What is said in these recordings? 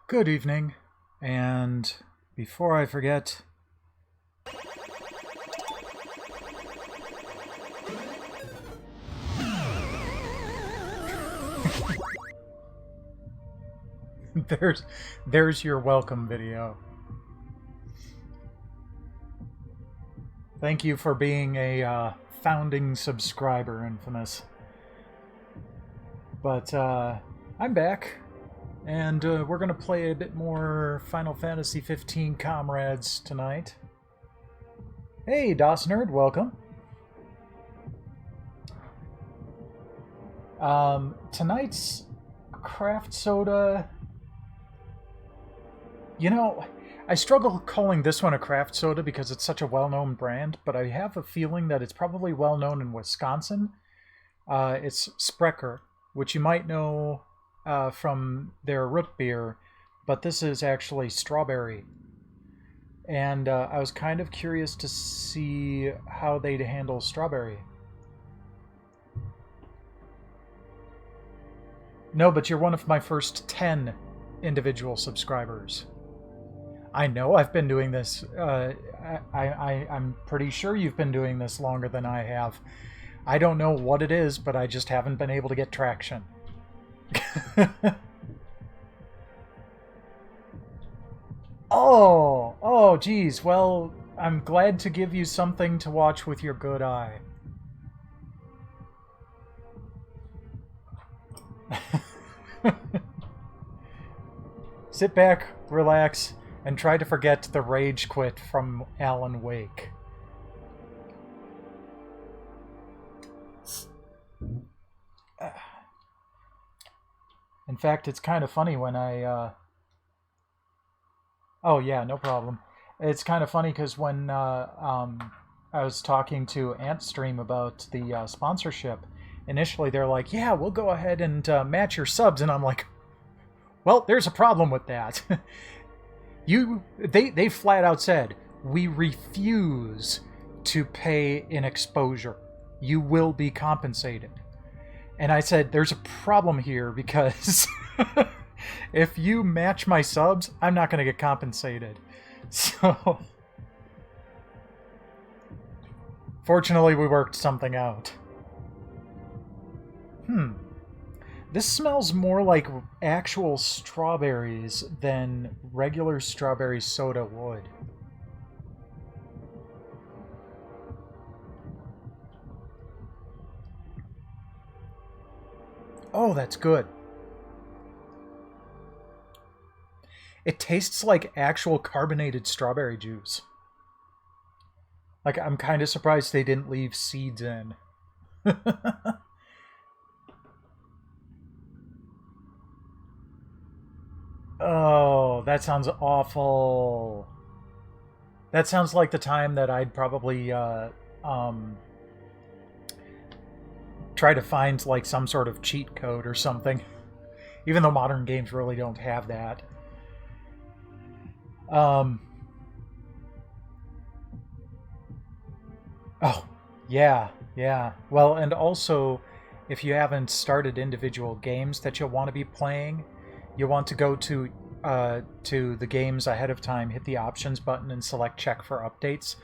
Good evening, and before I forget, there's there's your welcome video. Thank you for being a founding subscriber, Infamous. But I'm back, and we're gonna play a bit more Final Fantasy 15 Comrades tonight. Hey, DOS Nerd, welcome. Tonight's craft soda. You know, I struggle calling this one a craft soda because it's such a well-known brand, but I have a feeling that it's probably well-known in Wisconsin. It's Sprecher, which you might know from their root beer, but this is actually strawberry. And I was kind of curious to see how they'd handle strawberry. No, but you're one of my first 10 individual subscribers. I know I've been doing this. I'm pretty sure you've been doing this longer than I have. I don't know what it is, but I just haven't been able to get traction. Oh, geez. Well, I'm glad to give you something to watch with your good eye. Sit back, relax, and try to forget the rage quit from Alan Wake. In fact, it's kind of funny when Oh, yeah, no problem. It's kind of funny because when I was talking to Antstream about the sponsorship, initially they're like, yeah, we'll go ahead and match your subs, and I'm like, well, there's a problem with that. They flat out said, we refuse to pay in exposure. You will be compensated. And I said, there's a problem here because if you match my subs, I'm not going to get compensated. So, fortunately, we worked something out. This smells more like actual strawberries than regular strawberry soda would. Oh, that's good. It tastes like actual carbonated strawberry juice. Like, I'm kind of surprised they didn't leave seeds in. Oh, that sounds awful. That sounds like the time that I'd probably try to find like some sort of cheat code or something. Even though modern games really don't have that. Oh, yeah, yeah. Well, and also, if you haven't started individual games that you'll want to be playing, you want to go to the games ahead of time, hit the options button, and select check for updates,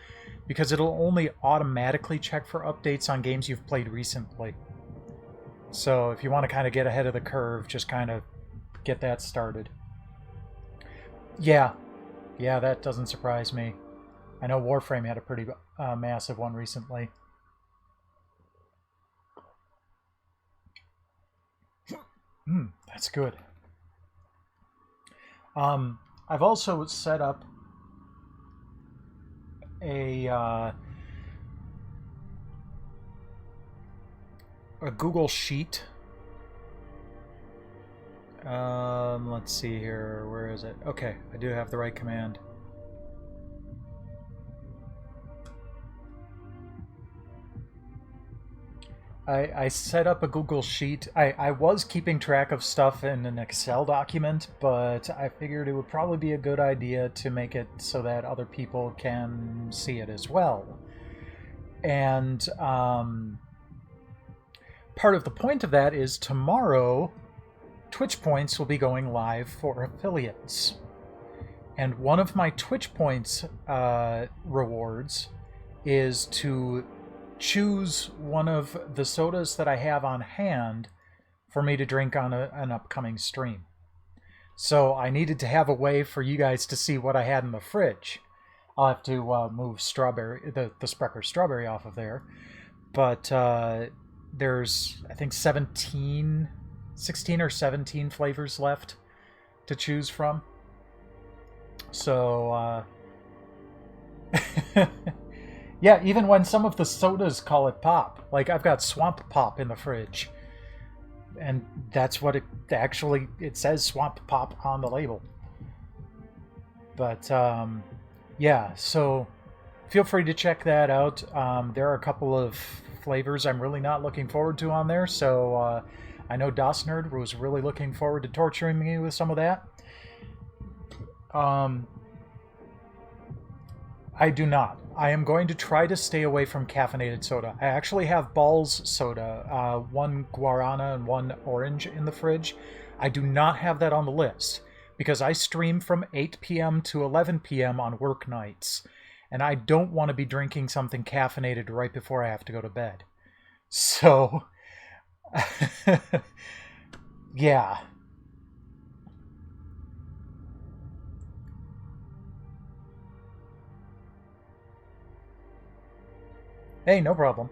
because it'll only automatically check for updates on games you've played recently. So if you want to kind of get ahead of the curve, just kind of get that started. Yeah, yeah, that doesn't surprise me. I know Warframe had a pretty massive one recently. That's good. I've also set up a Google Sheet. Let's see here. Where is it? Okay, I do have the right command. I set up a Google Sheet. I was keeping track of stuff in an Excel document, but I figured it would probably be a good idea to make it so that other people can see it as well. And part of the point of that is tomorrow Twitch points will be going live for affiliates. And one of my Twitch points rewards is to choose one of the sodas that I have on hand for me to drink on an upcoming stream. So I needed to have a way for you guys to see what I had in the fridge. I'll have to move strawberry, the Sprecher strawberry off of there. But there's, I think, 16 or 17 flavors left to choose from. So, yeah, even when some of the sodas call it pop. Like, I've got Swamp Pop in the fridge. And that's what it actually, it says Swamp Pop on the label. But, yeah, so feel free to check that out. There are a couple of flavors I'm really not looking forward to on there, so I know DOS Nerd was really looking forward to torturing me with some of that. I do not. I am going to try to stay away from caffeinated soda. I actually have Balls soda, one guarana and one orange in the fridge. I do not have that on the list because I stream from 8 p.m. to 11 p.m. on work nights, and I don't want to be drinking something caffeinated right before I have to go to bed. So, yeah. Hey, no problem.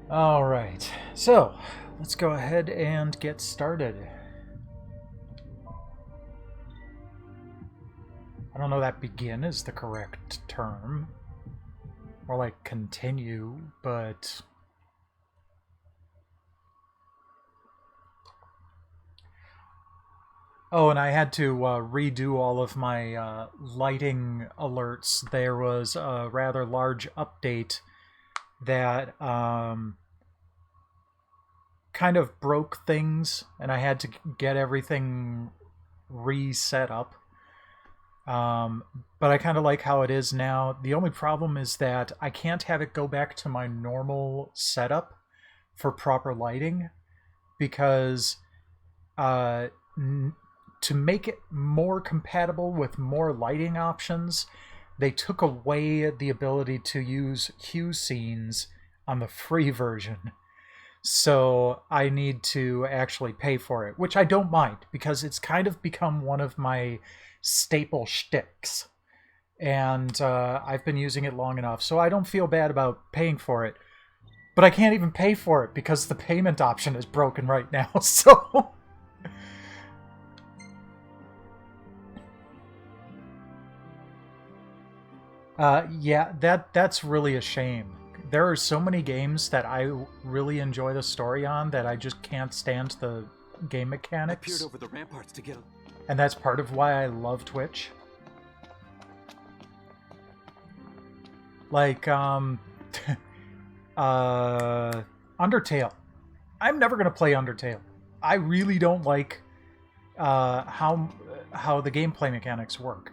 All right, so let's go ahead and get started. I don't know that begin is the correct term. More like continue, but... Oh, and I had to redo all of my lighting alerts. There was a rather large update that kind of broke things, and I had to get everything reset up. But I kind of like how it is now. The only problem is that I can't have it go back to my normal setup for proper lighting because... to make it more compatible with more lighting options, they took away the ability to use hue scenes on the free version. So I need to actually pay for it, which I don't mind because it's kind of become one of my staple shticks. And I've been using it long enough, so I don't feel bad about paying for it. But I can't even pay for it because the payment option is broken right now, so... Yeah, that's really a shame. There are so many games that I really enjoy the story on that I just can't stand the game mechanics. I peered over the ramparts to get... And that's part of why I love Twitch. Like, Undertale. I'm never gonna play Undertale. I really don't like how the gameplay mechanics work.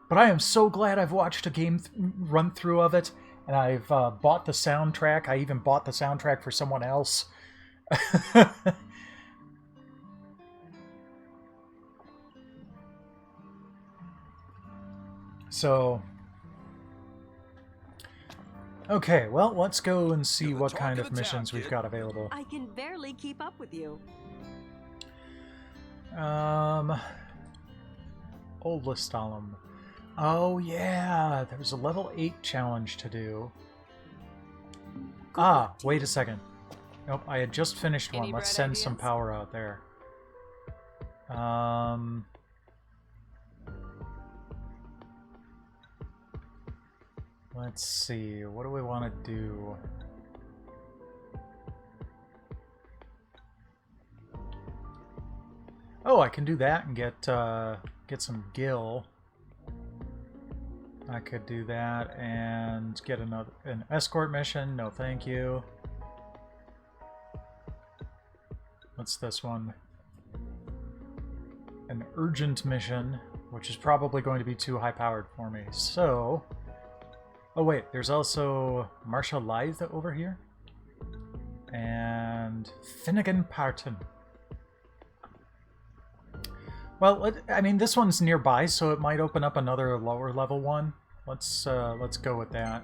But I am so glad I've watched a game run-through of it, and I've bought the soundtrack. I even bought the soundtrack for someone else. So... Okay, well, let's go and see what kind of missions we've got available. I can barely keep up with you. Old Listalum. Oh, yeah, there was a level 8 challenge to do. Ah, wait a second. Nope, I had just finished one. Let's send some power out there. Let's see, what do we want to do? Oh, I can do that and get some gil. I could do that and get an escort mission. No, thank you. What's this one? An urgent mission, which is probably going to be too high-powered for me. So... Oh wait, there's also Marshall Lythe over here. And Finnegan Parton. Well, I mean, this one's nearby, so it might open up another lower level one. Let's go with that.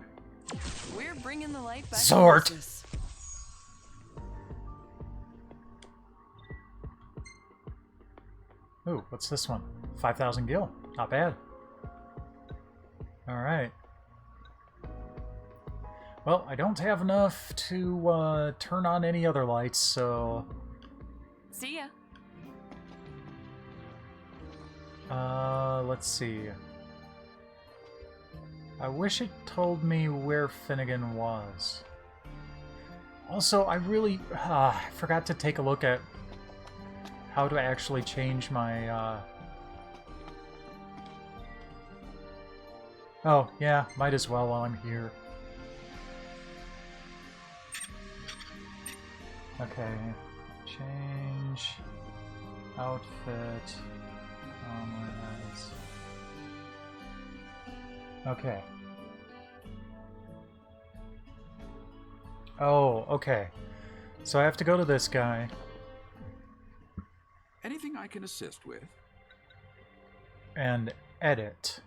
We're bringing the light back to Sword. business. Ooh, what's this one? 5,000 gil. Not bad. Alright. Well, I don't have enough to turn on any other lights, so... See ya. Let's see. I wish it told me where Finnegan was. Also, I really forgot to take a look at how to actually change my, Oh, yeah, might as well while I'm here. Okay. Change. Outfit. Comrades. Okay. Oh, okay. So I have to go to this guy. Anything I can assist with? And edit.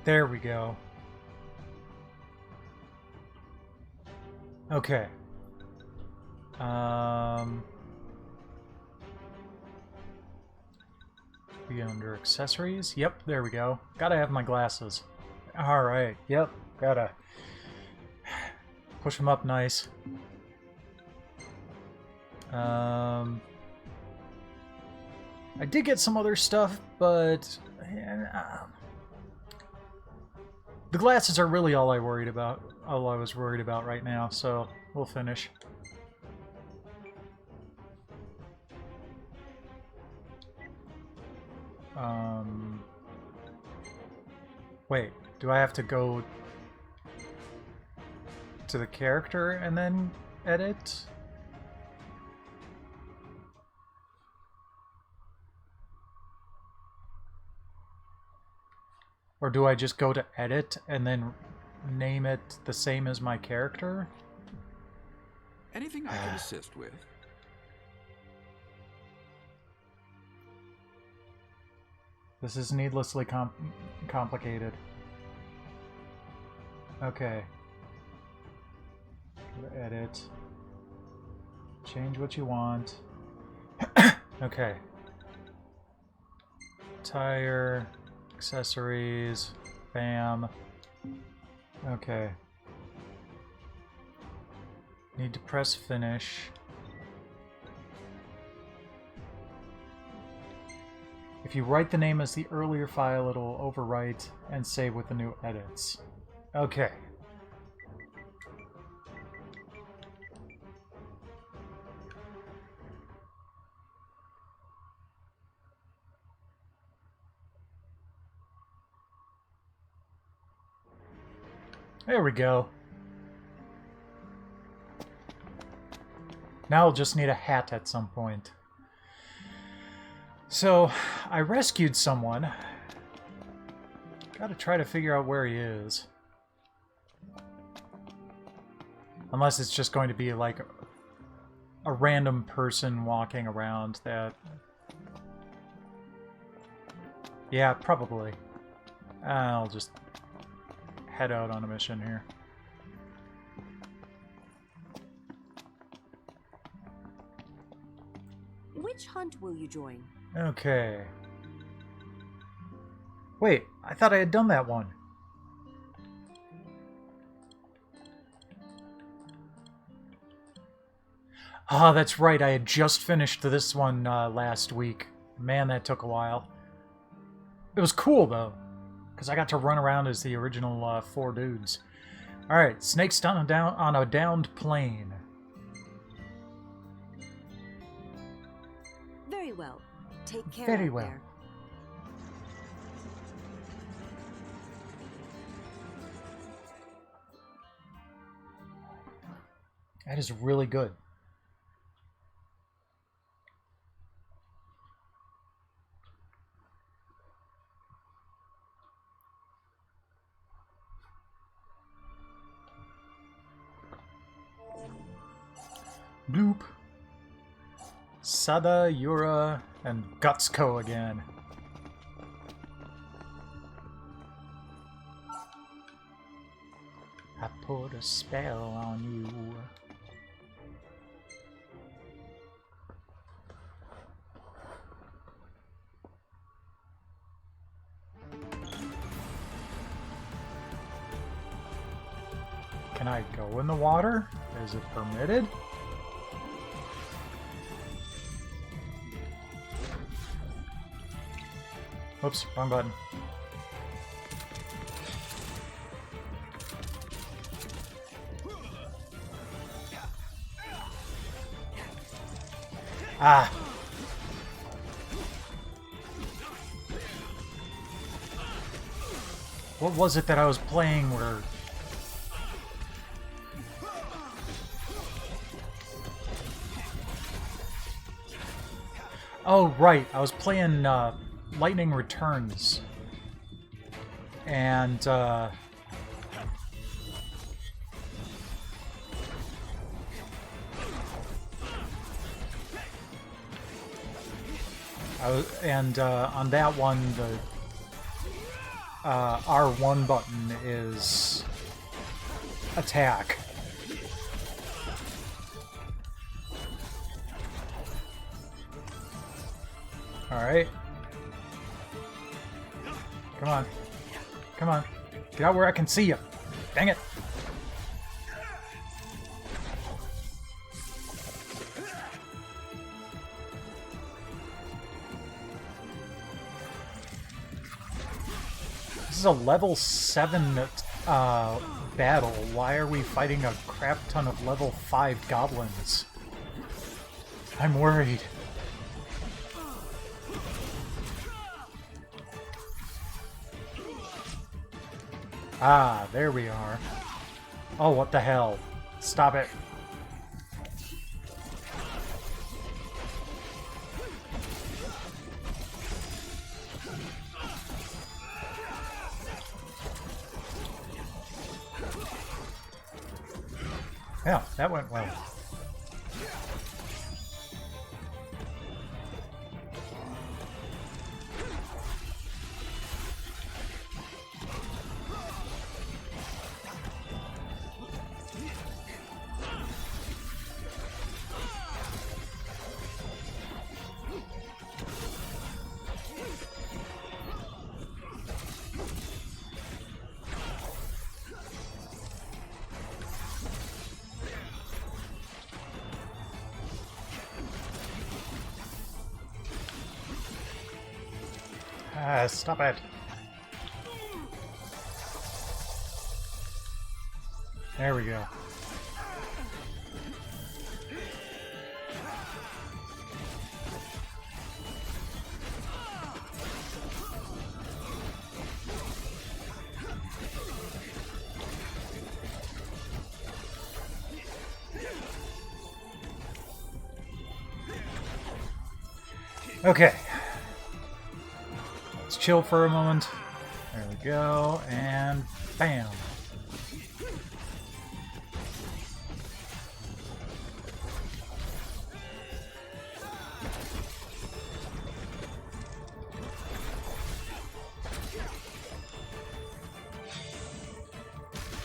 There we go. Okay. Be under accessories. Yep, there we go. Gotta have my glasses. Alright, yep, gotta push them up nice. I did get some other stuff, but the glasses are really all I was worried about right now, so we'll finish. Wait, do I have to go to the character and then edit? Or do I just go to edit and then name it the same as my character? Anything I can assist with? This is needlessly complicated. Okay. Go to edit. Change what you want. Okay. Tire. Accessories. Bam. Okay. Need to press finish. If you write the name as the earlier file, it'll overwrite and save with the new edits. Okay. There we go. Now I'll just need a hat at some point. So, I rescued someone. Gotta try to figure out where he is. Unless it's just going to be like a random person walking around that... Yeah, probably. I'll just head out on a mission here. Which hunt will you join? Okay. Wait, I thought I had done that one. Ah, that's right. I had just finished this one last week. Man, that took a while. It was cool, though, because I got to run around as the original 4 dudes. Alright, snakes on a downed plane. Very well. Take care Very out well. there. That is really good. Bloop. Sada, Yura, and Gutsko again. I put a spell on you. Can I go in the water? Is it permitted? Oops, wrong button. Ah! What was it that I was playing where... Oh, right. I was playing Lightning Returns. And, on that one, the R1 button is attack. Alright. Come on. Come on. Get out where I can see you. Dang it. This is a level 7 battle. Why are we fighting a crap ton of level 5 goblins? I'm worried. Ah, there we are. Oh, what the hell. Stop it. Yeah, that went well. Ah, stop it. There we go. Okay. Let's chill for a moment. There we go, and bam.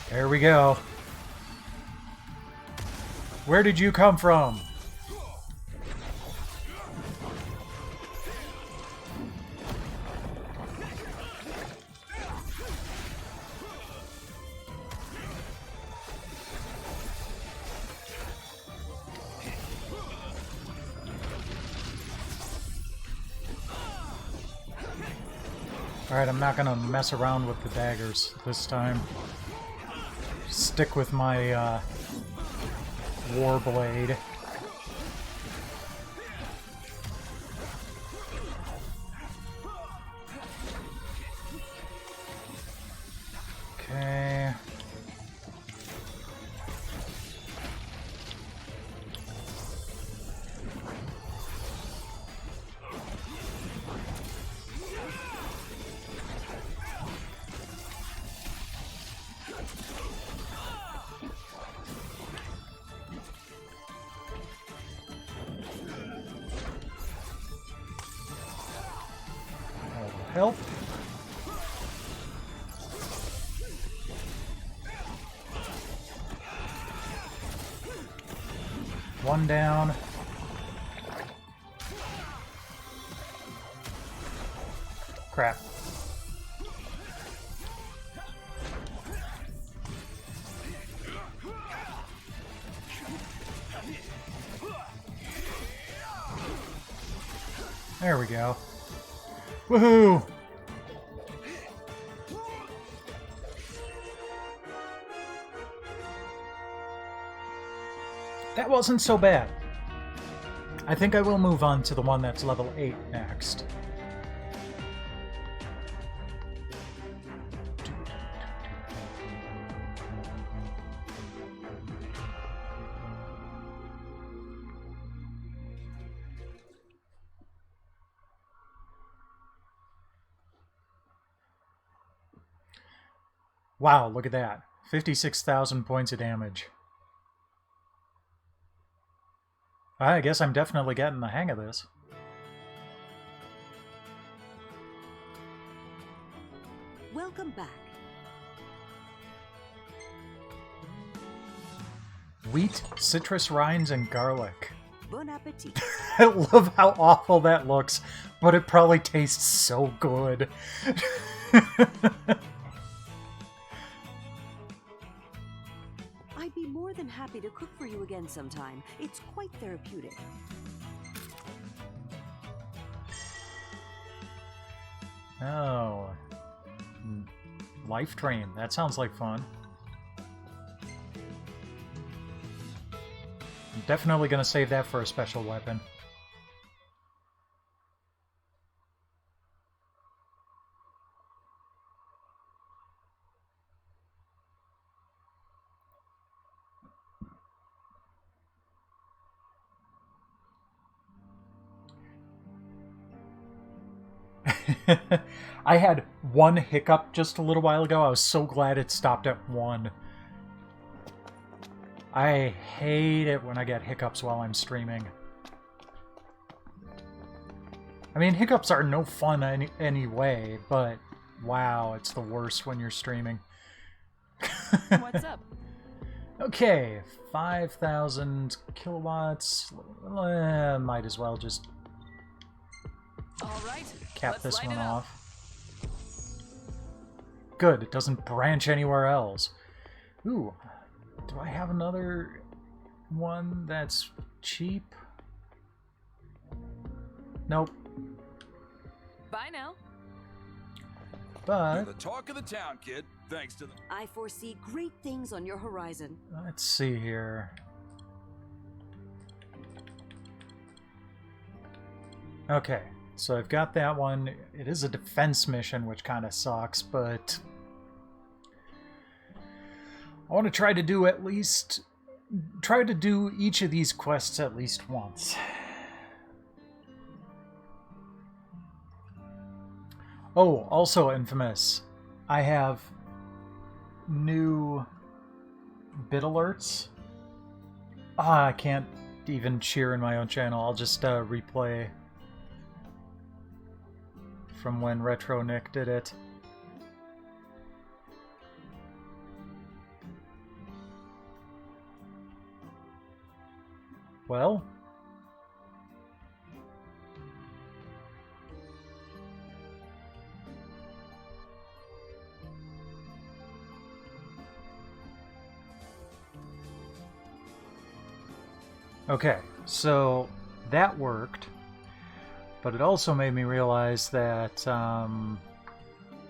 There we go. Where did you come from? Alright, I'm not gonna mess around with the daggers this time. Stick with my Warblade. Okay. Help! One down. Crap. There we go. Woohoo! That wasn't so bad. I think I will move on to the one that's level 8 next. Wow, look at that. 56,000 points of damage. I guess I'm definitely getting the hang of this. Welcome back. Wheat, citrus rinds, and garlic. Bon appetit. I love how awful that looks, but it probably tastes so good. I'd be more than happy to cook for you again sometime. It's quite therapeutic. Oh. Life Drain. That sounds like fun. I'm definitely going to save that for a special weapon. I had one hiccup just a little while ago. I was so glad it stopped at 1. I hate it when I get hiccups while I'm streaming. I mean, hiccups are no fun anyway, but wow, it's the worst when you're streaming. What's up? Okay, 5,000 kilowatts. Might as well just All right. cap let's this light one it up. off. Good, it doesn't branch anywhere else. Ooh, do I have another one that's cheap? Nope. Bye now. But You're the talk of the town, kid. Thanks to the... I foresee great things on your horizon. let's see here. Okay, so I've got that one. It is a defense mission, which kind of sucks, but I want to try to do each of these quests at least once. Oh, also Infamous. I have new bit alerts. I can't even cheer in my own channel. I'll just replay from when Retro Nick did it. Well, okay, so that worked, but it also made me realize that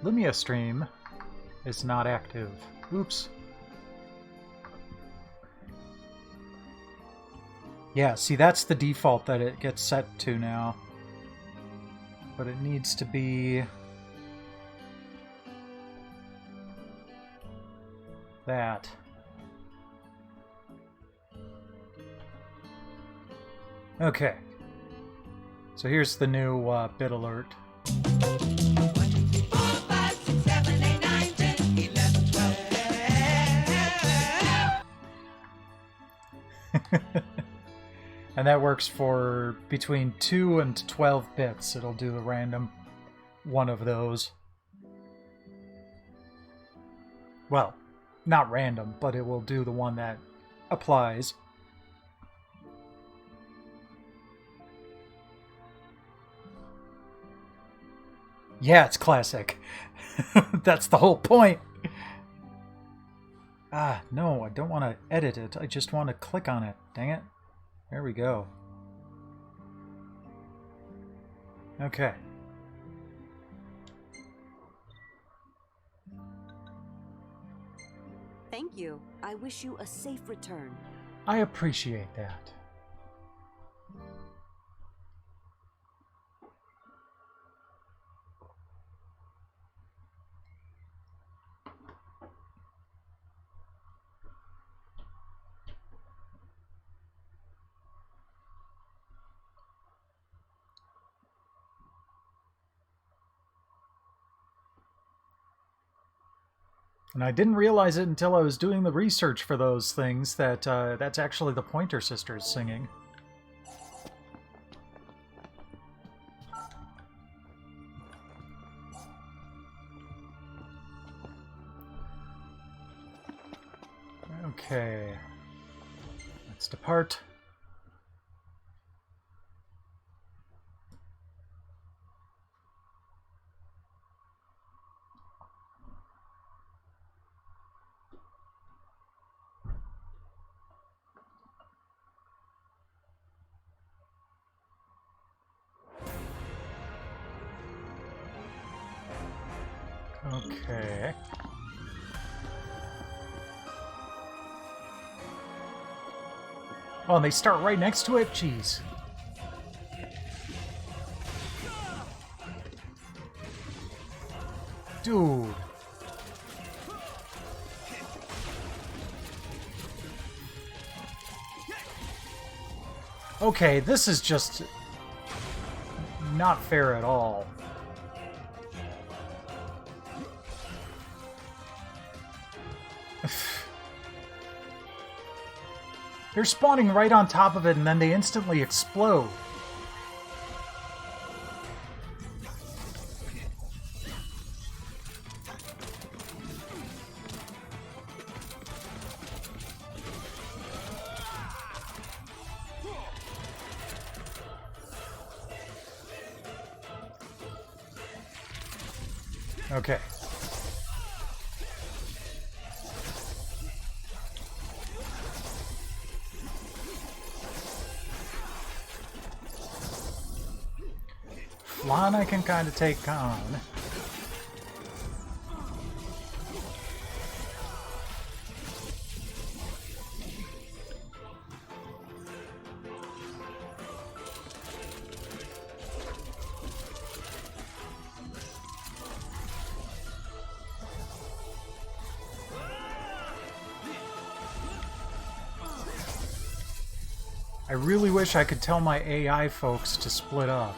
Lumia Stream is not active. Oops. Yeah, see, that's the default that it gets set to now. But it needs to be that. Okay. So here's the new bit alert. And that works for between 2 and 12 bits. It'll do the random. one of those. Well, not random, but it will do the one that applies. Yeah, it's classic. That's the whole point. Ah, no, I don't want to edit it. I just want to click on it. Dang it. There we go. Okay. Thank you. I wish you a safe return. I appreciate that. And I didn't realize it until I was doing the research for those things that that's actually the Pointer Sisters singing. Okay. Let's depart. Okay. Oh, and they start right next to it? Jeez. Dude. Okay, this is just not fair at all. They're spawning right on top of it and then they instantly explode. Okay. Flan I can kind of take on. I really wish I could tell my AI folks to split up.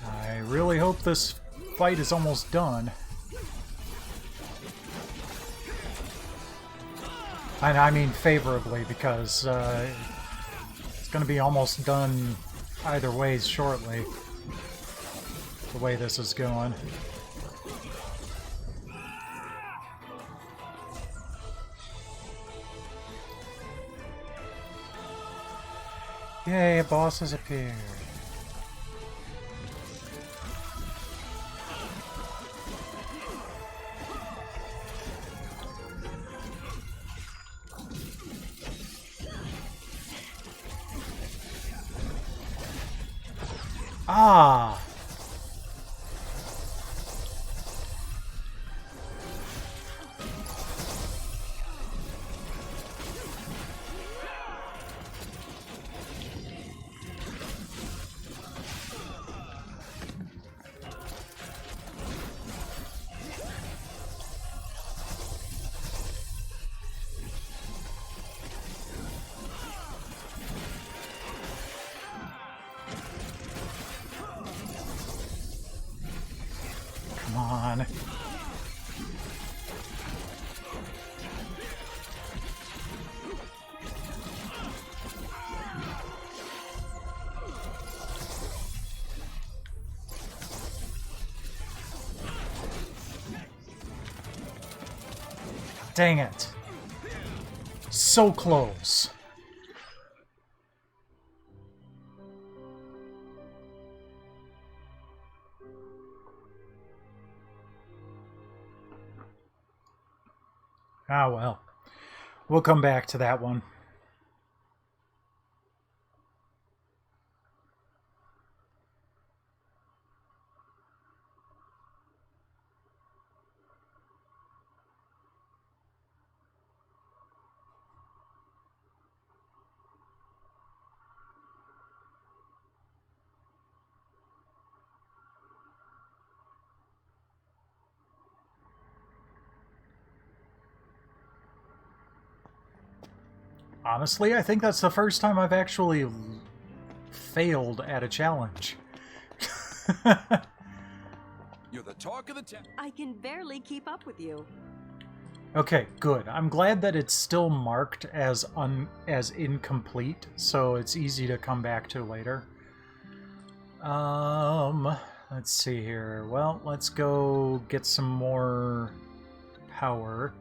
I really hope this fight is almost done. And I mean favorably, because it's going to be almost done either ways shortly, the way this is going. Yay, a boss has appeared. Ah! Come on. Dang it. So close. Ah, well. We'll come back to that one. Honestly, I think that's the first time I've actually failed at a challenge. You're the talk of the town. I can barely keep up with you. Okay, good. I'm glad that it's still marked as incomplete, so it's easy to come back to later. Let's see here. Well, let's go get some more power.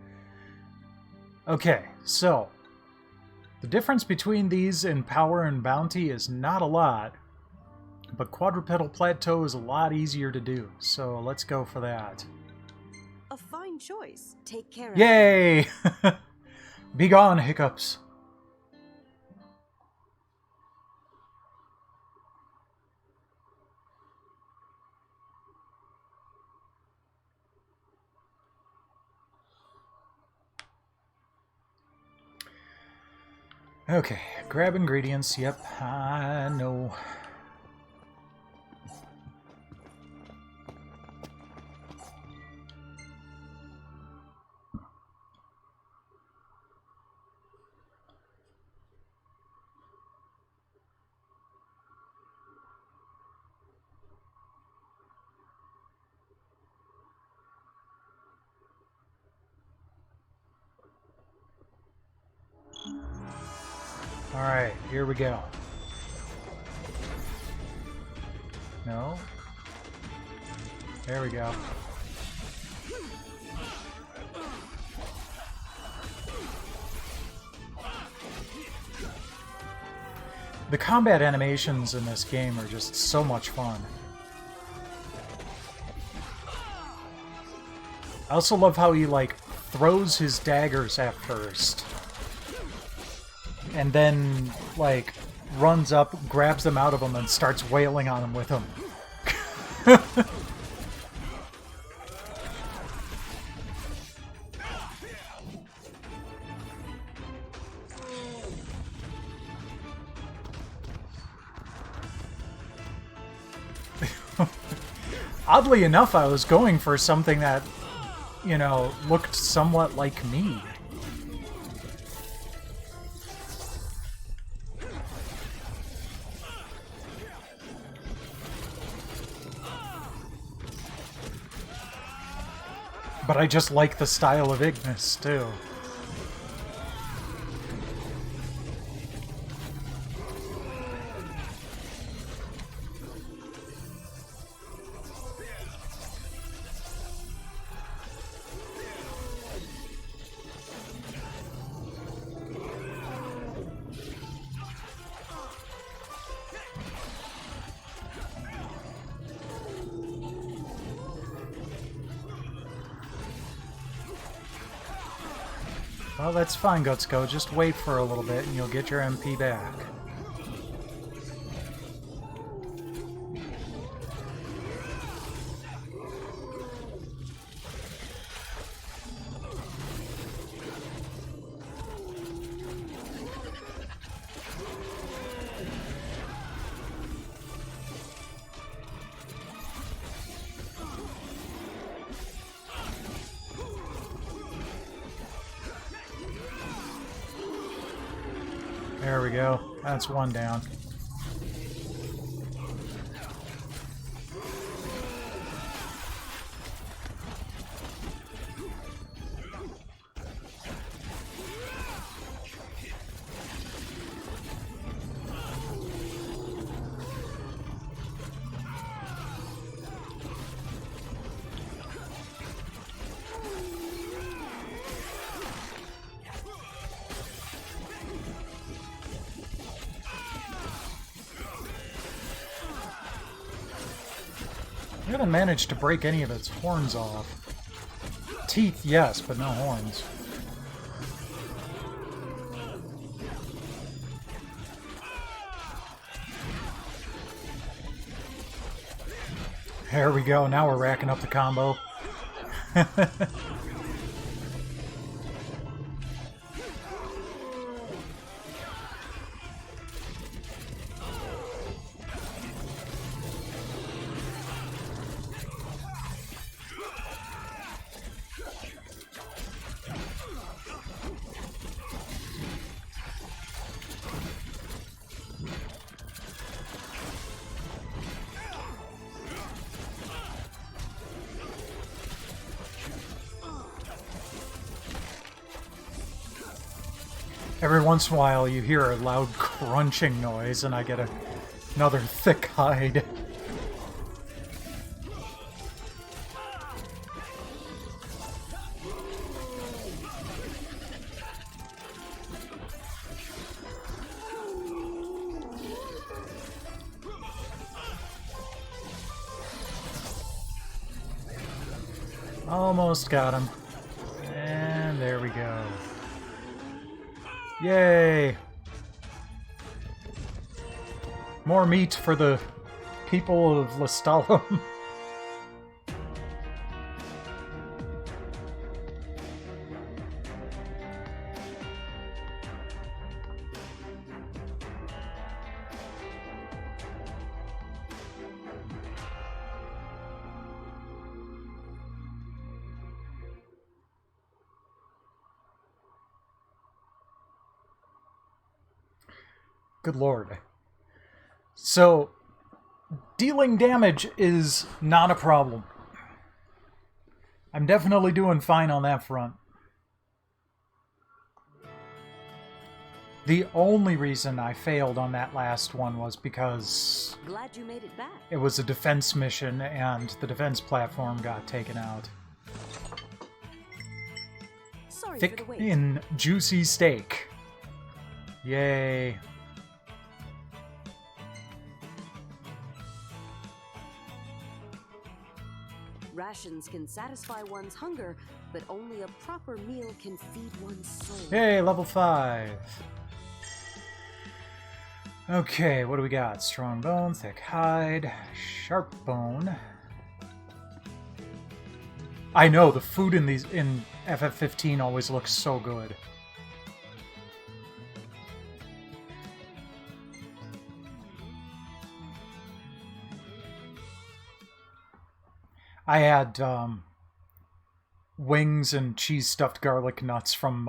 Okay, so the difference between these in power and bounty is not a lot, but quadrupedal plateau is a lot easier to do, so let's go for that. A fine choice. Take care of Yay! Be gone, hiccups. Okay, grab ingredients. Yep, I know. Alright, here we go. No? There we go. The combat animations in this game are just so much fun. I also love how he, like, throws his daggers at first. And then, like, runs up, grabs them out of him, and starts wailing on him with them. Oddly enough, I was going for something that, you know, looked somewhat like me. But I just like the style of Ignis, too. Well, that's fine, Gutsko. Just wait for a little bit and you'll get your MP back. There we go. That's one down. I haven't managed to break any of its horns off. Teeth, yes, but no horns. There we go, now we're racking up the combo. Every once in a while you hear a loud crunching noise and I get another thick hide. Almost got him. And there we go. Yay! More meat for the people of Lestalem. Good lord. So, dealing damage is not a problem. I'm definitely doing fine on that front. The only reason I failed on that last one was because Glad you made it back. it was a defense mission and the defense platform got taken out. Sorry for the Thick wait. and juicy steak. Yay. Rations can satisfy one's hunger, but only a proper meal can feed one's soul. Yay, level 5. Okay, what do we got? Strong bone, thick hide, sharp bone. I know, the food in FF15 always looks so good. I had wings and cheese stuffed garlic nuts from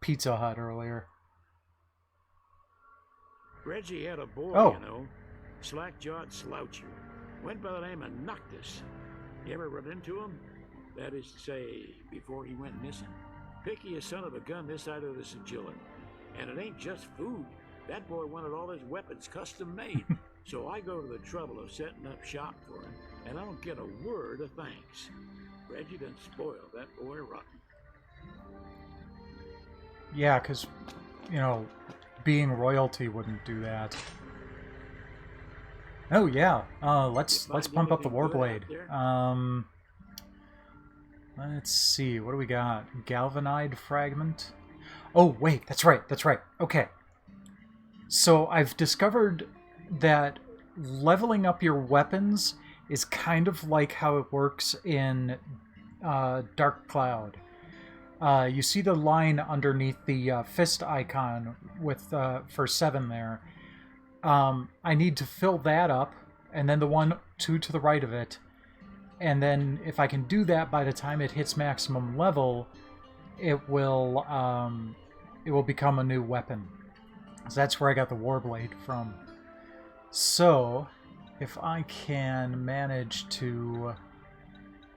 Pizza Hut earlier. Reggie had a boy, Oh. you know. Slack-jawed sloucher. Went by the name of Noctis. You ever run into him? That is to say, before he went missing. Pickiest son of a gun this side of the sigillin. And it ain't just food. That boy wanted all his weapons custom made. So I go to the trouble of setting up shop for him, and I don't get a word of thanks. Reggie done spoiled that boy rotten. Yeah, because, you know, being royalty wouldn't do that. Oh yeah, let's pump up the Warblade. Let's see, what do we got? Galvanized fragment. Oh, wait, that's right, that's right. Okay. So I've discovered that leveling up your weapons is kind of like how it works in Dark Cloud. You see the line underneath the fist icon with for 7 there. I need to fill that up, and then the 2 to the right of it. And then if I can do that by the time it hits maximum level, it will become a new weapon. So that's where I got the Warblade from. So, if I can manage to...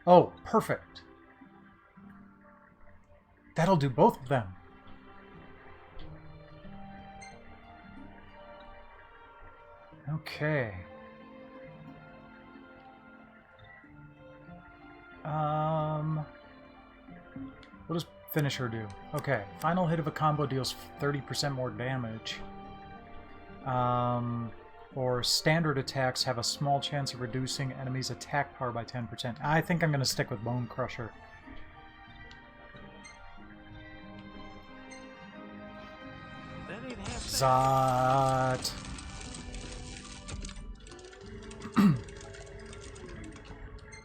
Oh, perfect. That'll do both of them. Okay. What does Finisher do? Okay. Final hit of a combo deals 30% more damage. Or standard attacks have a small chance of reducing enemies' attack power by 10%. I think I'm going to stick with Bone Crusher. That ain't half bad. Zot.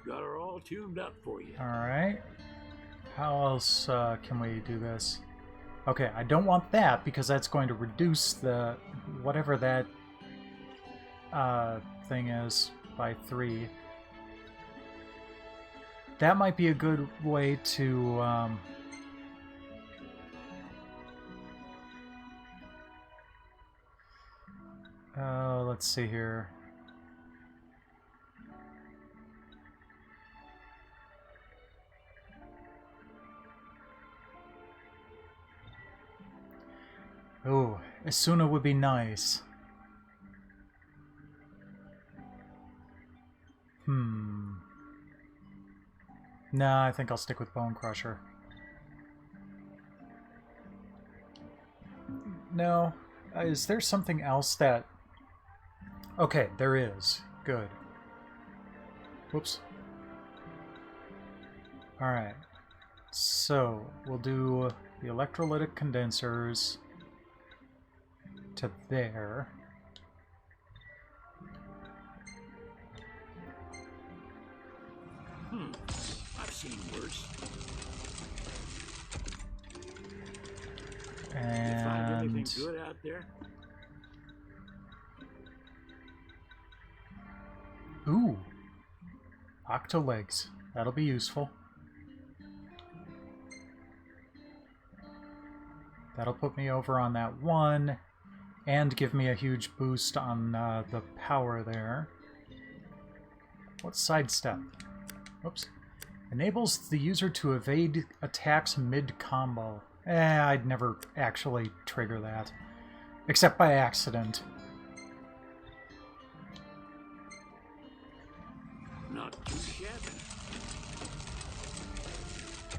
Got her all tuned up for you. Alright. How else can we do this? Okay, I don't want that because that's going to reduce the... whatever that thing is by 3. That might be a good way to... let's see here. Oh, Asuna would be nice. Nah, I think I'll stick with Bone Crusher. No. Is there something else that... Okay, there is. Good. Whoops. Alright. So, we'll do the electrolytic condensers to there. I've seen worse. And... You find anything good out there? Ooh. Octolegs. That'll be useful. That'll put me over on that 1 and give me a huge boost on the power there. What's sidestep? Oops. Enables the user to evade attacks mid-combo. I'd never actually trigger that. Except by accident. Not too shabby.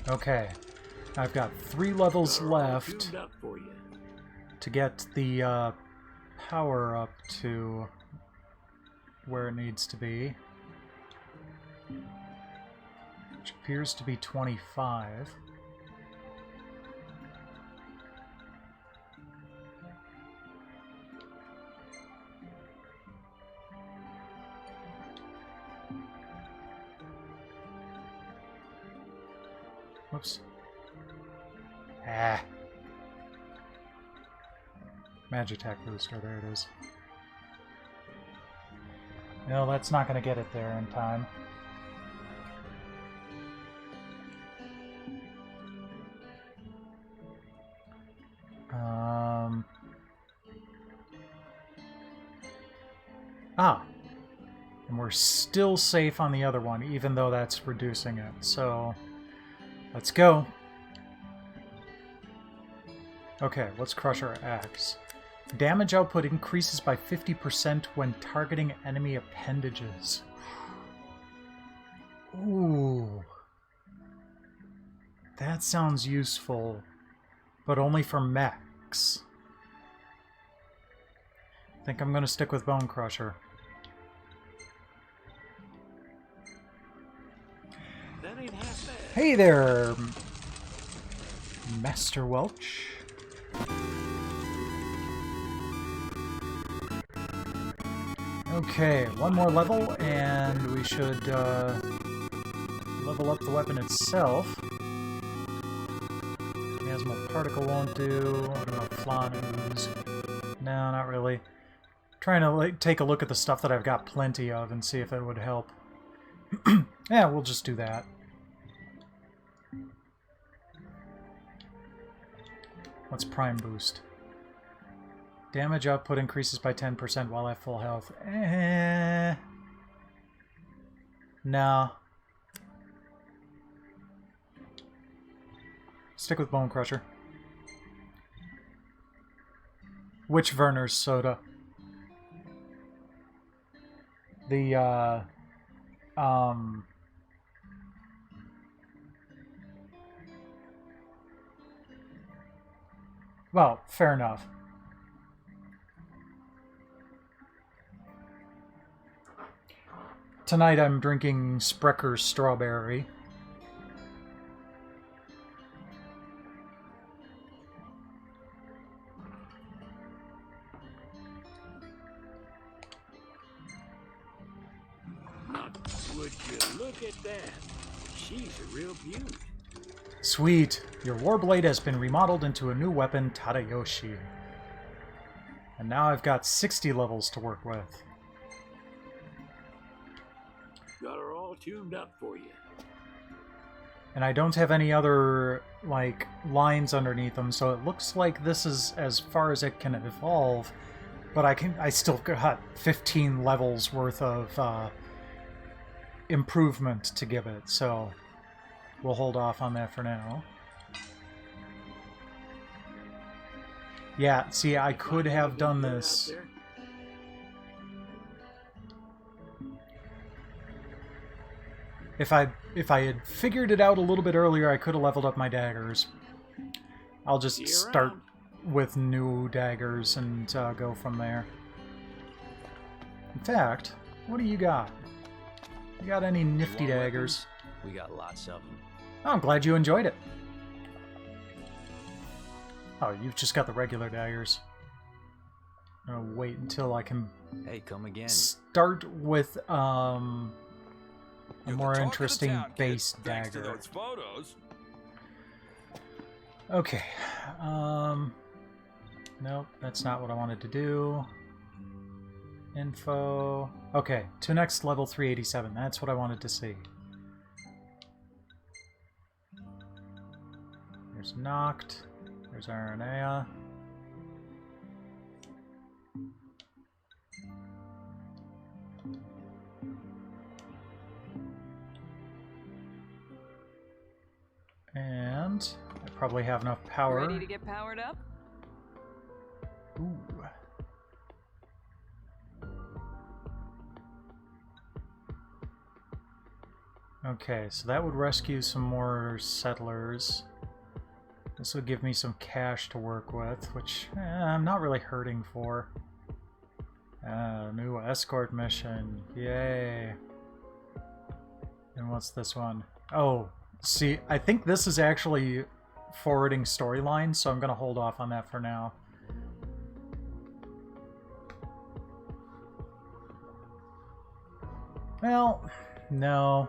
Okay. I've got 3 levels Got her all left tuned up for you. to get the power up to where it needs to be. Which appears to be 25. Whoops. Ah. Magitech booster, there it is. No, that's not going to get it there in time. And we're still safe on the other one, even though that's reducing it. So, let's go. Okay, let's crush our axe. Damage output increases by 50% when targeting enemy appendages. Ooh. That sounds useful, but only for mechs. I think I'm going to stick with Bone Crusher. That That ain't half bad. Hey there, Master Welch. Okay, one more level, and we should level up the weapon itself. Miasmal Particle won't do. What about Flan Ooze? No, not really. Trying to like, take a look at the stuff that I've got plenty of and see if it would help. Yeah, we'll just do that. What's Prime Boost? Damage output increases by 10% while at full health. No. Stick with Bone Crusher. Which Werner's soda? The, well, fair enough. Tonight I'm drinking Sprecker's Strawberry. Would you look at that? She's a real beaut. Sweet. Your Warblade has been remodeled into a new weapon, Tadayoshi. And now I've got 60 levels to work with. Got her all tuned up for you. And I don't have any other, like, lines underneath them, so it looks like this is as far as it can evolve. But I still got 15 levels worth of improvement to give it, so we'll hold off on that for now. Yeah, see, I could have done this. If I had figured it out a little bit earlier, I could have leveled up my daggers. I'll just start with new daggers and go from there. In fact, what do you got? You got any nifty daggers? We got lots of them. Oh, I'm glad you enjoyed it. Oh, you've just got the regular daggers. I'll wait until I can Hey, come again. start with a You're the more talk of the interesting town, kid, base thanks to dagger. those photos. Okay. Nope, that's not what I wanted to do. Info. Okay, to next level 387. That's what I wanted to see. There's Noct. There's Aranea. And I probably have enough power. Ready to get powered up? Ooh. Okay, so that would rescue some more settlers. This would give me some cash to work with, which I'm not really hurting for. New escort mission. Yay. And what's this one? Oh, see, I think this is actually forwarding storyline, so I'm going to hold off on that for now. Well, no.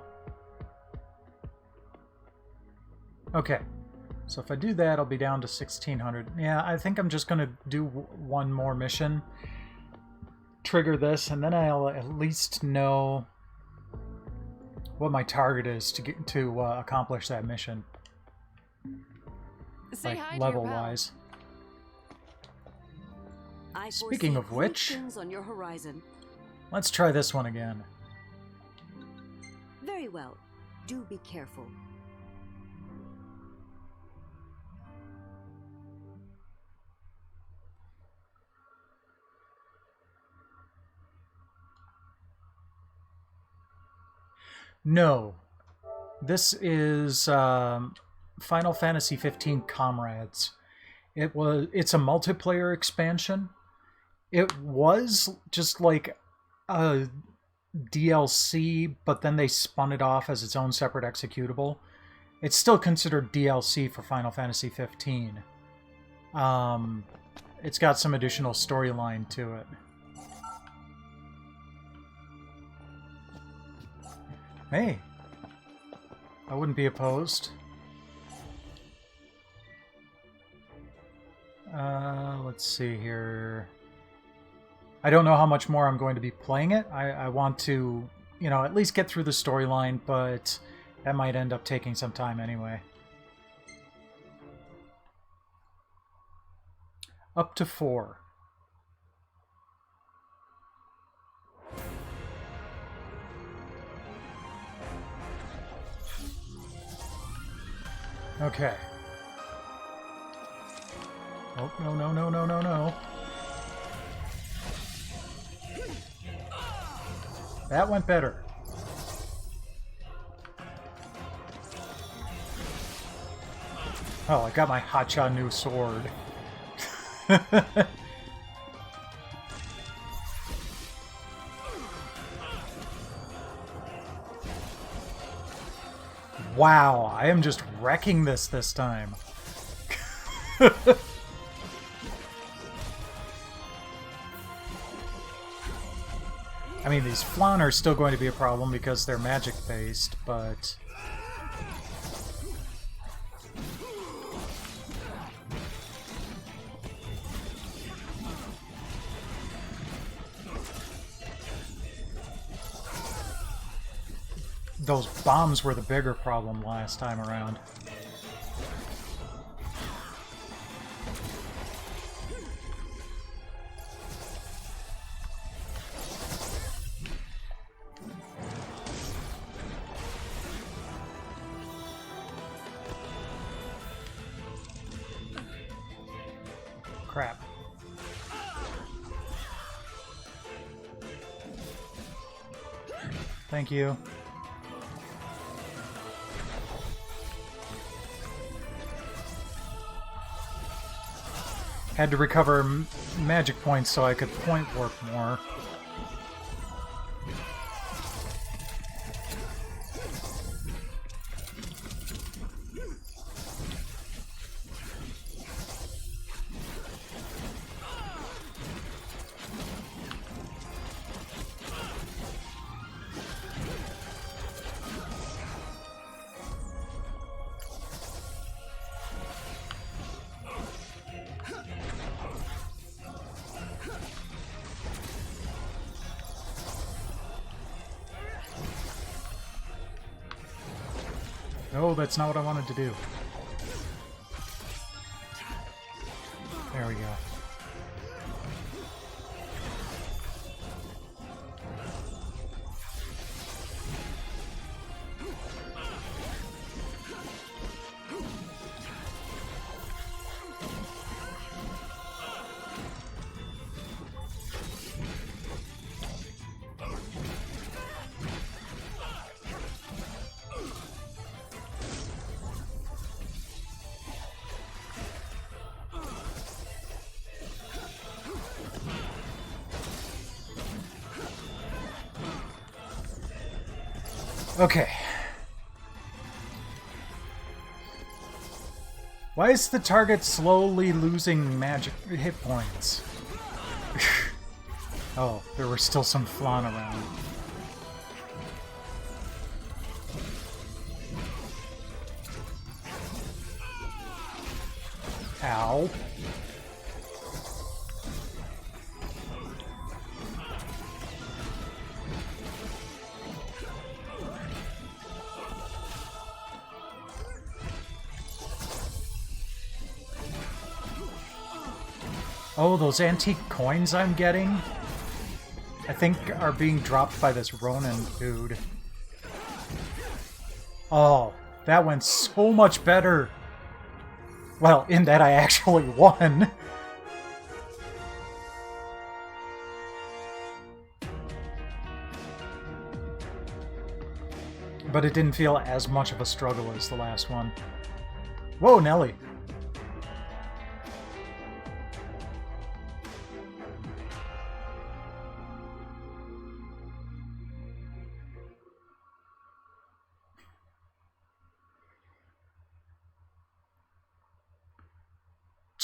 Okay. So if I do that, I'll be down to 1600. Yeah, I think I'm just going to do one more mission. Trigger this, and then I'll at least know what my target is to get to accomplish that mission. Say Like, hi to your pal. level-wise. I Speaking foresee of which- great things on your horizon. Let's try this one again. Very well. Do be careful. No. This is Final Fantasy 15 Comrades. It's a multiplayer expansion. It was just like a DLC, but then they spun it off as its own separate executable. It's still considered DLC for Final Fantasy 15. It's got some additional storyline to it. Hey, I wouldn't be opposed. Let's see here. I don't know how much more I'm going to be playing it. I want to, you know, at least get through the storyline, but that might end up taking some time anyway. Up to 4. Okay. Oh, no, no, no, no, no, no. That went better. Oh, I got my Hotshot new sword. Wow, I am just wrecking this time. I mean, these flan are still going to be a problem because they're magic-based, but... those bombs were the bigger problem last time around. Crap. Thank you. Had to recover magic points so I could point work more. No, that's not what I wanted to do. There we go. Okay. Why is the target slowly losing magic hit points? Oh, there were still some flan around. Ow. Oh, those antique coins I'm getting, I think are being dropped by this Ronin dude. Oh, that went so much better. Well, in that I actually won. But it didn't feel as much of a struggle as the last one. Whoa, Nelly.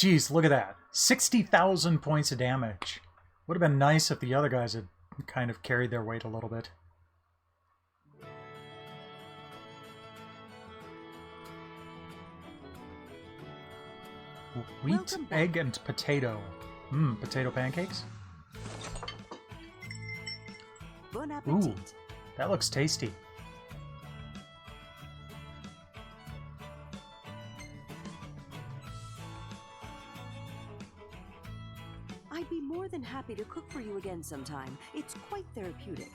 Jeez, look at that. 60,000 points of damage. Would have been nice if the other guys had kind of carried their weight a little bit. Wheat, Welcome back. egg, and potato. Potato pancakes? Bon appetit. Ooh, that looks tasty. I'd be more than happy to cook for you again sometime. It's quite therapeutic.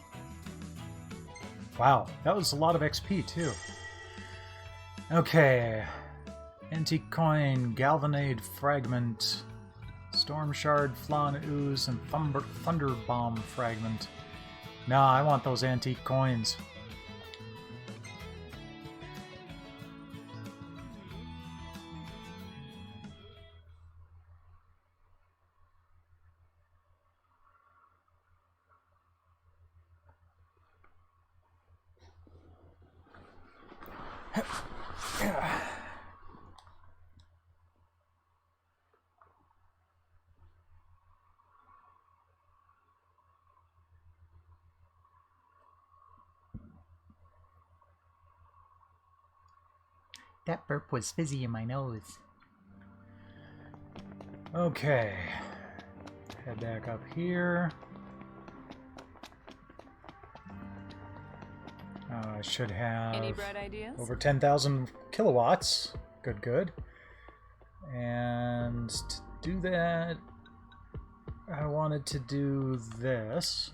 Wow, that was a lot of XP, too. Okay. Antique coin, galvanade fragment, storm shard, flan ooze, and thunder bomb fragment. Nah, I want those antique coins. That burp was fizzy in my nose. Okay. Head back up here. I should have Any bright ideas? over 10,000 kilowatts. Good, good. And to do that, I wanted to do this.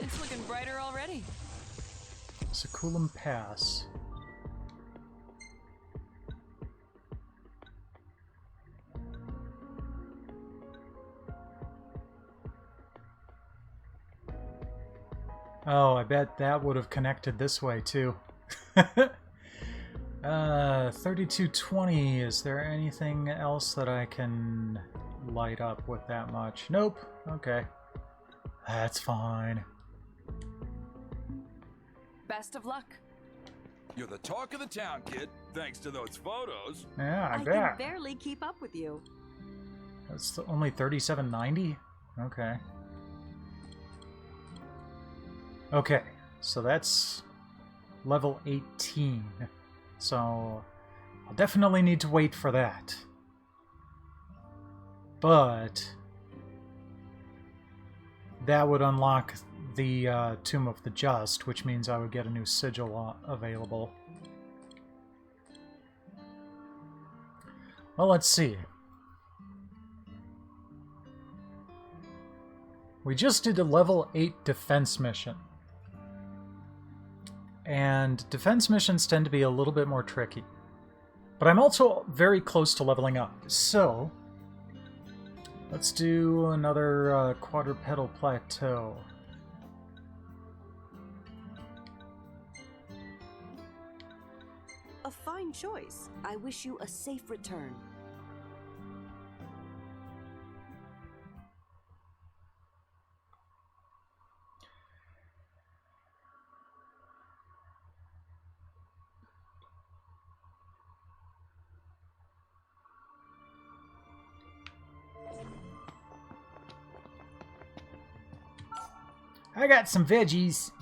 It's looking brighter already. Seculum Pass. Oh, I bet that would have connected this way too. 3220, is there anything else that I can light up with that much? Nope. Okay. That's fine. Best of luck. You're the talk of the town, kid, thanks to those photos. Yeah, I can bet. barely keep up with you. That's only 3790? Okay. Okay, so that's level 18. So I'll definitely need to wait for that. But that would unlock the Tomb of the Just, which means I would get a new sigil available. Well, let's see. We just did a level 8 defense mission. And defense missions tend to be a little bit more tricky. But I'm also very close to leveling up. So, let's do another quadrupedal plateau. A fine choice. I wish you a safe return. I got some veggies.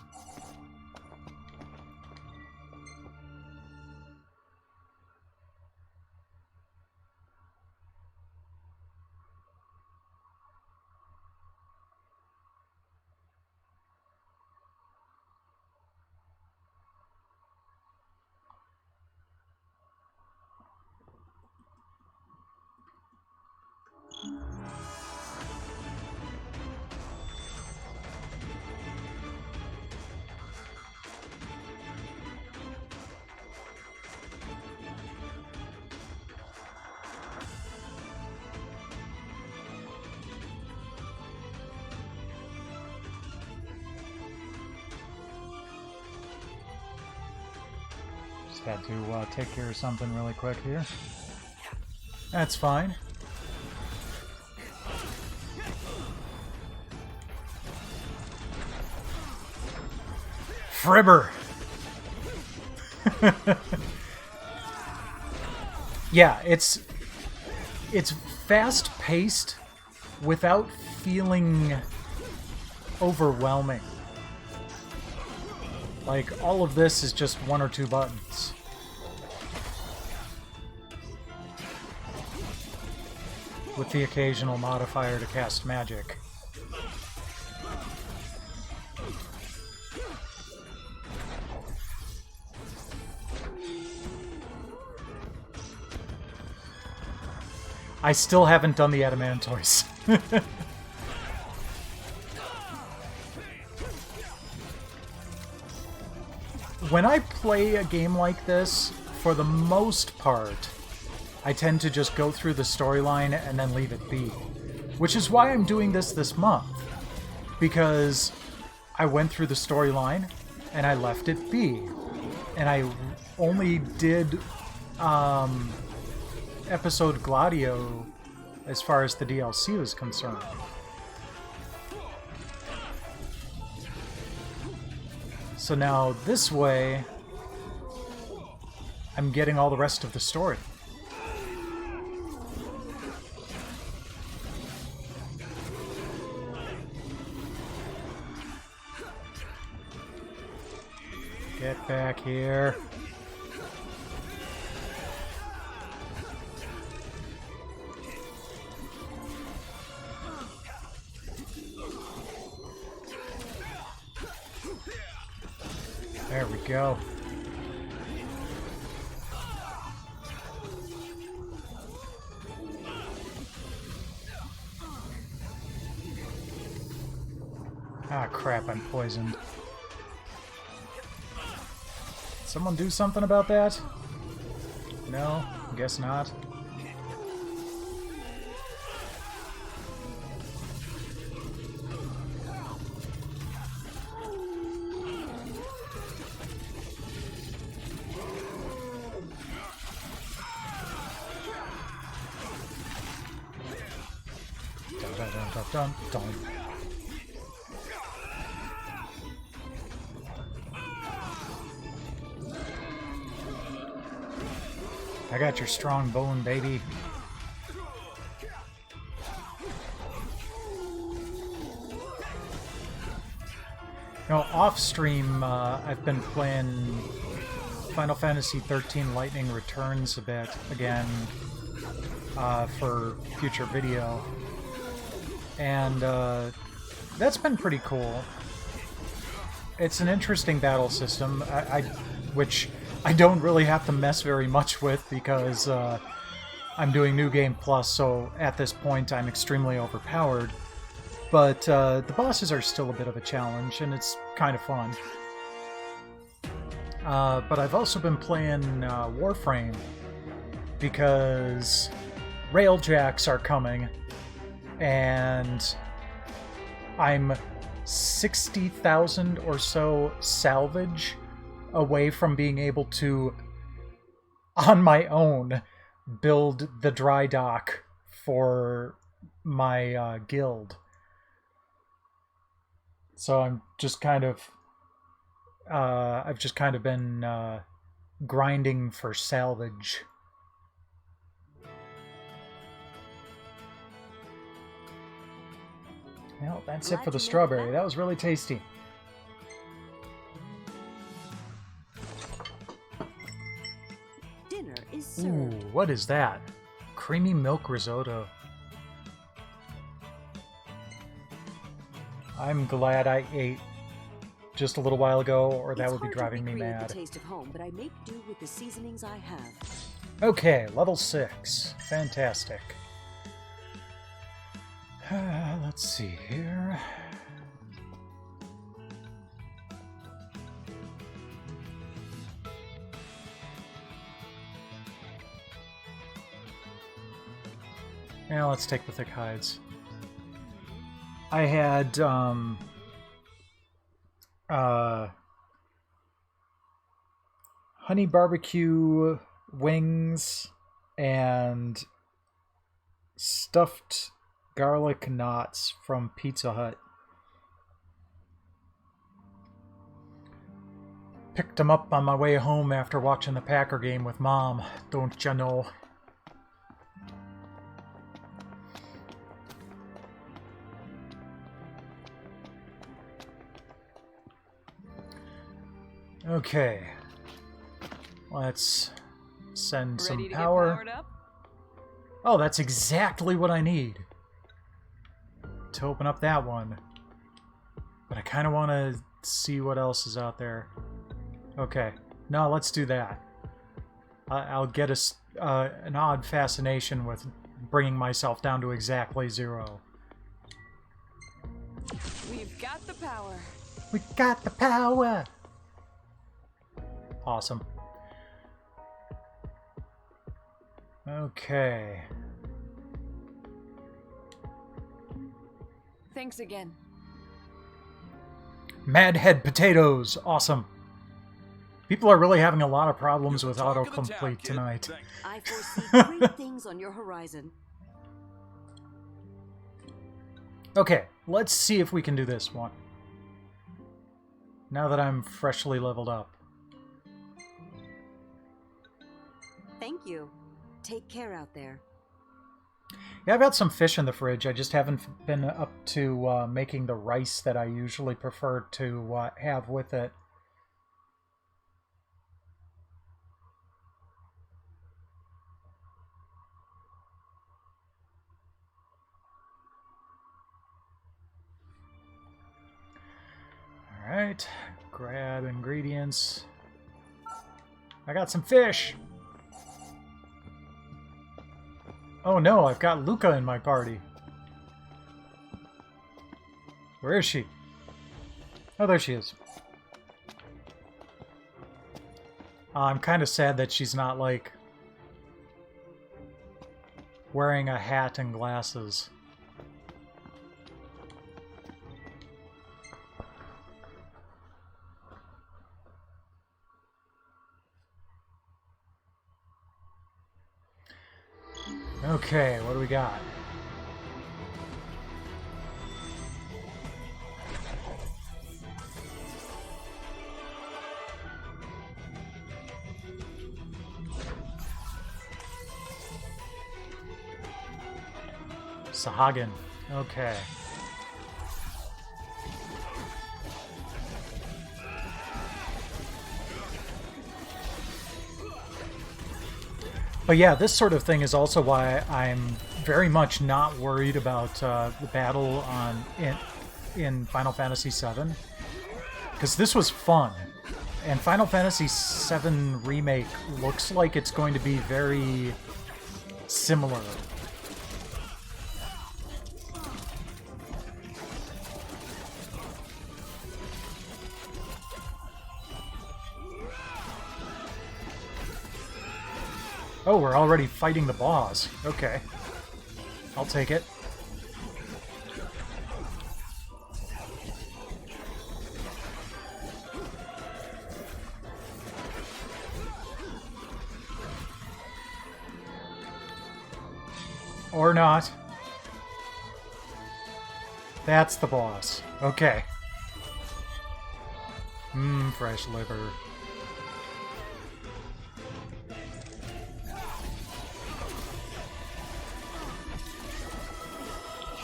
Just had to take care of something really quick here. That's fine. Fribber! Yeah, it's it's fast-paced without feeling overwhelming. Like, all of this is just 1 or 2 buttons. With the occasional modifier to cast magic. I still haven't done the Adamantoise. When I play a game like this, for the most part, I tend to just go through the storyline and then leave it be. Which is why I'm doing this month. Because I went through the storyline and I left it be. And I only did episode Gladio as far as the DLC was concerned. So now this way, I'm getting all the rest of the story. Get back here. There we go. Ah, crap, I'm poisoned. Someone do something about that? No? Guess not. Dun, dun. I got your strong bone, baby. Now, off stream, I've been playing Final Fantasy XIII Lightning Returns a bit again for future video. And that's been pretty cool. It's an interesting battle system, which I don't really have to mess very much with because I'm doing New Game Plus, so at this point I'm extremely overpowered. But the bosses are still a bit of a challenge, and it's kind of fun. But I've also been playing Warframe because Railjacks are coming. And I'm 60,000 or so salvage away from being able to, on my own, build the dry dock for my guild. So I'm just kind of, I've just kind of been grinding for salvage. Well, that's it for the strawberry. That was really tasty. Dinner is Ooh, served. what is that? Creamy milk risotto. I'm glad I ate just a little while ago, or that would be driving me mad. The taste of home, but I make do with the seasonings I have. Okay, level 6. Fantastic. Let's see here. Now let's take the thick hides. I had honey barbecue wings and stuffed garlic knots from Pizza Hut. Picked them up on my way home after watching the Packer game with Mom, don't ya know? Okay. Let's send some Ready to power. get powered up? Oh, that's exactly what I need to open up that one. But I kind of want to see what else is out there. Okay. No, let's do that. I'll get an odd fascination with bringing myself down to exactly 0. We've got the power. We got the power! Awesome. Okay. Thanks again. Mad Head Potatoes! Awesome. People are really having a lot of problems You're with the talk of the town, autocomplete kid. tonight. Thanks. I foresee great things on your horizon. Okay, let's see if we can do this one. Now that I'm freshly leveled up. Thank you. Take care out there. Yeah, I've got some fish in the fridge. I just haven't been up to making the rice that I usually prefer to have with it. Alright, grab ingredients. I got some fish! Oh no, I've got Luca in my party. Where is she? Oh, there she is. I'm kind of sad that she's not, like, wearing a hat and glasses. Okay, what do we got? Sahagin. Okay. But yeah, this sort of thing is also why I'm very much not worried about the battle in Final Fantasy VII. Because this was fun. And Final Fantasy VII Remake looks like it's going to be very similar. Oh, we're already fighting the boss. Okay. I'll take it. Or not. That's the boss. Okay. Fresh liver.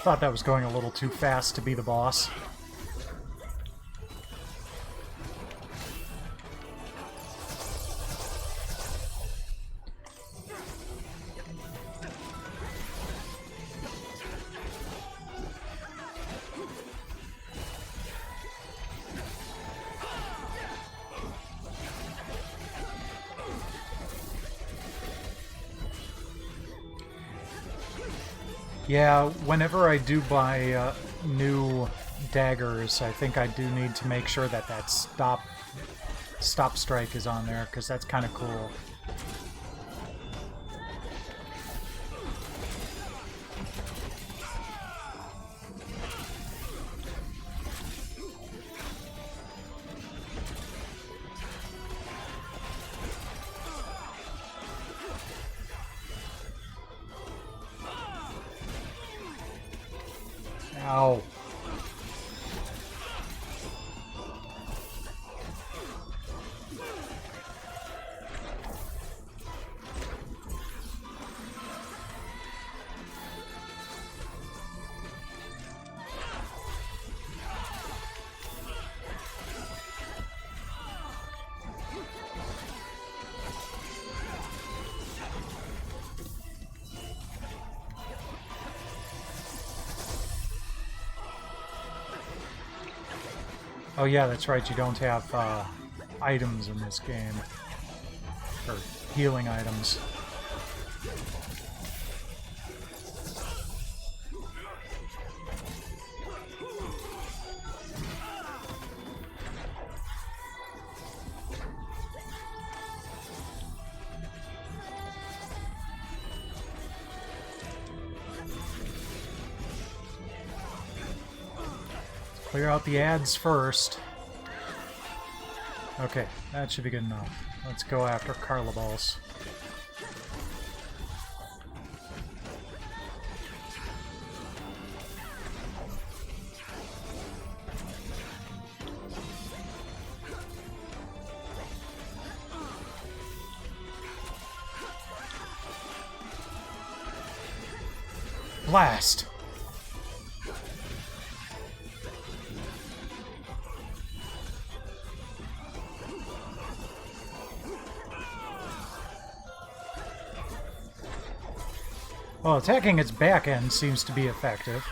Thought that was going a little too fast to be the boss. Yeah, whenever I do buy new daggers, I think I do need to make sure that that stop strike is on there, because that's kind of cool. Ow. Oh yeah, that's right, you don't have items in this game. Or healing items. Clear out the ads first. Okay, that should be good enough. Let's go after Carla Balls. Blast! Well, attacking its back end seems to be effective.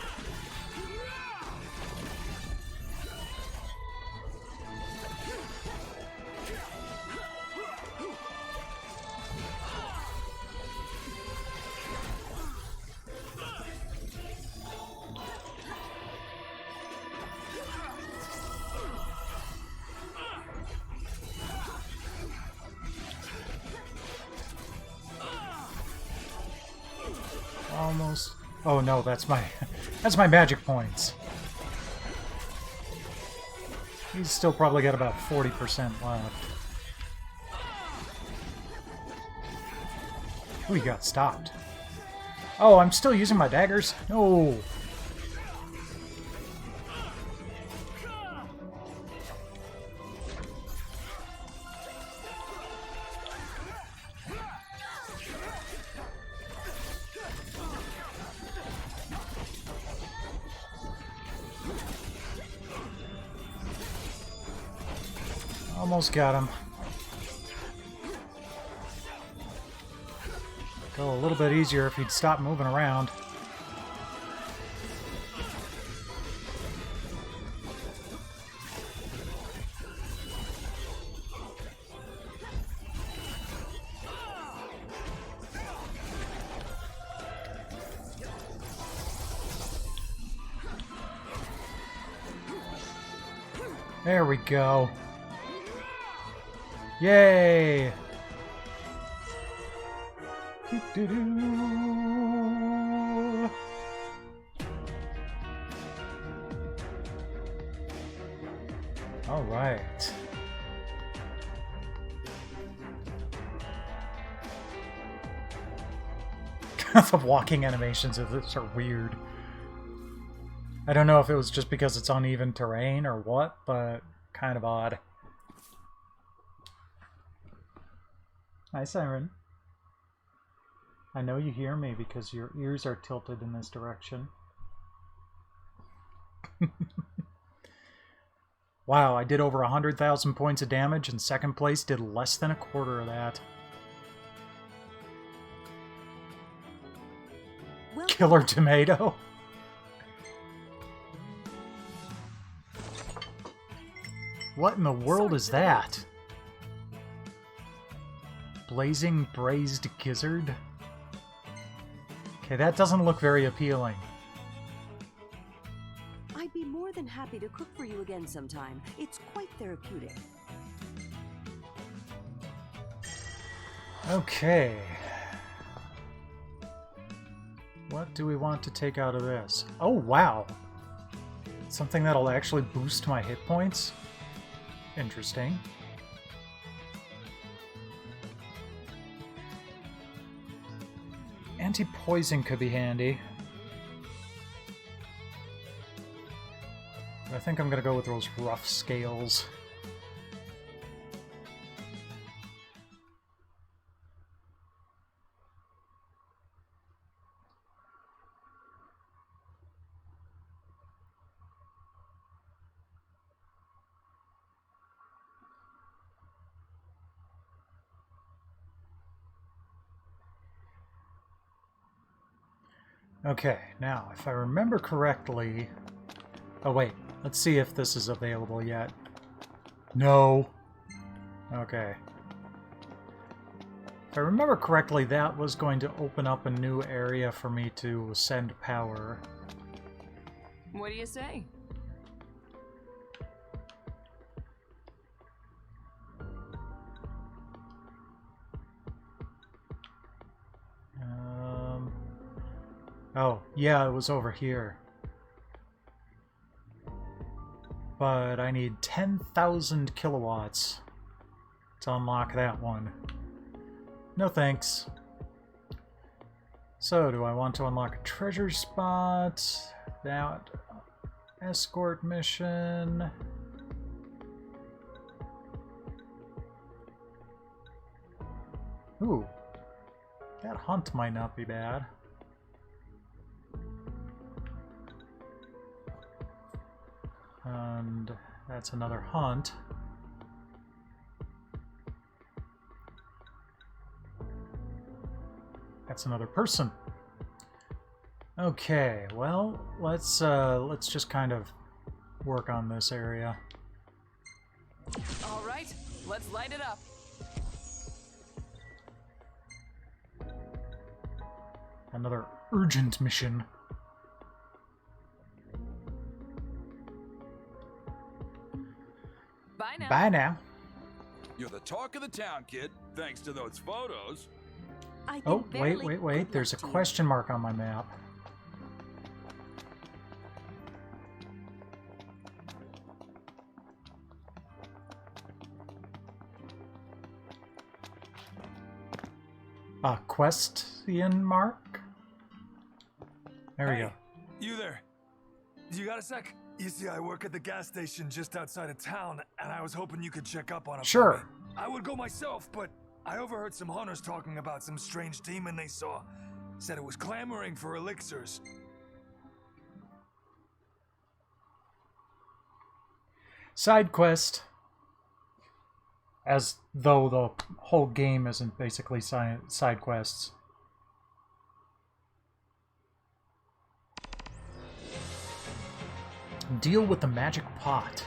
Almost. Oh no, that's my magic points. He's still probably got about 40% left. Oh, he got stopped. Oh, I'm still using my daggers? No. Almost got him. Go a little bit easier if he'd stop moving around. There we go. Yay! Doo-doo-doo. All right. The walking animations of this are weird. I don't know if it was just because it's uneven terrain or what, but kind of odd. Hi, Siren. I know you hear me because your ears are tilted in this direction. Wow, I did over 100,000 points of damage, and second place did less than a quarter of that. Well, Killer tomato. What in the world is that? Blazing braised gizzard? Okay, that doesn't look very appealing. I'd be more than happy to cook for you again sometime. It's quite therapeutic. Okay. What do we want to take out of this? Oh, wow. Something that'll actually boost my hit points? Interesting. Anti-poison could be handy. I think I'm gonna go with those rough scales. Okay, now, if I remember correctly, Oh, wait. Let's see if this is available yet. No. Okay. If I remember correctly, that was going to open up a new area for me to send power. What do you say? Oh, yeah, it was over here. But I need 10,000 kilowatts to unlock that one. No thanks. So, do I want to unlock a treasure spot? That escort mission? Ooh. That hunt might not be bad. And that's another hunt. That's another person. Okay, well, let's just kind of work on this area. All right, let's light it up. Another urgent mission. Bye now. Bye now. You're the talk of the town, kid, thanks to those photos. I Oh, can barely wait. good There's a luck to you. question mark on my map. A question mark? There we Hey, go. you there? You got a sec? You see, I work at the gas station just outside of town, and I was hoping you could check up on him. Sure. For me. I would go myself, but I overheard some hunters talking about some strange demon they saw. Said it was clamoring for elixirs. Side quest. As though the whole game isn't basically side quests. Deal with the magic pot.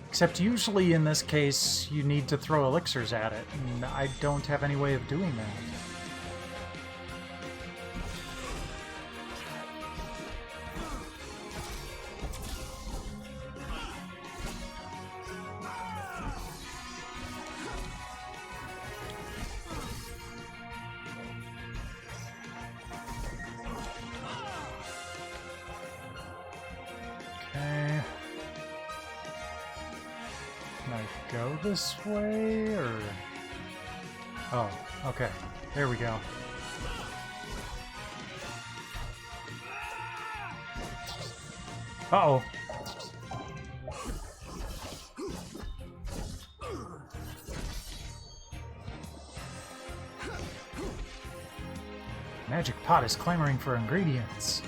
Except usually in this case, you need to throw elixirs at it, and I don't have any way of doing that. Okay. Can I go this way, or... Oh, okay. There we go. Uh-oh. Magic pot is clamoring for ingredients.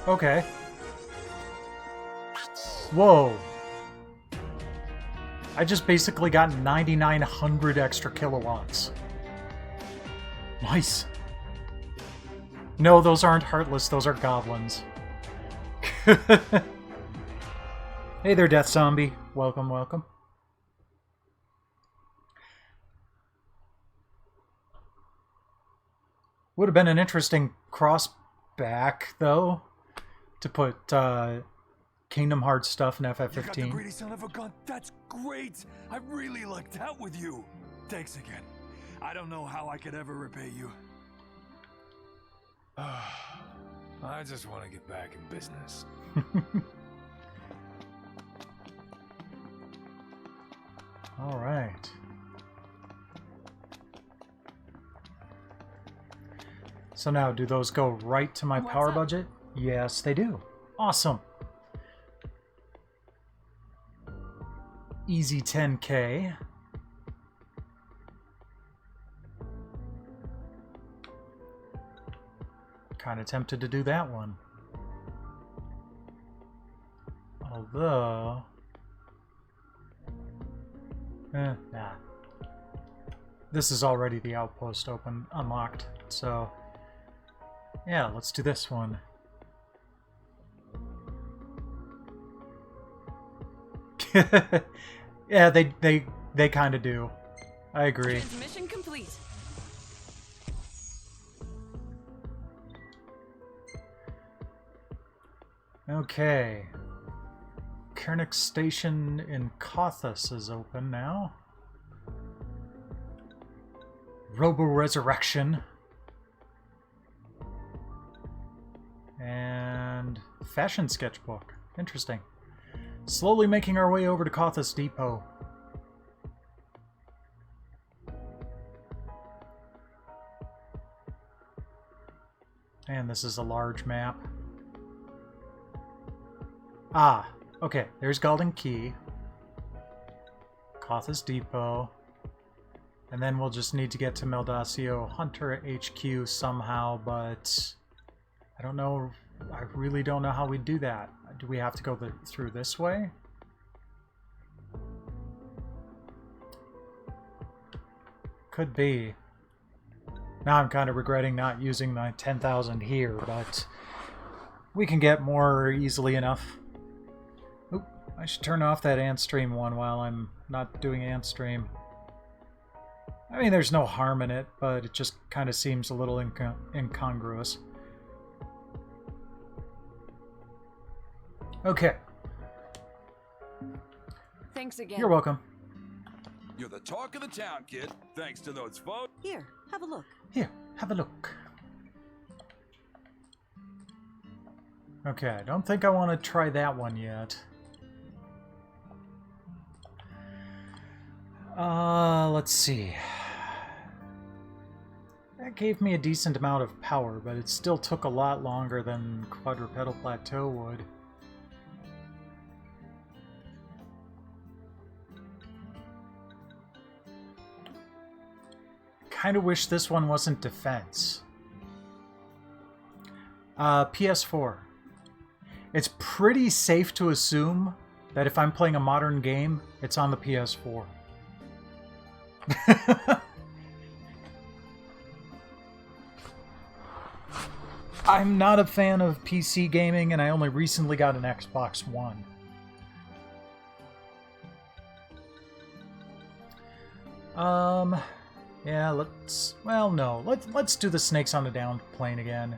Okay. Whoa. I just basically got 9,900 extra kilowatts. Nice. No, those aren't heartless, those are goblins. Hey there, Death Zombie. Welcome, welcome. Would have been an interesting cross back, though, to put Kingdom Hearts stuff in You got the FF15. greedy son of a gun. That's great. I really lucked out with you. Thanks again. I don't know how I could ever repay you. I just want to get back in business. All right. So now, do those go right to my What's power up? budget? Yes, they do. Awesome. Easy 10K. Kind of tempted to do that one. Although... nah. This is already the outpost unlocked, so... yeah, let's do this one. Yeah, they kind of do. I agree. Transmission complete. Okay. Kernick Station in Kothos is open now. Robo-Resurrection. And Fashion Sketchbook. Interesting. Slowly making our way over to Kothos Depot. And this is a large map. Ah, okay. There's Golden Key. Kothos Depot. And then we'll just need to get to Meldacio Hunter HQ somehow, but I don't know. I really don't know how we do that. Do we have to go through this way? Could be. Now I'm kind of regretting not using my 10,000 here, but we can get more easily enough. Oop, I should turn off that ant stream one while I'm not doing ant stream. I mean, there's no harm in it, but it just kind of seems a little incongruous. Okay. Thanks again. You're welcome. You're the talk of the town, kid. Thanks to those folks. Here, have a look. Here, have a look. Okay, I don't think I want to try that one yet. Let's see. That gave me a decent amount of power, but it still took a lot longer than Quadrupedal Plateau would. Kind of wish this one wasn't defense. PS4. It's pretty safe to assume that if I'm playing a modern game, it's on the PS4. I'm not a fan of PC gaming, and I only recently got an Xbox One. Yeah, let's do the Snakes on the Down plane again.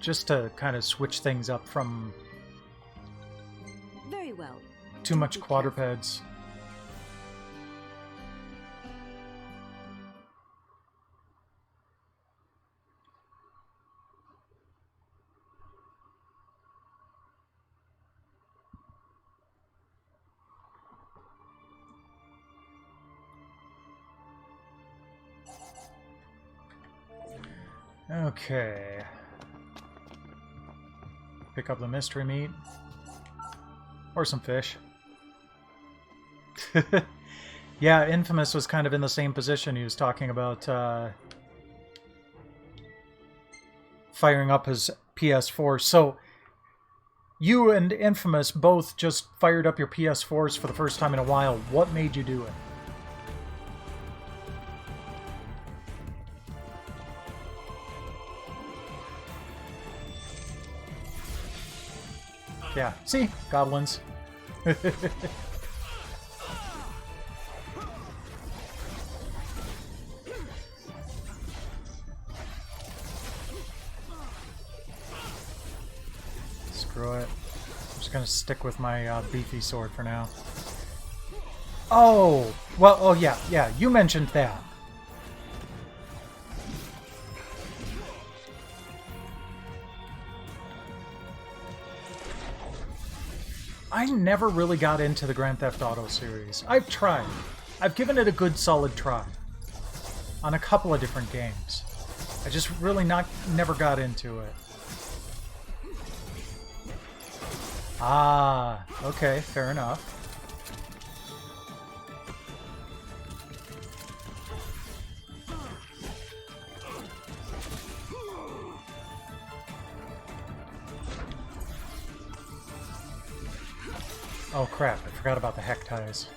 Just to kind of switch things up from Very well. too much quadrupeds. Okay. Pick up the mystery meat. Or some fish. Yeah, Infamous was kind of in the same position. He was talking about firing up his PS4. So, you and Infamous both just fired up your PS4s for the first time in a while. What made you do it? Yeah, see? Goblins. Screw it. I'm just gonna stick with my beefy sword for now. Oh! Well, oh yeah, you mentioned that. I never really got into the Grand Theft Auto series. I've tried. I've given it a good solid try. On a couple of different games. I just really never got into it. Ah, okay, fair enough. Oh crap, I forgot about the heck ties.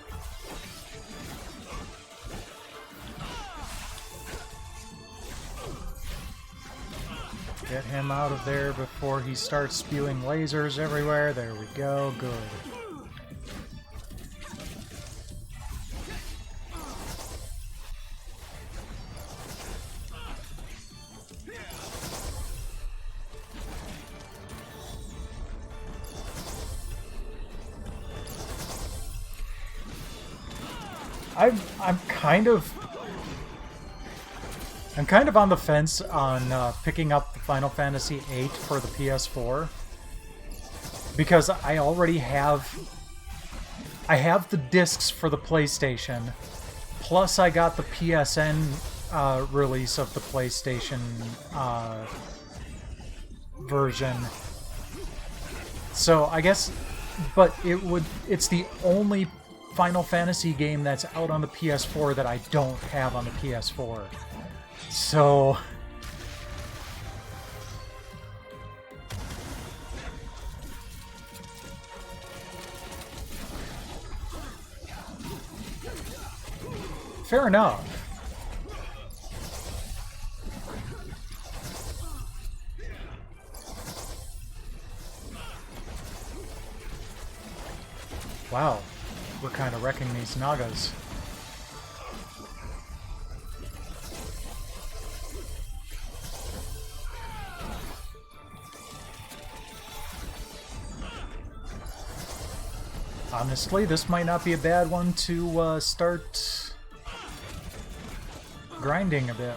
Get him out of there before he starts spewing lasers everywhere. There we go, good. I'm kind of on the fence on picking up the Final Fantasy VIII for the PS4 because I already have the discs for the PlayStation, plus I got the PSN release of the PlayStation version. So I guess, but it's the only Final Fantasy game that's out on the PS4 that I don't have on the PS4. So fair enough. Wow, we're kind of wrecking these Nagas. Honestly, this might not be a bad one to start grinding a bit.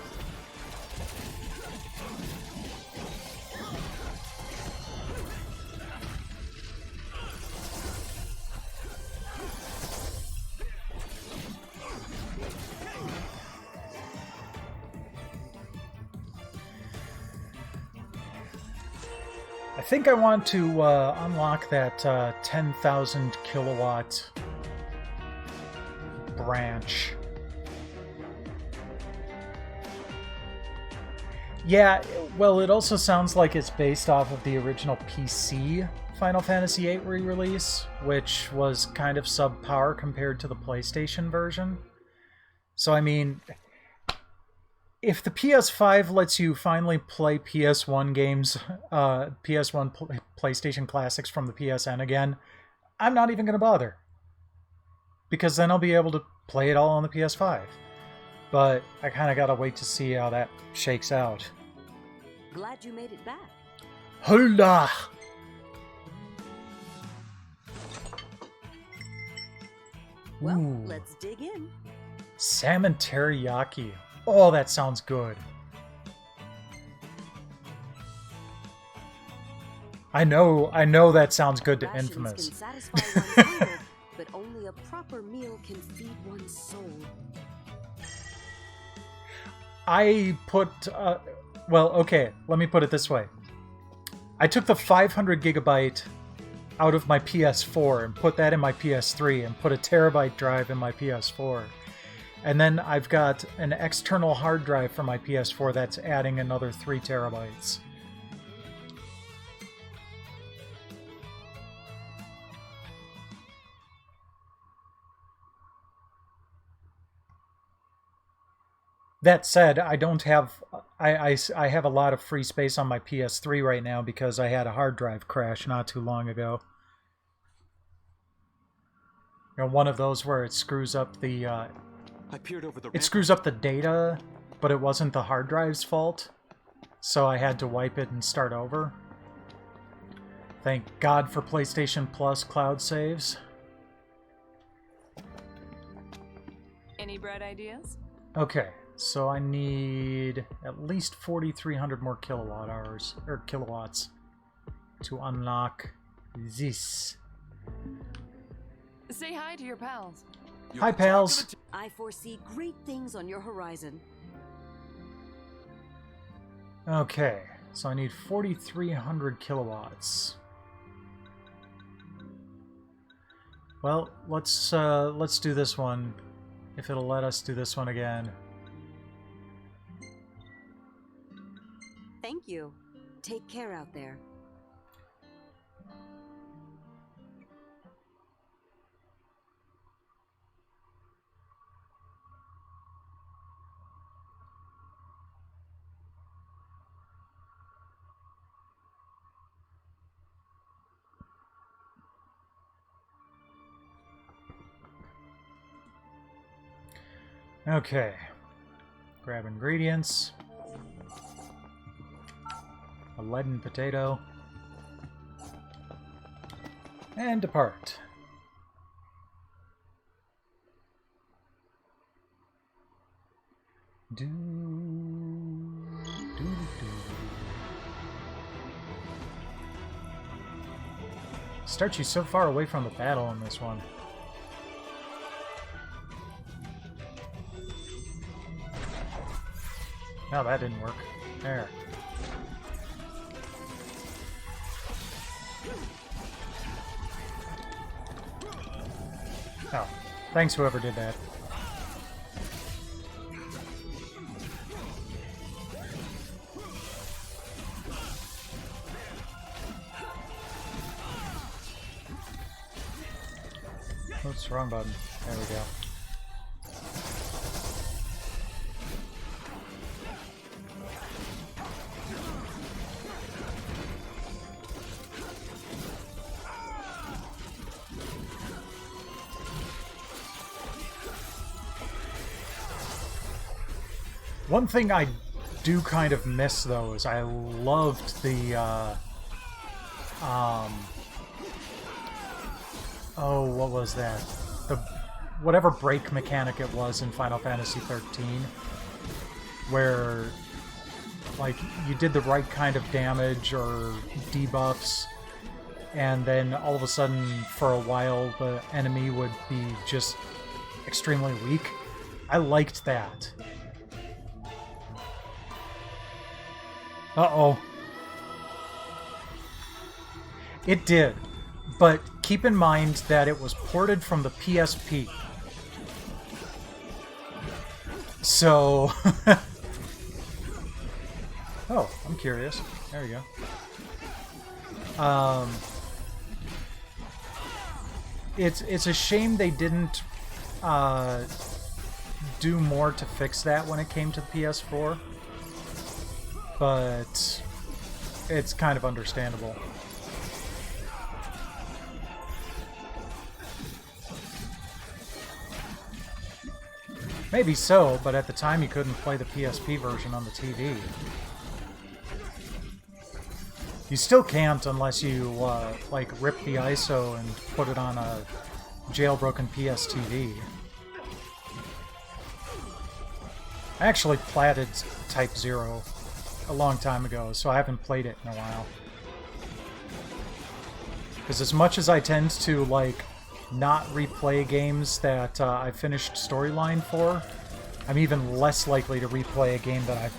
I think I want to unlock that 10,000 kilowatt branch. Yeah, well, it also sounds like it's based off of the original PC Final Fantasy VIII re-release, which was kind of subpar compared to the PlayStation version. So, I mean, if the PS5 lets you finally play PS1 games, PlayStation classics from the PSN again, I'm not even going to bother. Because then I'll be able to play it all on the PS5. But I kind of got to wait to see how that shakes out. Glad you made it back. Hola! Well, Ooh. let's dig in. Salmon teriyaki. Oh, that sounds good. I know that sounds good to Rations Infamous. can satisfy one's hunger, but only a proper meal can feed one's soul. I put, well, okay, let me put it this way. I took the 500 gigabyte out of my PS4 and put that in my PS3 and put a terabyte drive in my PS4. And then I've got an external hard drive for my PS4 that's adding another 3 terabytes. That said, I don't have... I have a lot of free space on my PS3 right now because I had a hard drive crash not too long ago. You know, one of those where it screws up the... It screws up the data, but it wasn't the hard drive's fault. So I had to wipe it and start over. Thank God for PlayStation Plus cloud saves. Any bright ideas? Okay, so I need at least 4,300 more kilowatt hours, or kilowatts, to unlock this. Say hi to your pals. Hi, pals. I foresee great things on your horizon. Okay, so I need 4,300 kilowatts. Well, let's do this one, if it'll let us do this one again. Thank you. Take care out there. Okay. Grab ingredients. A leaden potato. And depart. Do, do, do. Starts you so far away from the battle in this one. No, that didn't work. There. Oh, thanks whoever did that. Oops, wrong button. There we go. One thing I do kind of miss, though, is I loved the, oh, what was that? The whatever break mechanic it was in Final Fantasy 13, where, like, you did the right kind of damage or debuffs, and then all of a sudden, for a while, the enemy would be just extremely weak. I liked that. Uh-oh. It did, but keep in mind that it was ported from the PSP. So... oh, I'm curious. There we go. It's a shame they didn't do more to fix that when it came to the PS4. But it's kind of understandable. Maybe so, but at the time you couldn't play the PSP version on the TV. You still can't unless you, like, rip the ISO and put it on a jailbroken PS TV. I actually platted Type 0 a long time ago, so I haven't played it in a while. Because as much as I tend to, like, not replay games that I finished storyline for, I'm even less likely to replay a game that I've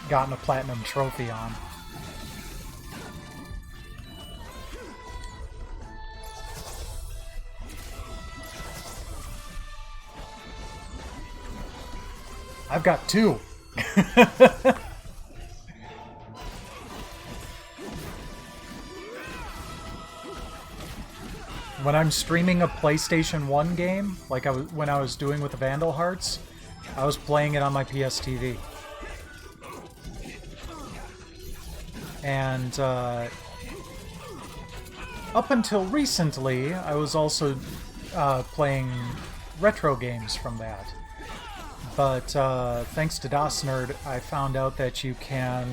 gotten a platinum trophy on. I've got 2. When I'm streaming a PlayStation 1 game, like when I was doing with the Vandal Hearts, I was playing it on my PS TV. And up until recently, I was also playing retro games from that. But thanks to DOS Nerd, I found out that you can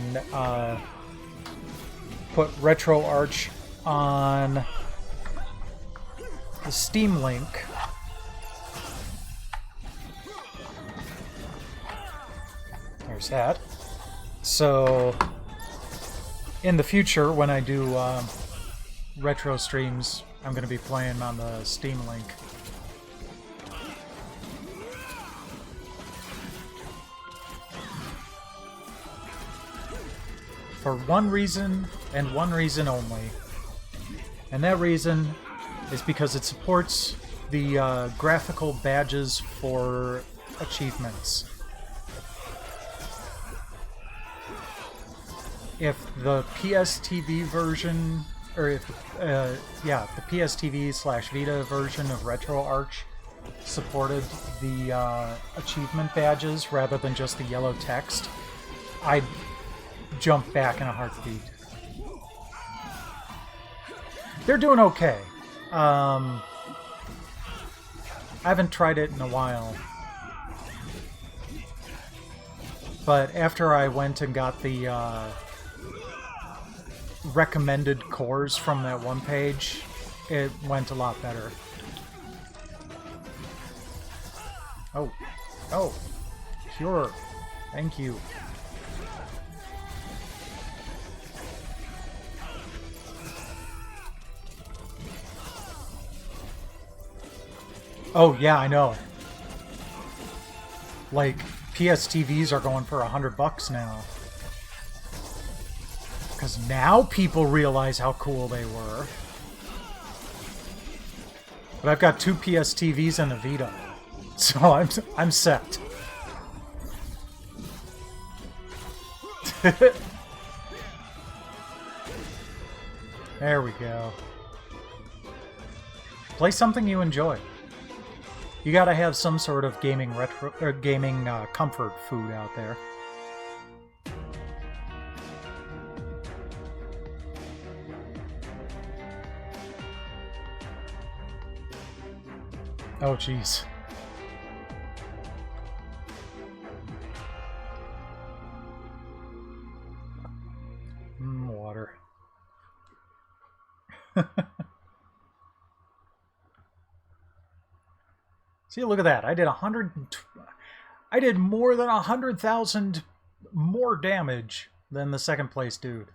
put RetroArch on the Steam link. There's that. So, in the future, when I do retro streams, I'm going to be playing on the Steam link. for one reason and one reason only. And that reason is because it supports the graphical badges for achievements. If the PSTV version, or if, yeah, the PSTV/Vita version of RetroArch supported the achievement badges rather than just the yellow text, I'd jump back in a heartbeat. They're doing okay. I haven't tried it in a while. But after I went and got the recommended cores from that one page, it went a lot better. Oh. Oh. Sure. Thank you. Oh, yeah, I know. Like, PSTVs are going for $100 now. Because now people realize how cool they were. But I've got 2 PSTVs and a Vita. So I'm set. There we go. Play something you enjoy. You gotta have some sort of gaming comfort food out there. Oh, jeez. Water. See, look at that. I did I did more than 100,000 more damage than the second place dude.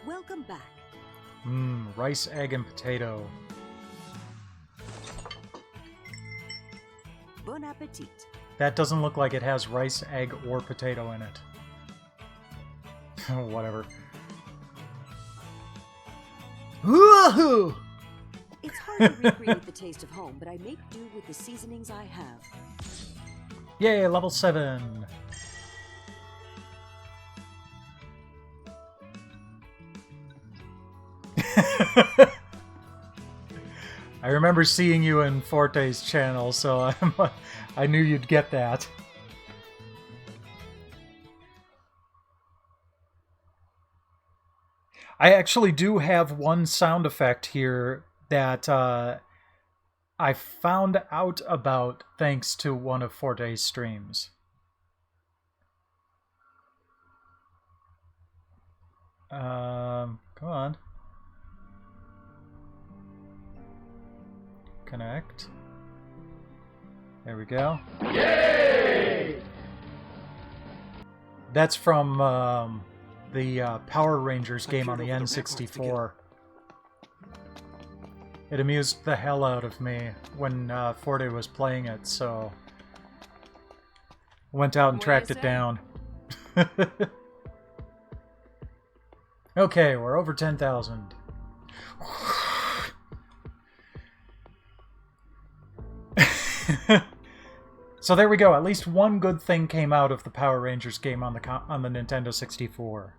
Welcome back. Rice, egg, and potato. Bon appetit. That doesn't look like it has rice, egg, or potato in it. Whatever. Woohoo! It's hard to recreate the taste of home, but I make do with the seasonings I have. Yay, level 7. I remember seeing you in Forte's channel, so I knew you'd get that. I actually do have one sound effect here that I found out about thanks to one of Forte's streams. Come on. Connect. There we go. Yay! That's from the Power Rangers game on the N64. It amused the hell out of me when Forte was playing it, so I went out and tracked it down. Okay, we're over 10,000. So there we go. At least one good thing came out of the Power Rangers game on the Nintendo 64.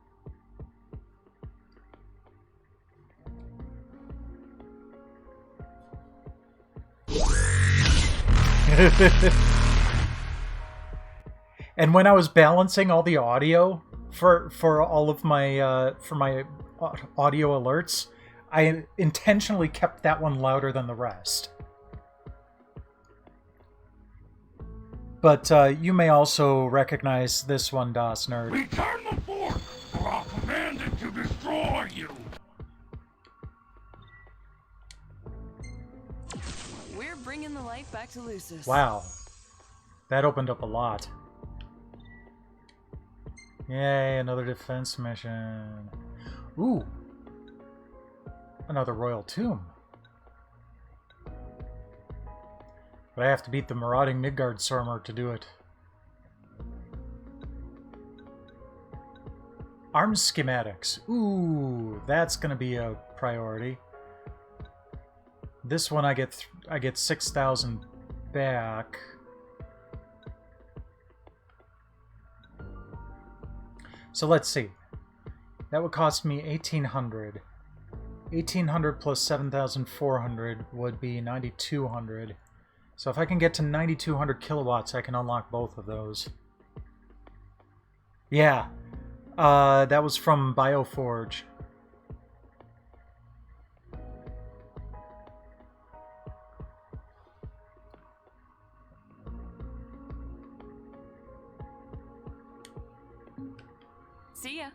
And when I was balancing all the audio for all of my for my audio alerts, I intentionally kept that one louder than the rest. But you may also recognize this one, DOS Nerd. Return the fort, or I'll command it to destroy you. We're bringing the light back to Lucis. Wow. That opened up a lot. Yay, another defense mission. Ooh. Another royal tomb. But I have to beat the marauding Midgardsormr to do it. Arms schematics. Ooh, that's gonna be a priority. This one I get 6,000 back. So let's see. That would cost me 1,800. 1,800 plus 7,400 would be 9,200. So if I can get to 9,200 kilowatts, I can unlock both of those. Yeah. That was from Bioforge. See ya.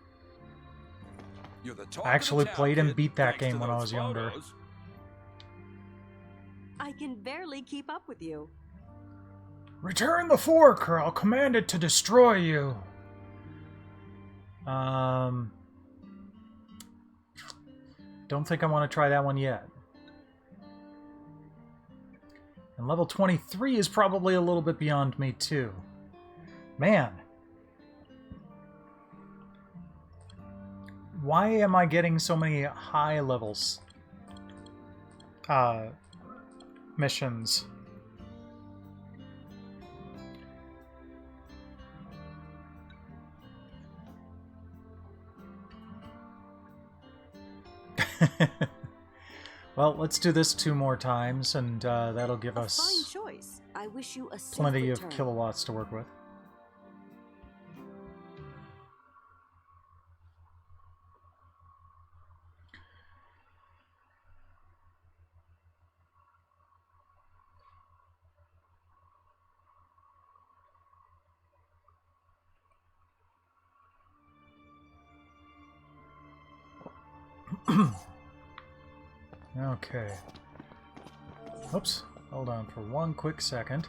You're the talk I actually of the town, played and kid, beat that thanks to game when I those was younger. photos. I can barely keep up with you. Return the fork, or I'll command it to destroy you. Don't think I want to try that one yet. And level 23 is probably a little bit beyond me, too. Man. Why am I getting so many high levels? Missions. Well, let's do this 2 more times, and that'll give A fine us choice. I wish you a safe plenty of return. kilowatts to work with. Okay. Oops. Hold on for one quick second.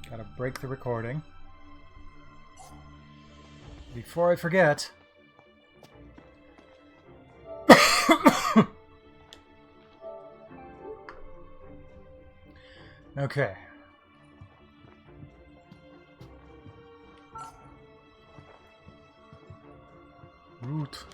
Gotta break the recording. Before I forget. Okay. Root.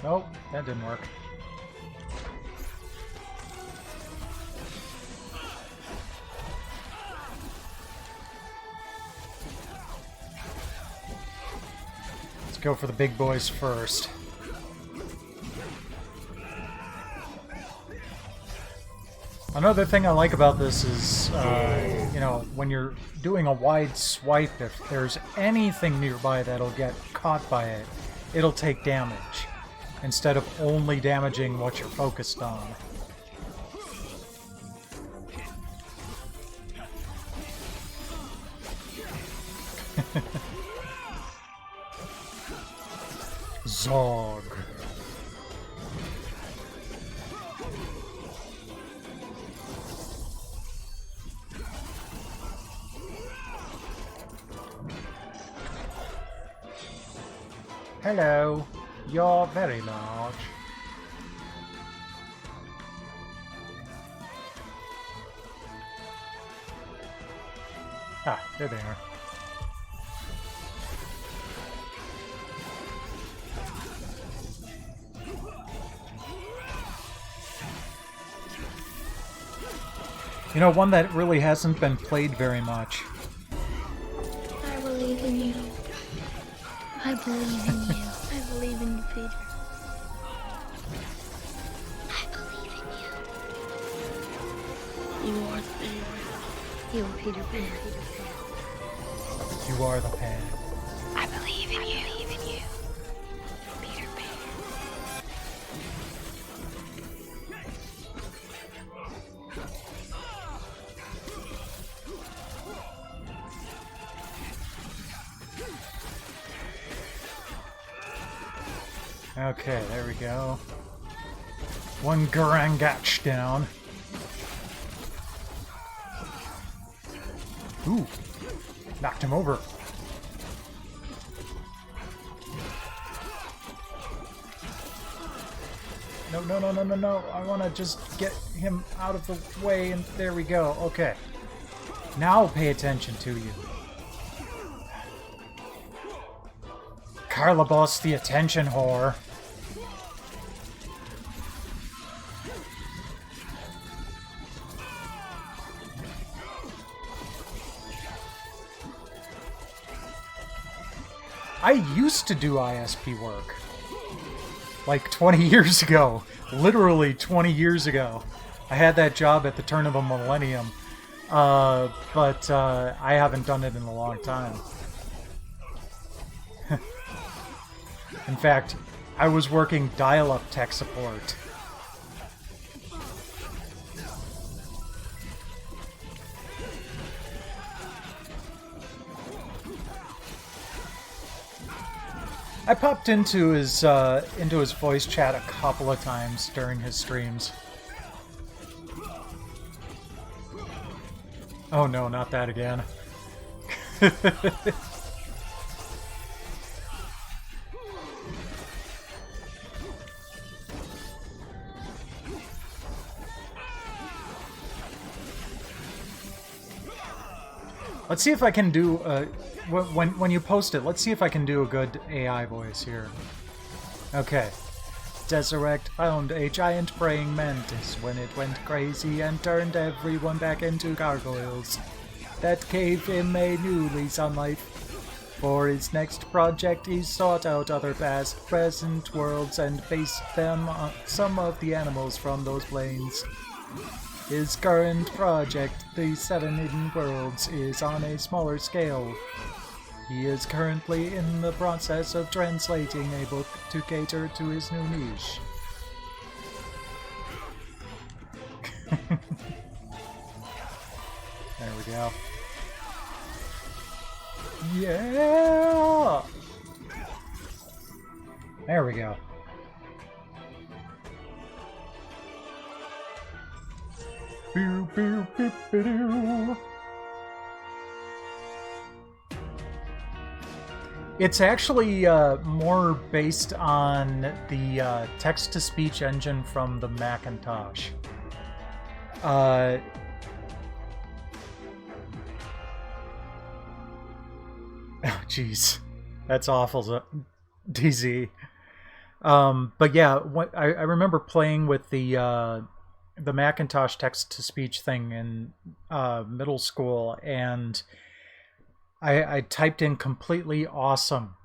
Nope, that didn't work. Let's go for the big boys first. Another thing I like about this is, you know, when you're doing a wide swipe, if there's anything nearby that'll get caught by it, it'll take damage, instead of only damaging what you're focused on. Zog. Hello. You're very large. Ah, there they are. You know, one that really hasn't been played very much. I believe in you. I believe in you. I believe in you, Peter. I believe in you. You are the Pan. You are Peter Pan. You are the Pan. I believe in you. Peter Pan. Okay, there we go. One Garangach down. Ooh, knocked him over. No, no, no, no, no, no. I want to just get him out of the way, and there we go. Okay. Now I'll pay attention to you. Carla Boss, the attention whore. I used to do ISP work. Like 20 years ago. Literally 20 years ago. I had that job at the turn of the millennium. But I haven't done it in a long time. In fact, I was working dial-up tech support. I popped into his voice chat a couple of times during his streams. Oh no, not that again. Let's see if I can do when you post it. Let's see if I can do a good AI voice here. Okay. Desirect found a giant praying mantis when it went crazy and turned everyone back into gargoyles. That gave him a new lease on life. For his next project, he sought out other past, present worlds and based them on some of the animals from those planes. His current project, the 7 Hidden Worlds, is on a smaller scale. He is currently in the process of translating a book to cater to his new niche. There we go. Yeah! There we go. Boo, boo, boo, boo, doo. It's actually more based on the text-to-speech engine from the Macintosh. Oh, jeez. That's awful, DZ. But yeah, I remember playing with the Macintosh text-to-speech thing in middle school, and I typed in completely awesome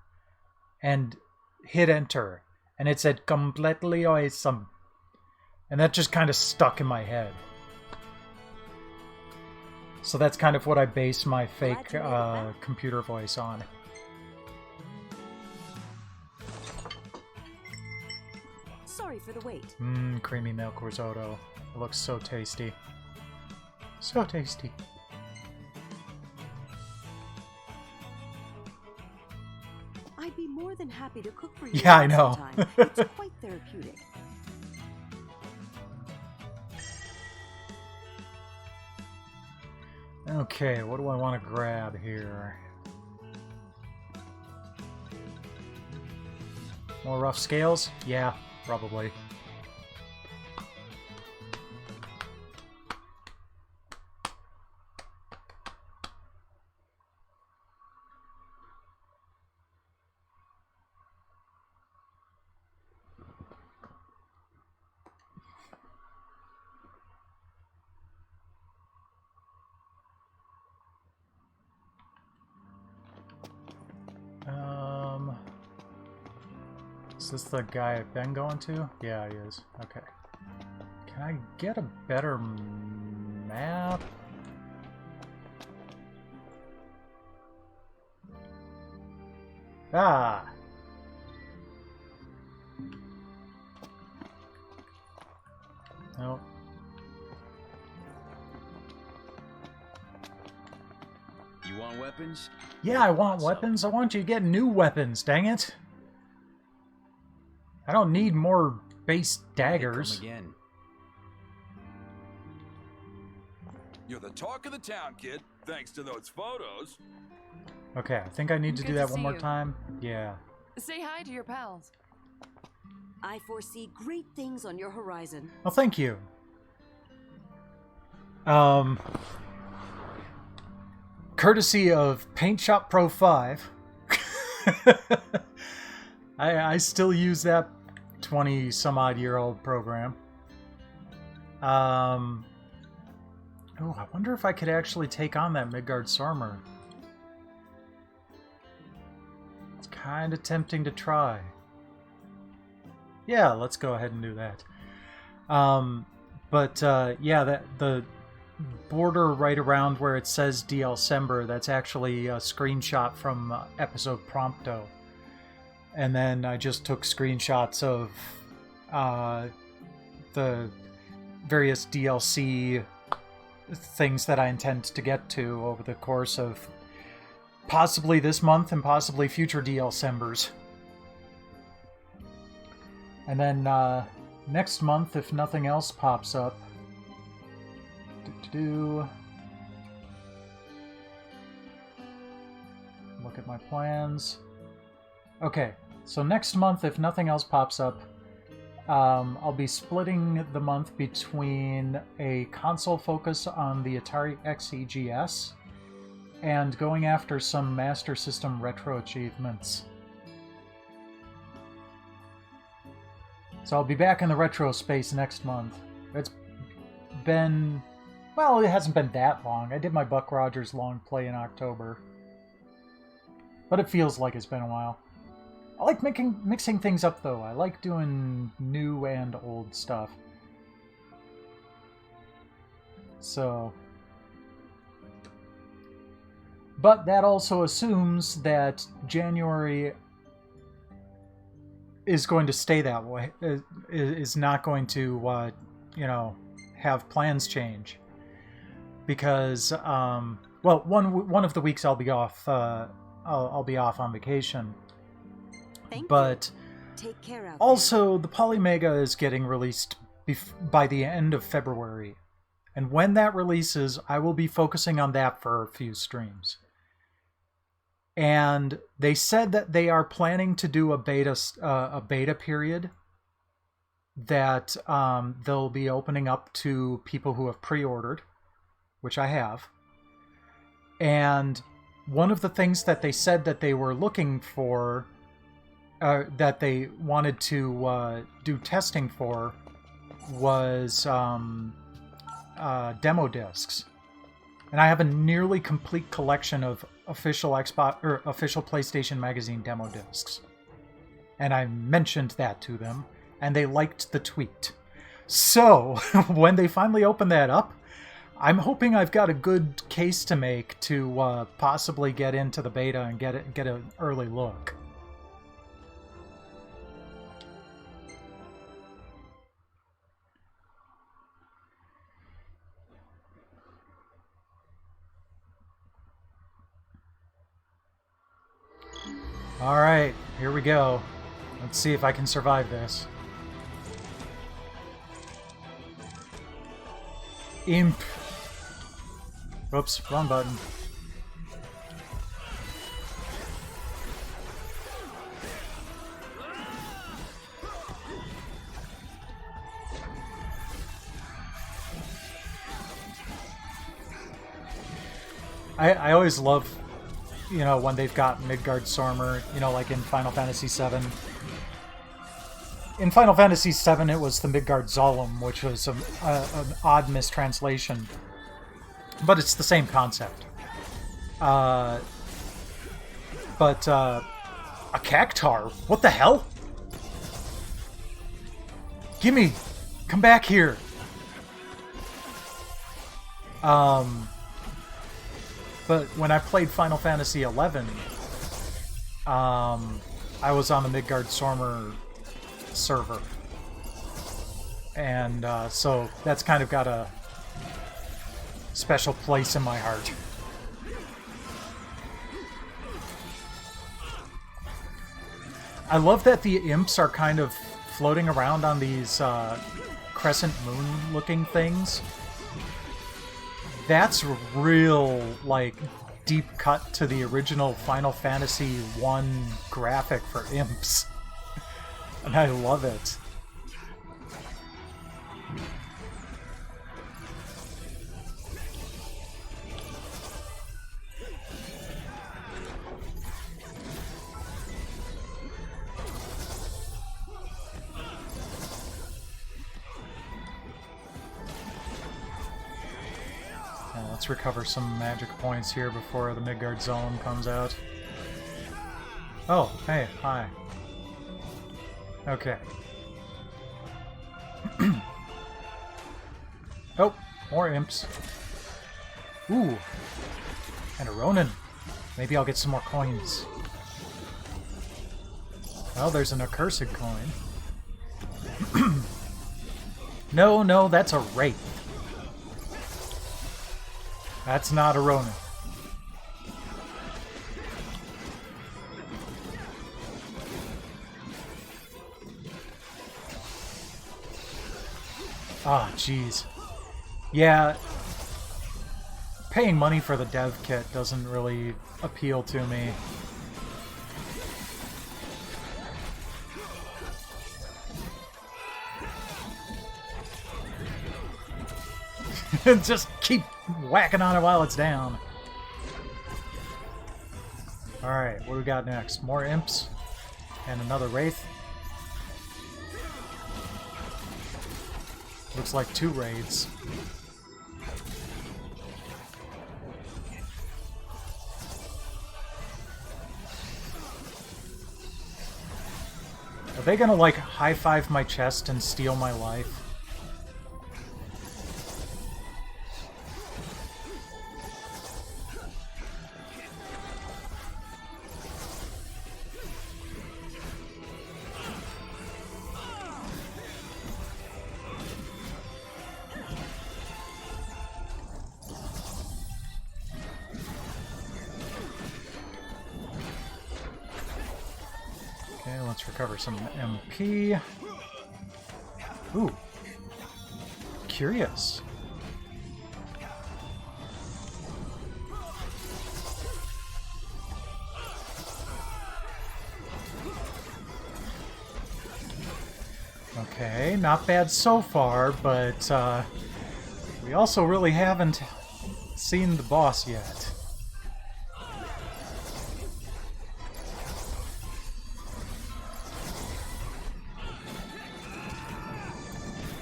and hit enter, and it said completely awesome, and that just kind of stuck in my head. So that's kind of what I base my fake computer voice on. Sorry for the wait. Creamy milk risotto. It looks so tasty. So tasty. I'd be more than happy to cook for you. Yeah, I know. Sometime. It's quite therapeutic. Okay, what do I want to grab here? More rough scales? Yeah, probably. Is this the guy I've been going to? Yeah, he is. Okay. Can I get a better map? Ah! Nope. You want weapons? Yeah, I want weapons. I want you to get new weapons, dang it. I don't need more base Come daggers. again. You're the talk of the town, kid, thanks to those photos. Okay, I think I need to Good do to that one see more you. time. Yeah. Say hi to your pals. I foresee great things on your horizon. Well, thank you. Courtesy of Paint Shop Pro 5. I still use that 20-some-odd-year-old program. Oh, I wonder if I could actually take on that Midgard-Sormer. It's kind of tempting to try. Yeah, let's go ahead and do that. Yeah, the border right around where it says DLCember, that's actually a screenshot from episode Prompto. And then I just took screenshots of the various DLC things that I intend to get to over the course of possibly this month and possibly future DLCembers. And then next month, if nothing else pops up, look at my plans. Okay, so next month, if nothing else pops up, I'll be splitting the month between a console focus on the Atari XEGS and going after some Master System retro achievements. So I'll be back in the retro space next month. It's been... well, it hasn't been that long. I did my Buck Rogers long play in October. But it feels like it's been a while. I like mixing things up, though. I like doing new and old stuff. So... but that also assumes that January is going to stay that way. Is not going to, you know, have plans change. Because, well, one of the weeks I'll be off. I'll be off on vacation. But Take care out also, the Polymega is getting released by the end of February. And when that releases, I will be focusing on that for a few streams. And they said that they are planning to do a beta period that they'll be opening up to people who have pre-ordered, which I have. And one of the things that they said that they were looking for, that they wanted to do testing for, was demo discs. And I have a nearly complete collection of official official PlayStation Magazine demo discs. And I mentioned that to them, and they liked the tweet. So, when they finally open that up, I'm hoping I've got a good case to make to possibly get into the beta and get an early look. Alright, here we go. Let's see if I can survive this. Imp. Oops, wrong button. I always love, you know, when they've got Midgard-Sormer, you know, like in Final Fantasy VII. In Final Fantasy VII, it was the Midgard-Zolom, which was an odd mistranslation. But it's the same concept. A cactar? What the hell? Gimme! Come back here! But when I played Final Fantasy XI, I was on the Midgard-Sormer server. And so that's kind of got a special place in my heart. I love that the imps are kind of floating around on these crescent moon looking things, that's real, like, deep cut to the original Final Fantasy 1 graphic for imps. And I love it. Let's recover some magic points here before the Midgard zone comes out. Oh, hey, hi. Okay. Oh, more imps. Ooh, and a Ronin. Maybe I'll get some more coins. Well, there's an accursed coin. No, that's a wraith. That's not a Ronin. Ah, jeez. Yeah, paying money for the dev kit doesn't really appeal to me. Just keep whacking on it while it's down. Alright, what do we got next? More imps and another wraith. Looks like 2 raids. Are they gonna, like, high-five my chest and steal my life? Let's recover some MP. Ooh. Curious. Okay, not bad so far, but we also really haven't seen the boss yet.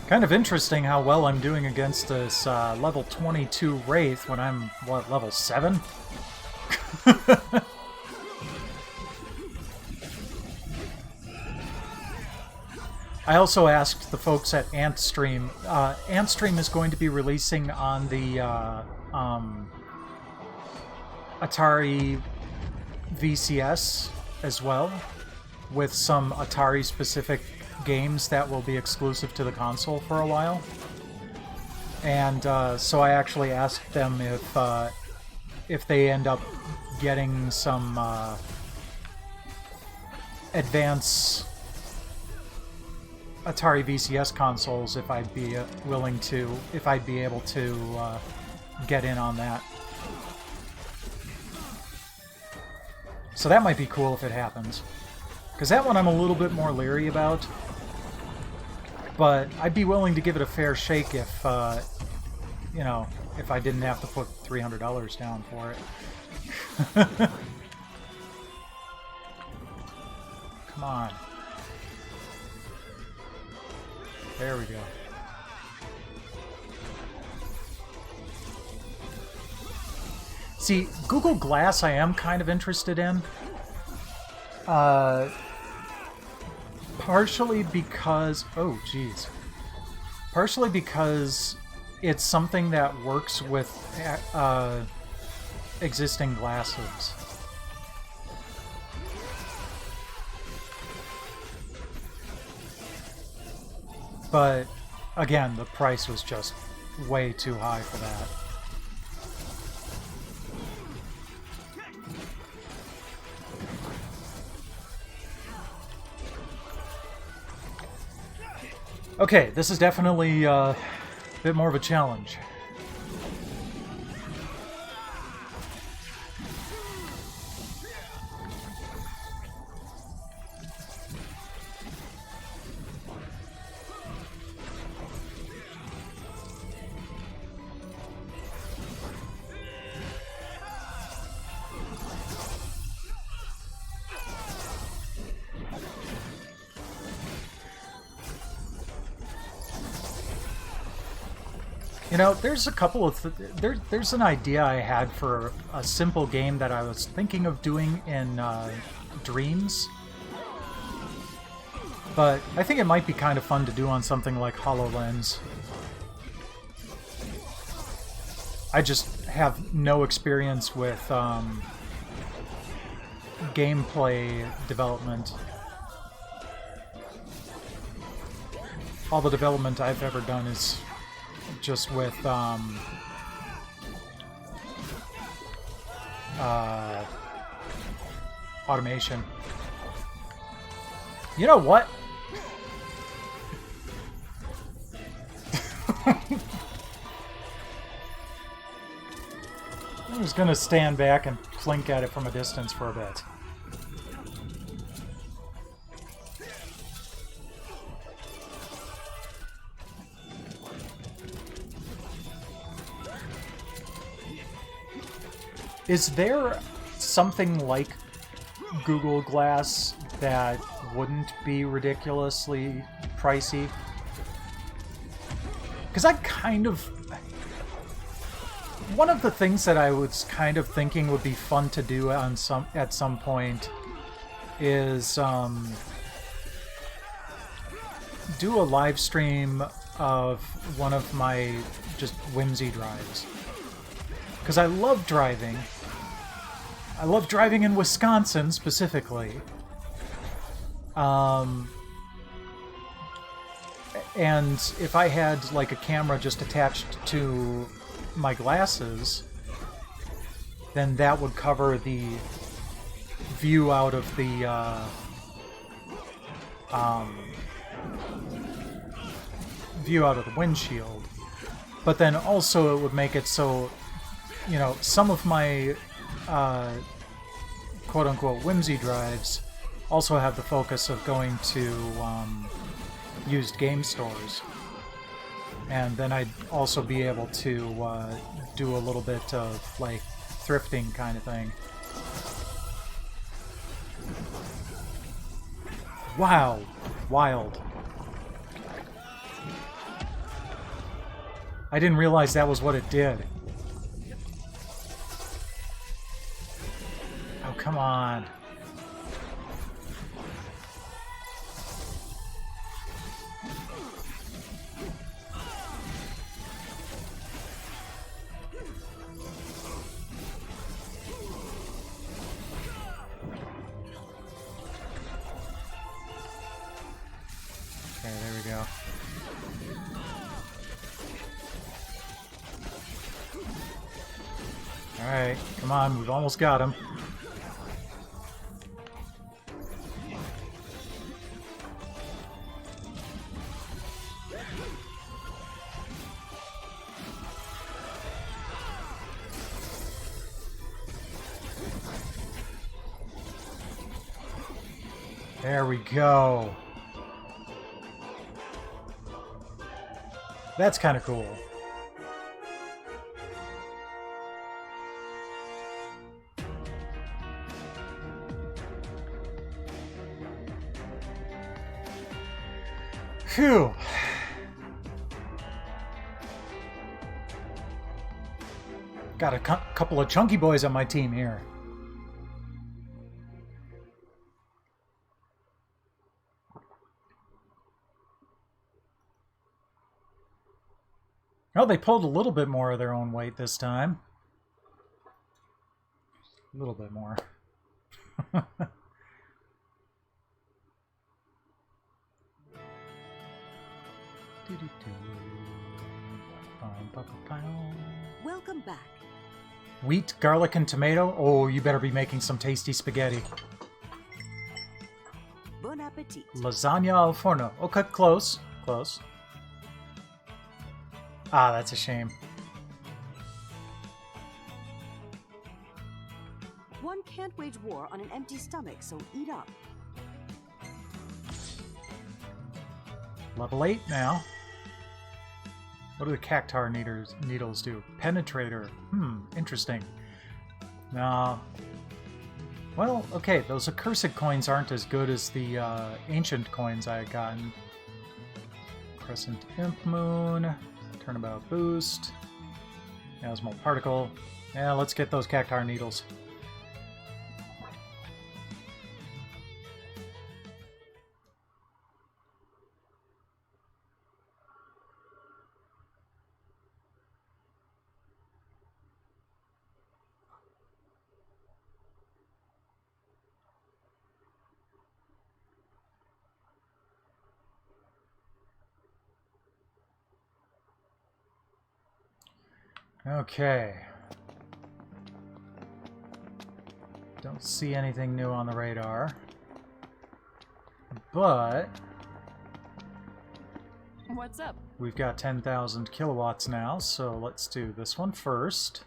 Kind of interesting how well I'm doing against this level 22 Wraith when I'm, what, level 7? I also asked the folks at Antstream. Antstream is going to be releasing on the Atari VCS as well, with some Atari-specific games that will be exclusive to the console for a while. And so I actually asked them if they end up getting some advanced Atari VCS consoles, if I'd be willing to, if I'd be able to get in on that. So that might be cool if it happens. Because that one I'm a little bit more leery about. But I'd be willing to give it a fair shake if, you know, if I didn't have to put $300 down for it. Come on. There we go. See, Google Glass I am kind of interested in. Partially because... oh, geez. Partially because it's something that works with existing glasses. But, again, the price was just way too high for that. Okay, this is definitely a bit more of a challenge. You know, there's a couple of there's an idea I had for a simple game that I was thinking of doing in Dreams, but I think it might be kind of fun to do on something like HoloLens. I just have no experience with gameplay development. All the development I've ever done is just with automation. You know what? I'm just gonna stand back and plink at it from a distance for a bit. Is there something like Google Glass that wouldn't be ridiculously pricey? Because I kind of... One of the things that I was kind of thinking would be fun to do on at some point is do a live stream of one of my just whimsy drives. Because I love driving. I love driving in Wisconsin, specifically. And if I had, like, a camera just attached to my glasses, then that would cover the view out of the, view out of the windshield. But then also it would make it so, you know, some of my quote-unquote whimsy drives also have the focus of going to used game stores. And then I'd also be able to do a little bit of, like, thrifting kind of thing. Wow. Wild. I didn't realize that was what it did. Oh, come on. Okay, there we go. Alright, come on, we've almost got him. There we go. That's kind of cool. Phew. Got a couple of chunky boys on my team here. Oh, they pulled a little bit more of their own weight this time. A little bit more. Welcome back. Wheat, garlic, and tomato? Oh, you better be making some tasty spaghetti. Bon appetit. Lasagna al forno. Okay, close. close. Ah, that's a shame. One can't wage war on an empty stomach, so eat up. Level 8 now. What do the cactar needles do? Penetrator. Interesting. Well, okay, those accursed coins aren't as good as the ancient coins I had gotten. Crescent Imp Moon. Turnabout Boost. Asmal Particle. Yeah, let's get those cactar needles. Okay. Don't see anything new on the radar. But What's up? we've got 10,000 kilowatts now, so let's do this one first.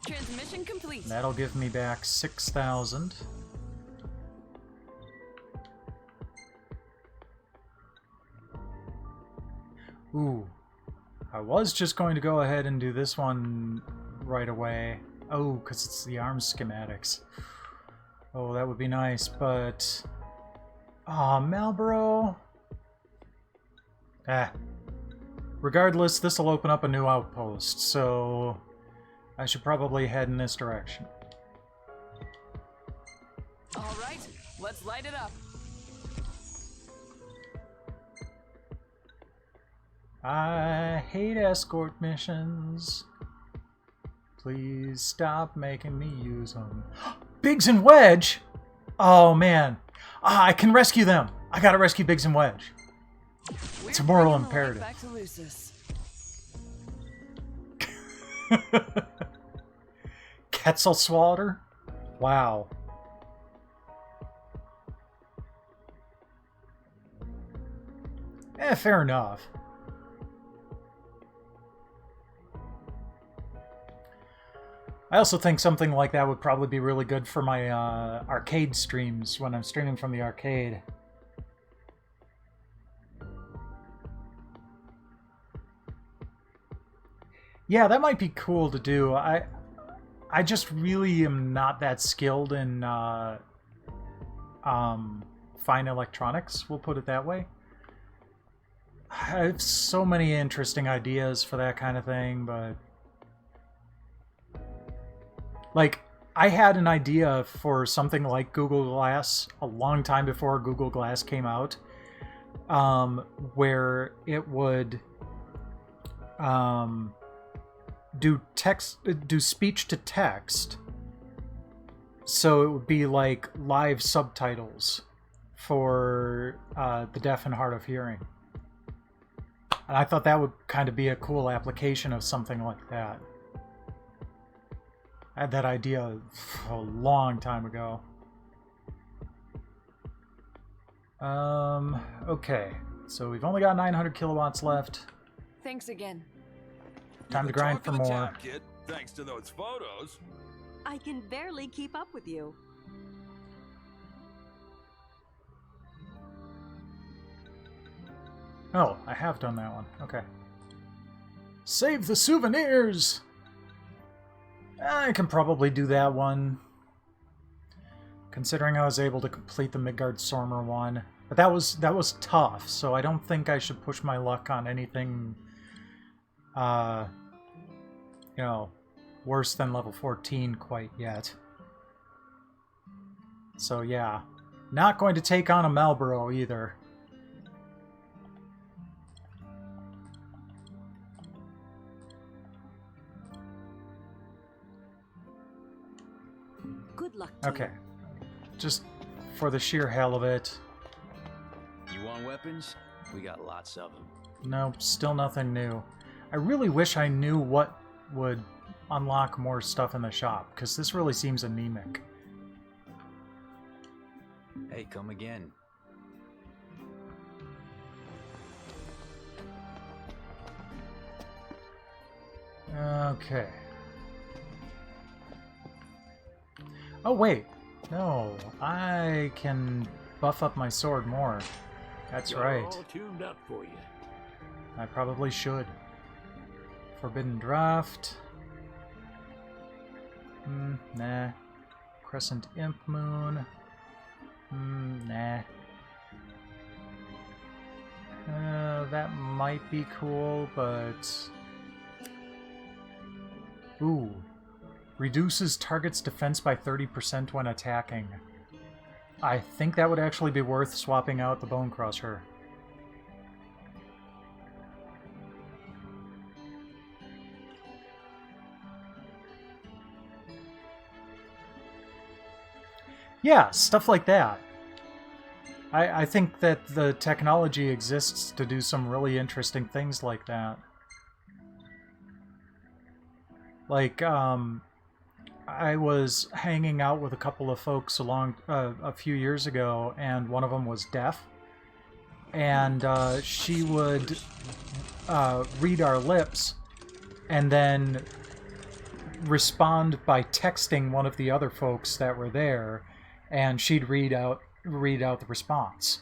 Transmission complete. That'll give me back 6,000. Ooh. I was just going to go ahead and do this one right away. Oh, because it's the arms schematics. Oh, that would be nice, but... Aw, Marlboro. Regardless, this will open up a new outpost, so... I should probably head in this direction. All right, let's light it up. I hate escort missions. Please stop making me use them. Biggs and Wedge? Oh, man. I can rescue them. I gotta rescue Biggs and Wedge. It's a moral imperative. Back to Lucis. Quetzalswalder? Wow. Fair enough. I also think something like that would probably be really good for my arcade streams when I'm streaming from the arcade. Yeah, that might be cool to do. I just really am not that skilled in fine electronics, we'll put it that way. I have so many interesting ideas for that kind of thing, but... Like, I had an idea for something like Google Glass a long time before Google Glass came out, where it would do speech to text, so it would be like live subtitles for the deaf and hard of hearing. And I thought that would kind of be a cool application of something like that. I had that idea a long time ago. Okay. So we've only got 900 kilowatts left. Thanks again. Time to grind for Talk of the more. town, kid. Thanks to those photos. I can barely keep up with you. Oh, I have done that one. Okay. Save the souvenirs! I can probably do that one. Considering I was able to complete the Midgard-Sormer one. But that was tough, so I don't think I should push my luck on anything, you know, worse than level 14 quite yet. So yeah, not going to take on a Marlboro either. Good luck to Okay, just for the sheer hell of it. You want weapons? We got lots of them. Nope, still nothing new. I really wish I knew what would unlock more stuff in the shop, because this really seems anemic. Hey, come again. Okay. Oh, wait. No, I can buff up my sword more. That's Got right. all tuned up for you. I probably should. Forbidden Draft. Nah. Crescent Imp Moon. Nah. That might be cool, but... Ooh. Reduces target's defense by 30% when attacking. I think that would actually be worth swapping out the Bone Crusher. Yeah, stuff like that. I think that the technology exists to do some really interesting things like that. Like, I was hanging out with a couple of folks a few years ago, and one of them was deaf. And she would read our lips and then respond by texting one of the other folks that were there, and she'd read out the response.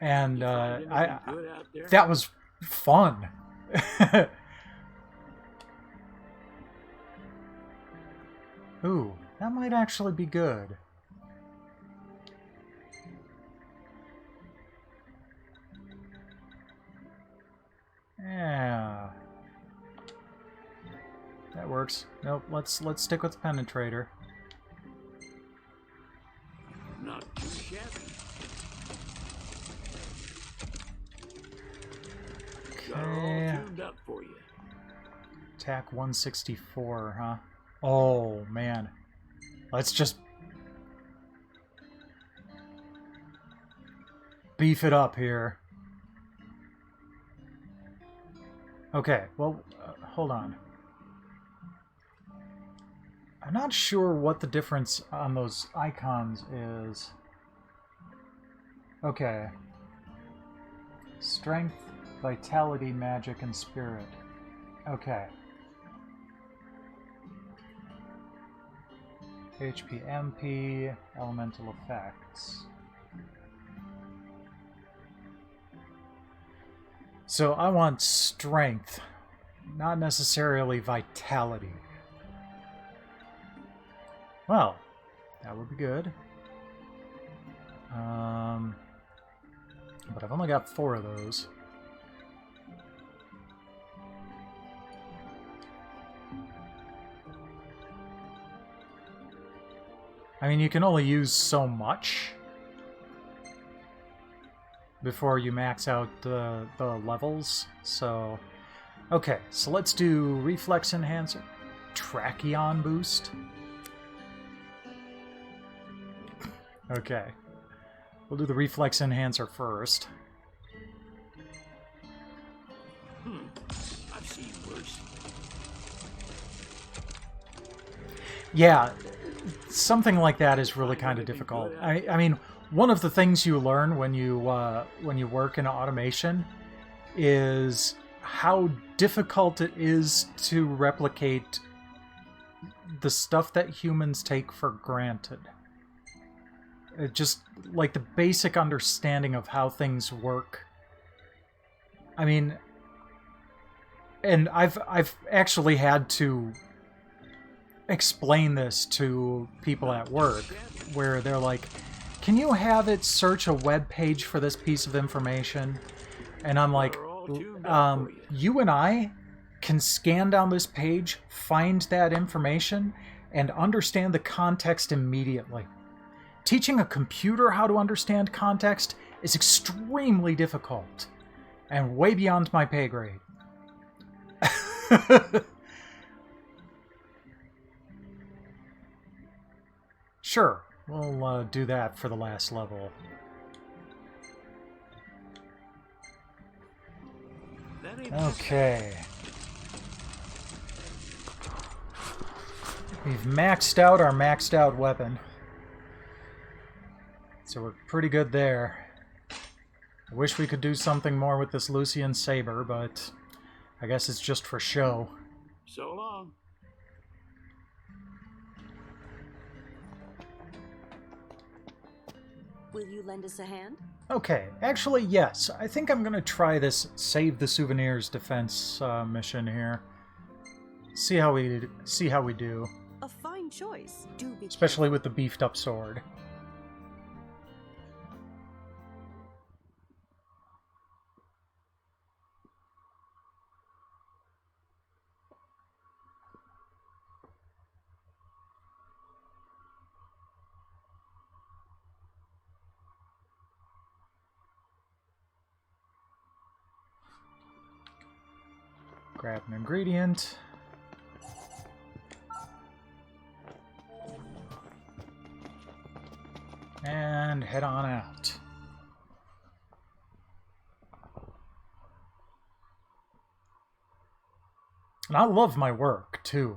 And that was fun. Ooh, that might actually be good. Yeah. That works. Nope, let's stick with the Penetrator. Not too shabby. Got all tuned up for you. Attack 164, huh? Oh, man. Let's just beef it up here. Okay, well, hold on. I'm not sure what the difference on those icons is. Okay. Strength, Vitality, Magic, and Spirit. Okay. HP, MP, Elemental Effects. So I want Strength, not necessarily Vitality. Well, that would be good. But I've only got 4 of those. I mean, you can only use so much before you max out the levels, so... Okay, so let's do Reflex Enhancer, Trachyon Boost. Okay. We'll do the Reflex Enhancer first. I've seen worse. Yeah, something like that is really kind of difficult. I mean, one of the things you learn when you work in automation is how difficult it is to replicate the stuff that humans take for granted. Just like the basic understanding of how things work. I mean, and I've actually had to explain this to people at work, where they're like, "Can you have it search a web page for this piece of information?" And I'm like, "You and I can scan down this page, find that information, and understand the context immediately. Teaching a computer how to understand context is extremely difficult and way beyond my pay grade." Sure, we'll do that for the last level. Okay. We've maxed out our maxed out weapon. So we're pretty good there. I wish we could do something more with this Lucian Saber, but I guess it's just for show. So long. Will you lend us a hand? Okay, actually, yes. I think I'm gonna try this Save the Souvenirs defense mission here. See how we do. A fine choice. Do be Especially with the beefed up sword. Grab an ingredient. And head on out. And I love my work, too.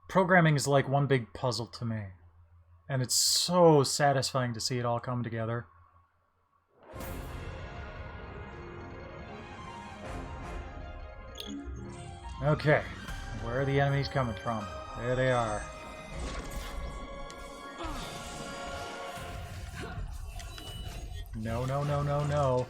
Programming is like one big puzzle to me. And it's so satisfying to see it all come together. Okay, where are the enemies coming from? There they are. No, no, no, no, no.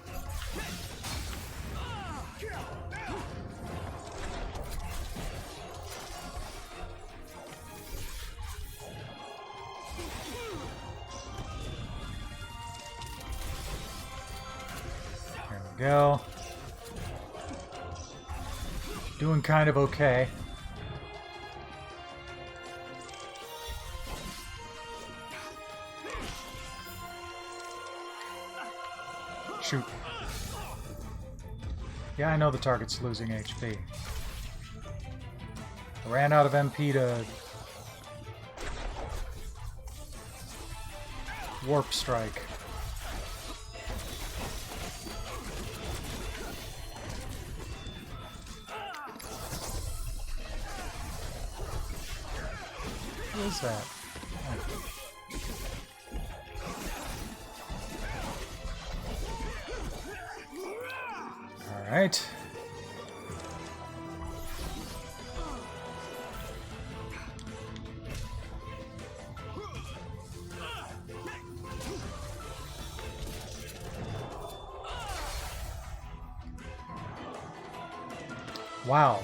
There we go. Doing kind of okay. Shoot. Yeah, I know the target's losing HP. I ran out of MP to warp strike. What is that? Oh. All right. Wow.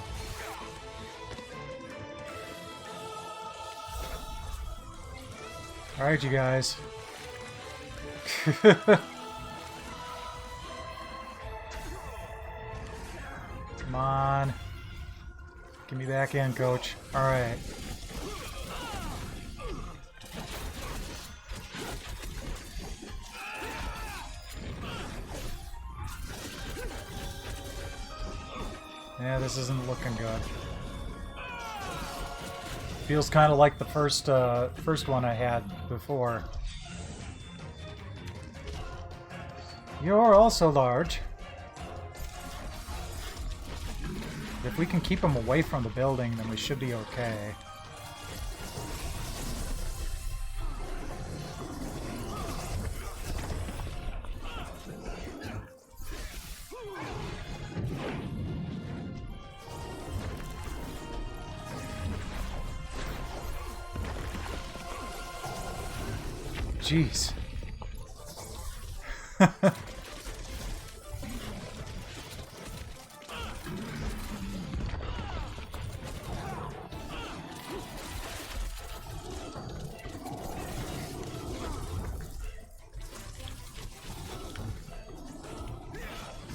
All right, you guys. Come on. Get me back in, coach. All right. Yeah, this isn't looking good. Feels kind of like the first one I had before. You're also large. If we can keep them away from the building, then we should be okay. Jeez.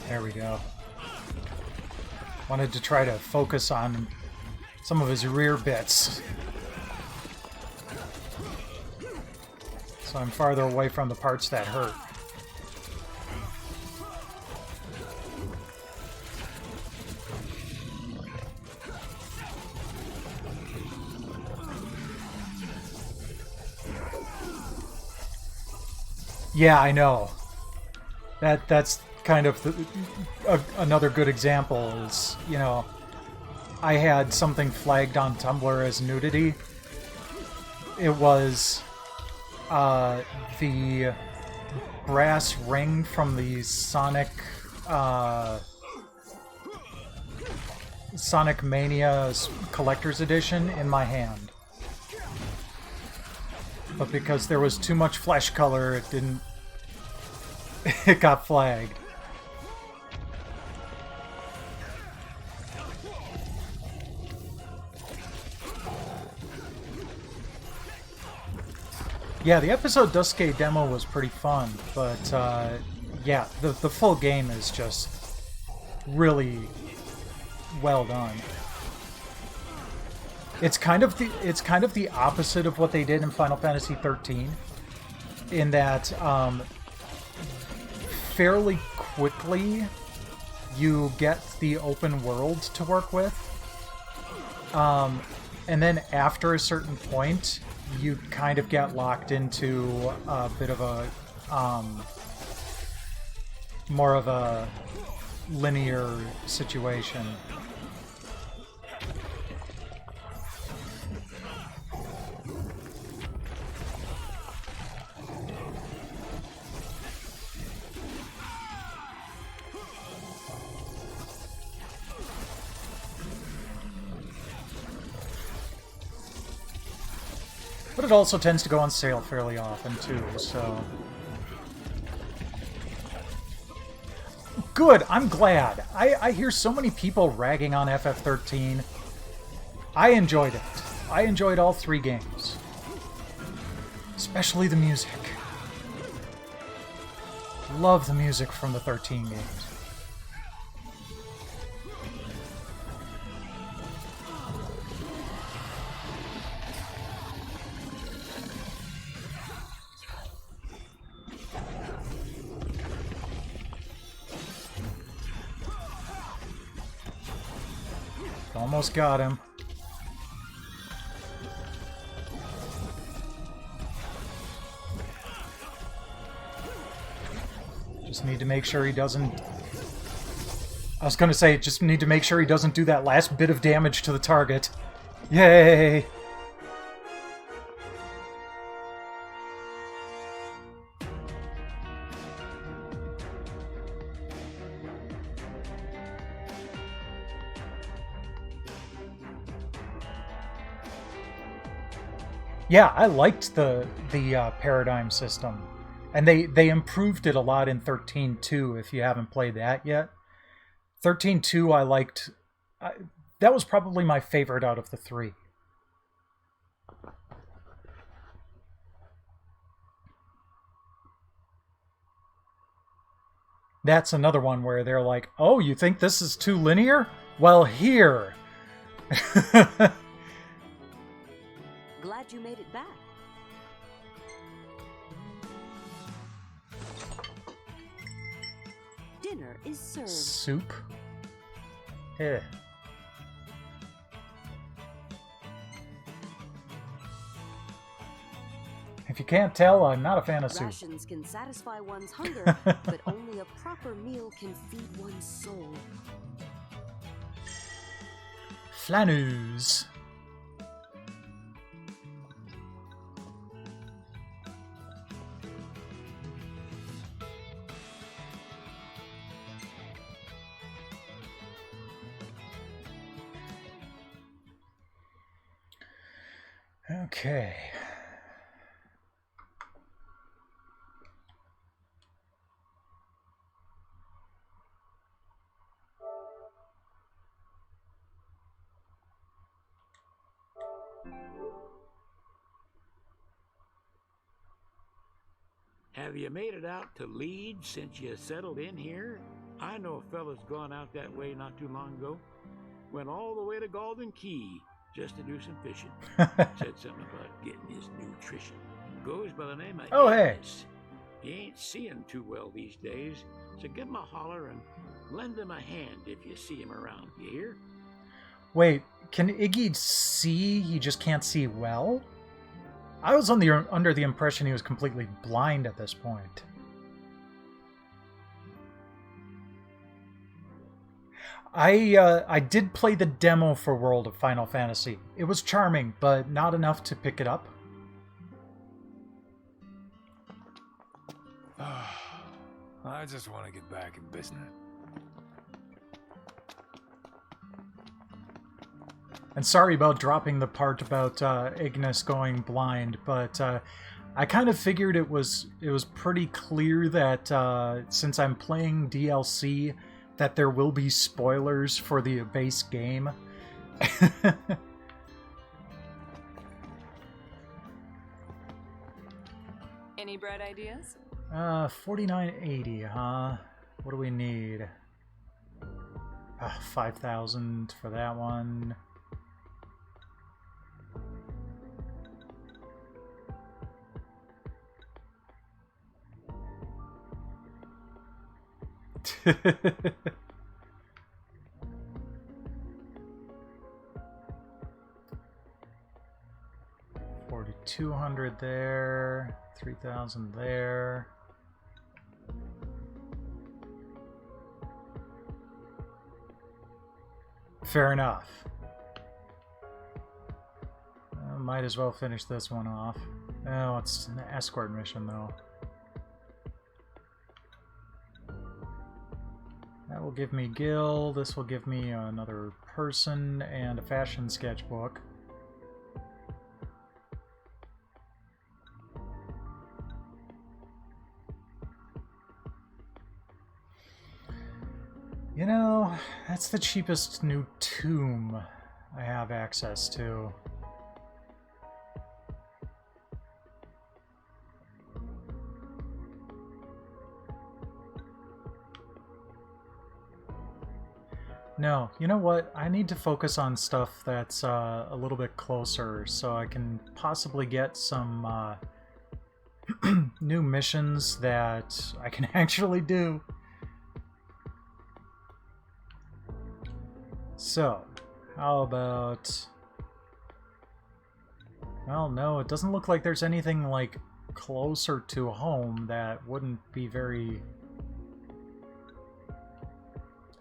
There we go. Wanted to try to focus on some of his rear bits. So I'm farther away from the parts that hurt. Yeah, I know. That's kind of another good example is, you know, I had something flagged on Tumblr as nudity. It was the brass ring from the Sonic Sonic Mania's Collector's Edition in my hand. But because there was too much flesh color, it didn't... it got flagged. Yeah, the episode Duske demo was pretty fun, but yeah, the full game is just really well done. It's kind of the opposite of what they did in Final Fantasy 13, in that fairly quickly you get the open world to work with, and then after a certain point you kind of get locked into a bit of a more of a linear situation. But it also tends to go on sale fairly often, too, so... Good! I'm glad! I hear so many people ragging on FF13. I enjoyed it. I enjoyed all 3 games. Especially the music. Love the music from the 13 games. Almost got him. Just need to make sure he doesn't... I was gonna say, just need to make sure he doesn't do that last bit of damage to the target. Yay! Yeah, I liked the paradigm system, and they improved it a lot in 13.2. If you haven't played that yet, 13.2 I liked. That was probably my favorite out of the 3. That's another one where they're like, "Oh, you think this is too linear? Well, here." Glad you made it back. Dinner is served. Soup? Eh. If you can't tell, I'm not a fan of soup. Rations can satisfy one's hunger, but only a proper meal can feed one's soul. Flanus. Okay. Have you made it out to Leeds since you settled in here? I know a fella's gone out that way not too long ago. Went all the way to Golden Key just to do some fishing. Said something about getting his nutrition. Goes by the name of Oh, hey. Ennis. He ain't seeing too well these days, so give him a holler and lend him a hand if you see him around, you hear? Wait, can Iggy see? He just can't see well? I was under the impression he was completely blind at this point. I did play the demo for World of Final Fantasy. It was charming, but not enough to pick it up. I just want to get back in business. And sorry about dropping the part about Ignis going blind, but I kind of figured it was pretty clear that since I'm playing DLC, that there will be spoilers for the base game. Any bright ideas? 4980, huh? What do we need? 5,000 for that one. $4,200 there, 3,000 there. Fair enough. Might as well finish this one off. Oh, it's an escort mission though. That will give me Gil, this will give me another person and a fashion sketchbook. You know, that's the cheapest new tomb I have access to. No, you know what? I need to focus on stuff that's a little bit closer so I can possibly get some new missions that I can actually do. So, how about... Well, no, it doesn't look like there's anything, like, closer to home that wouldn't be very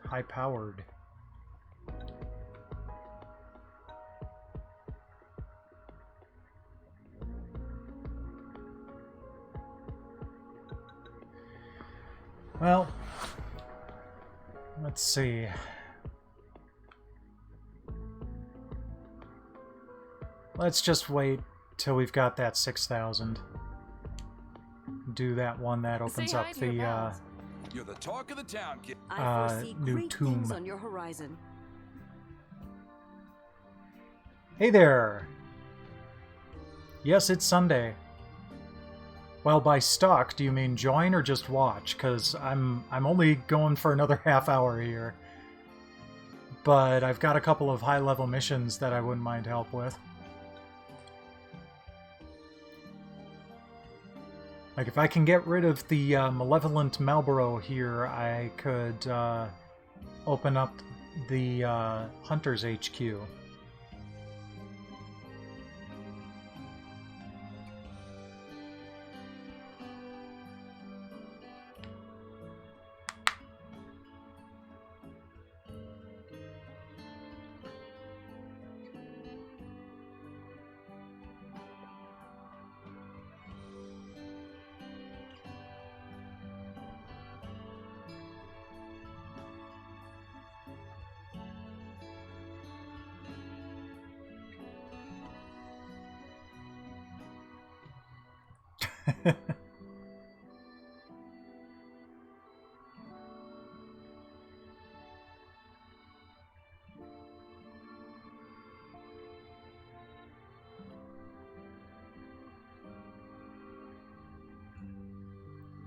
high-powered. Well, let's see. Let's just wait till we've got that 6,000. Do that one that opens Say hi up to your the pals. You're the talk of the town, kid. I foresee new great tomb. things on your horizon. Hey there! Yes, it's Sunday. Well, by stalk, do you mean join or just watch? Because I'm only going for another half hour here. But I've got a couple of high-level missions that I wouldn't mind help with. Like, if I can get rid of the malevolent Malboro here, I could open up the Hunter's HQ.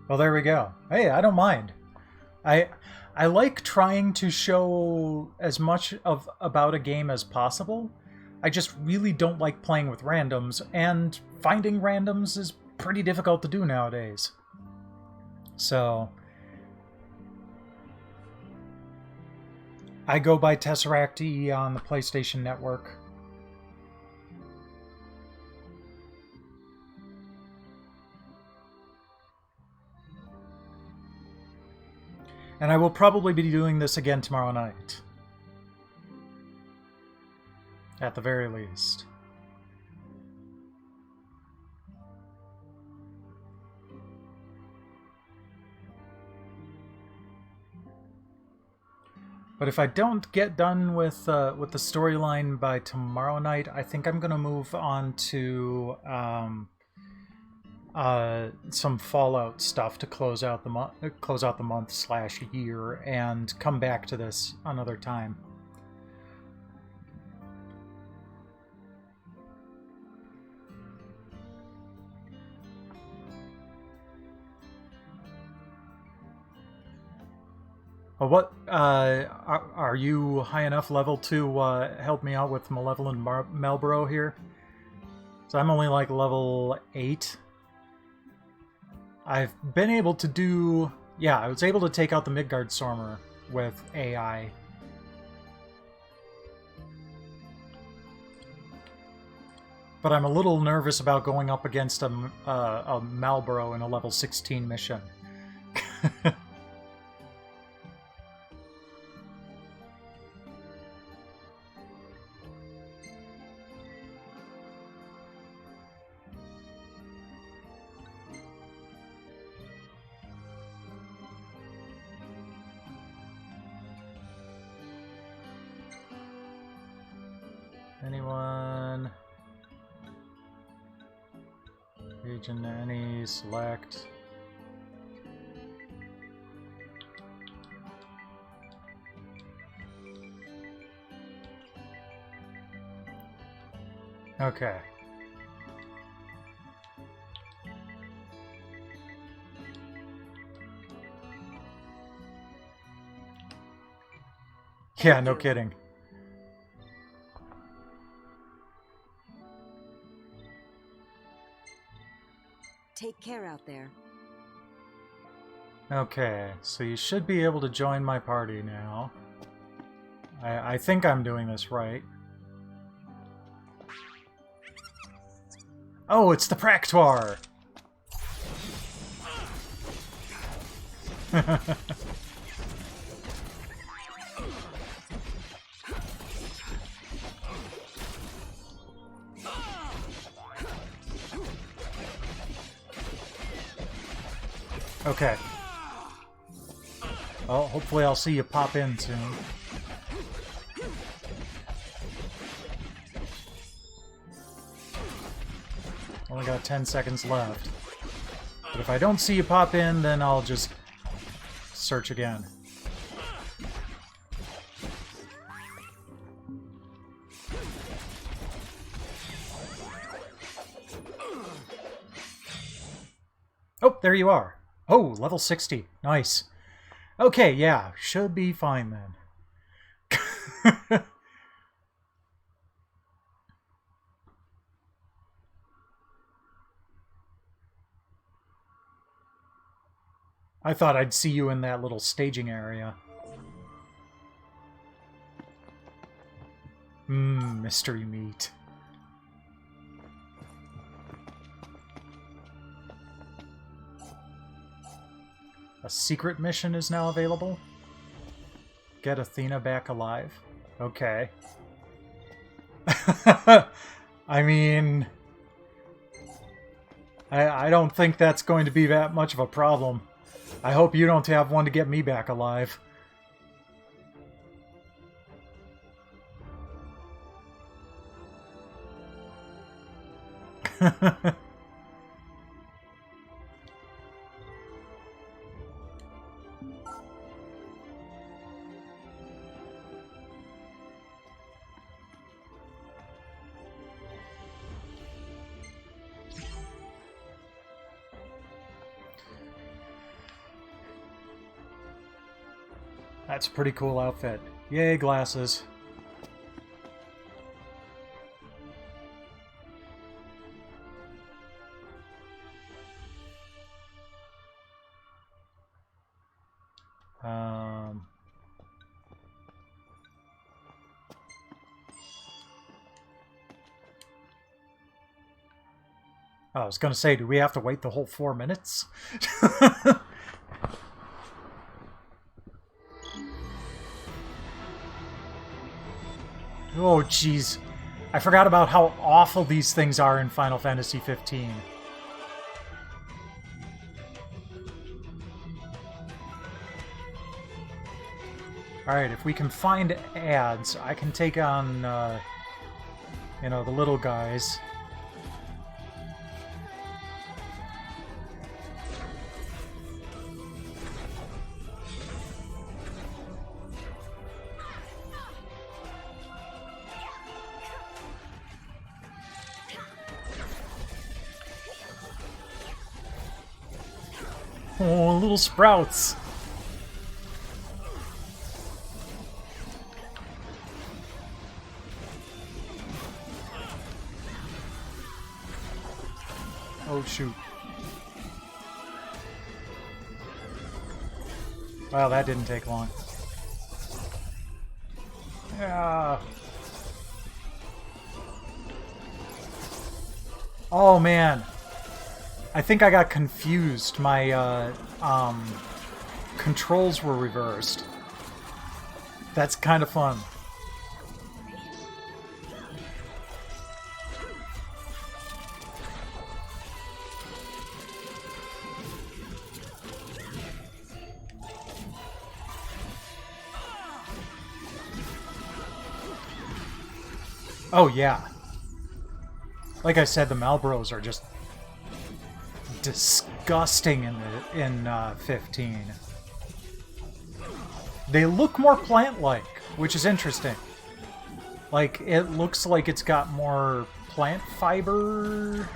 Well, there we go. Hey, I don't mind. I like trying to show as much of about a game as possible. I just really don't like playing with randoms, and finding randoms is pretty difficult to do nowadays. So I go by Tesseract E on the PlayStation Network. And I will probably be doing this again tomorrow night. At the very least. But if I don't get done with the storyline by tomorrow night, I think I'm gonna move on to some Fallout stuff to close out the month/year, and come back to this another time. What are you high enough level to help me out with Malevolent Marlboro here? So I'm only like level 8. I've been able to do... Yeah, I was able to take out the Midgard Stormer with AI. But I'm a little nervous about going up against a Marlboro in a level 16 mission. Anyone? Region any, select. Okay. Yeah, no kidding. Take care out there. Okay, so you should be able to join my party now. I think I'm doing this right. Oh, it's the Praktor! Okay. Well, hopefully I'll see you pop in soon. Only got 10 seconds left. But if I don't see you pop in, then I'll just search again. Oh, there you are. Oh, level 60. Nice. Okay, yeah, should be fine then. I thought I'd see you in that little staging area. Mystery meat. A secret mission is now available. Get Athena back alive. Okay. I mean... I don't think that's going to be that much of a problem. I hope you don't have one to get me back alive. That's a pretty cool outfit. Yay, glasses. I was gonna say, do we have to wait the whole 4 minutes? Oh, jeez. I forgot about how awful these things are in Final Fantasy 15. Alright, if we can find ads, I can take on, you know, the little guys. Oh, little sprouts! Oh, shoot. Well, that didn't take long. Yeah. Oh, man. I think I got confused. My, controls were reversed. That's kind of fun. Oh, yeah. Like I said, the Malbros are just disgusting in 15. They look more plant-like, which is interesting. Like, it looks like it's got more plant fiber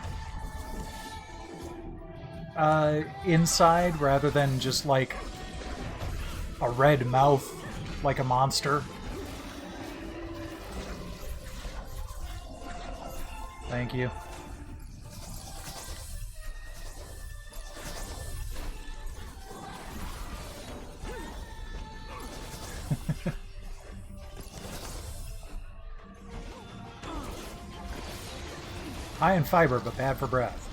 inside, rather than just like a red mouth like a monster. Thank you. High in fiber, but bad for breath.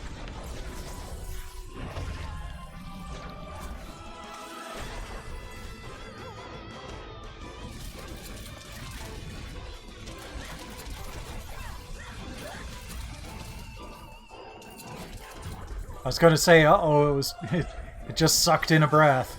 I was gonna say, uh-oh, it just sucked in a breath.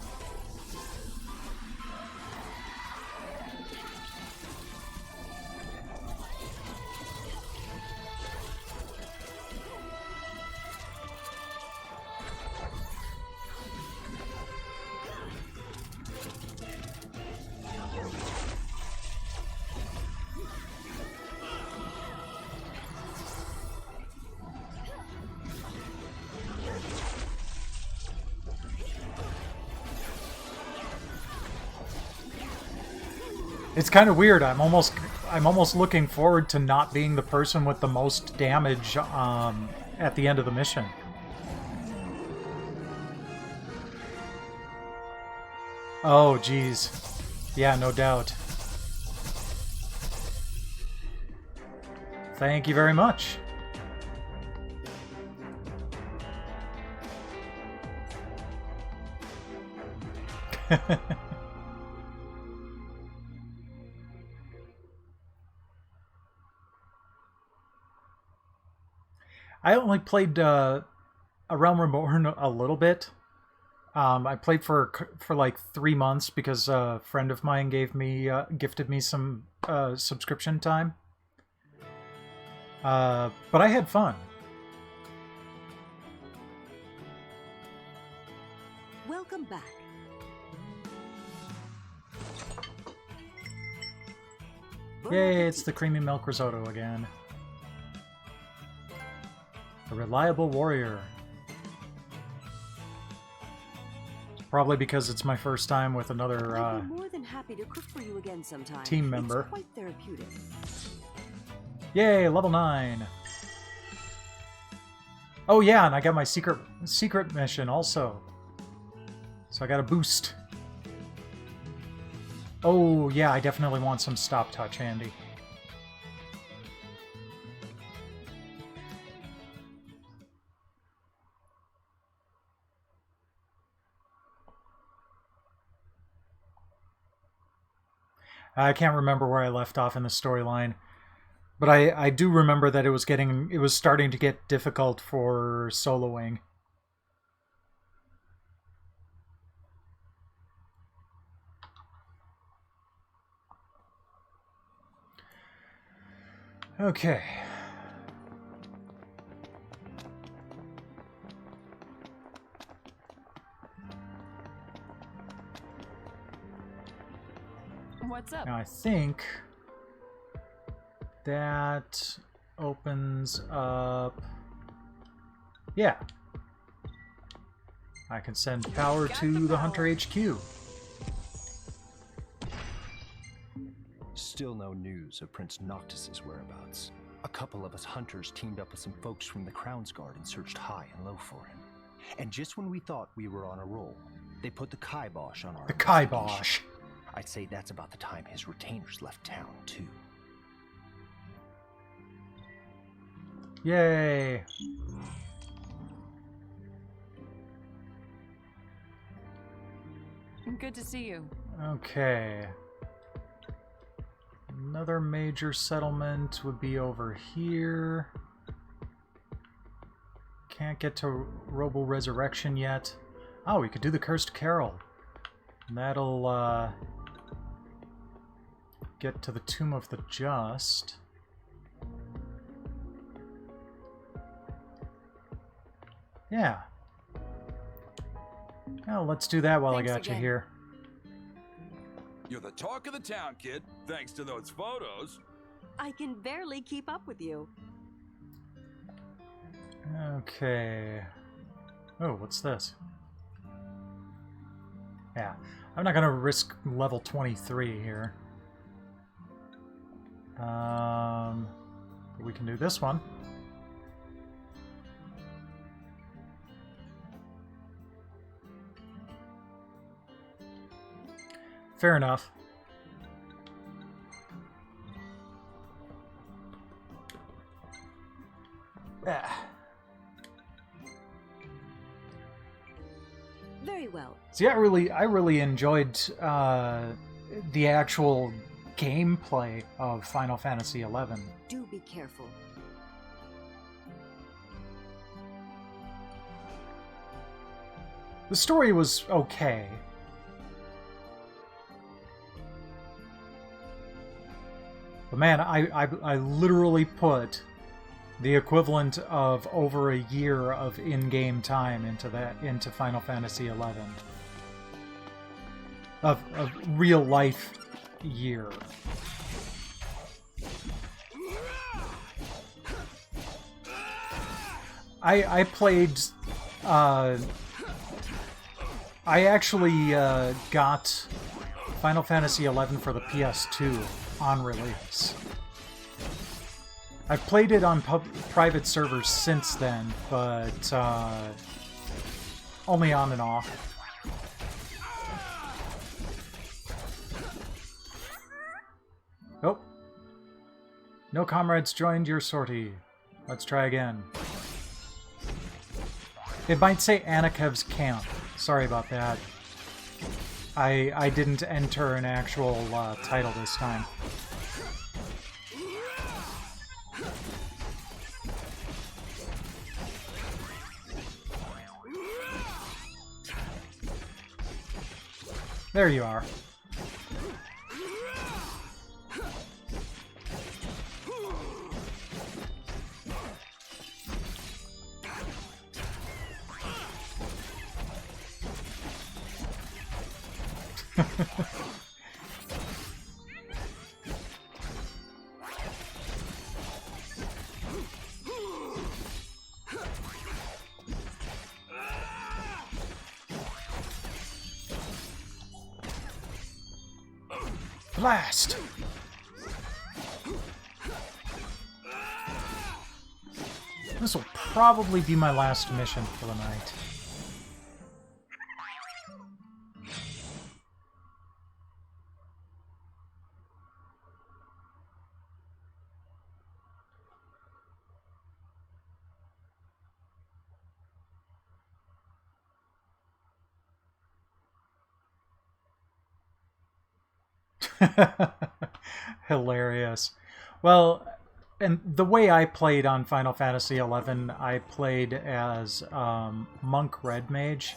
It's kind of weird. I'm almost looking forward to not being the person with the most damage at the end of the mission. Oh, geez. Yeah, no doubt. Thank you very much. I only played A Realm Reborn a little bit. I played for like 3 months because a friend of mine gifted me some subscription time. But I had fun. Welcome back. Yay, it's the creamy milk risotto again. A reliable warrior. Probably because it's my first time with another I'd be more than happy to cook for you again sometime. team member. It's quite therapeutic. Yay, level 9. Oh yeah, and I got my secret mission also. So I got a boost. Oh yeah, I definitely want some stop touch handy. I can't remember where I left off in the storyline, but I do remember that it was starting to get difficult for soloing. Okay. What's up? Now I think that opens up... Yeah. I can send power to the Hunter HQ. Still no news of Prince Noctis's whereabouts. A couple of us hunters teamed up with some folks from the Crown's Guard and searched high and low for him. And just when we thought we were on a roll, they put the kibosh on our The investigation. kibosh. I'd say that's about the time his retainers left town, too. Yay. Good to see you. Okay. Another major settlement would be over here. Can't get to Robo Resurrection yet. Oh, we could do the Cursed Carol. And that'll get to the Tomb of the Just. Yeah. Well, let's do that while Thanks I got you again. here. You're the talk of the town, kid, thanks to those photos. I can barely keep up with you. Okay. Oh, what's this? Yeah, I'm not gonna risk level 23 here. We can do this one. Fair enough. Ah. Very well. See, I really enjoyed the actual gameplay of Final Fantasy XI. Do be careful. The story was okay. But man, I literally put the equivalent of over a year of in-game time into Final Fantasy XI. Of real life year. I played I actually got Final Fantasy XI for the PS2 on release. I've played it on private servers since then, but only on and off. Oh. No comrades joined your sortie. Let's try again. It might say Anakev's camp. Sorry about that. I didn't enter an actual title this time. There you are. Blast! This will probably be my last mission for the night. Hilarious. Well, and the way I played on Final Fantasy XI, I played as Monk Red Mage.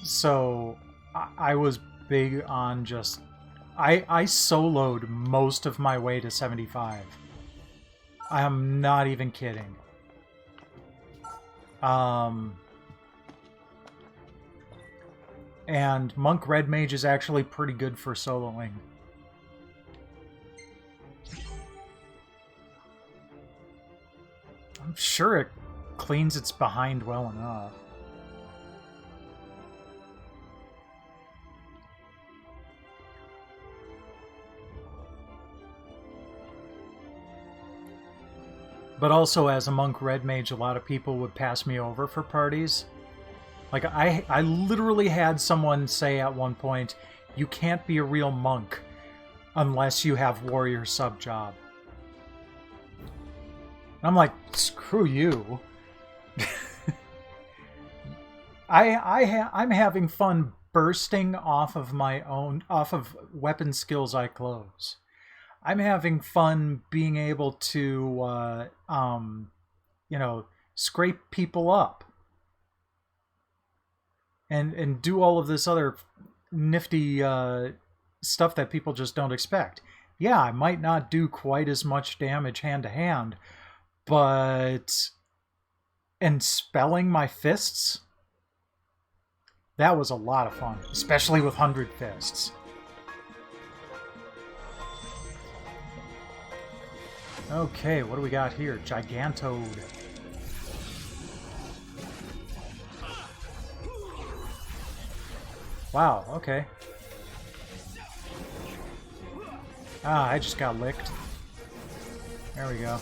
So I was big on just I soloed most of my way to 75. I am not even kidding. And Monk Red Mage is actually pretty good for soloing. I'm sure it cleans its behind well enough. But also, as a Monk Red Mage, a lot of people would pass me over for parties. Like, I literally had someone say at one point, you can't be a real monk unless you have warrior sub-job. I'm like, screw you. I'm having fun bursting off of weapon skills I close. I'm having fun being able to, you know, scrape people up. And do all of this other nifty stuff that people just don't expect. Yeah, I might not do quite as much damage hand-to-hand, but... And spelling my fists? That was a lot of fun, especially with 100 fists. Okay, what do we got here? Gigantode. Wow, okay. Ah, I just got licked. There we go.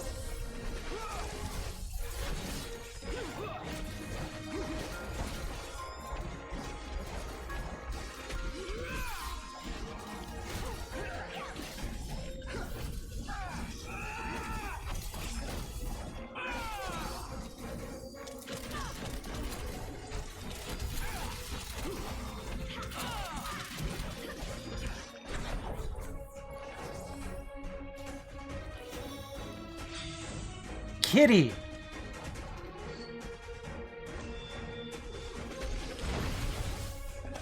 Kitty!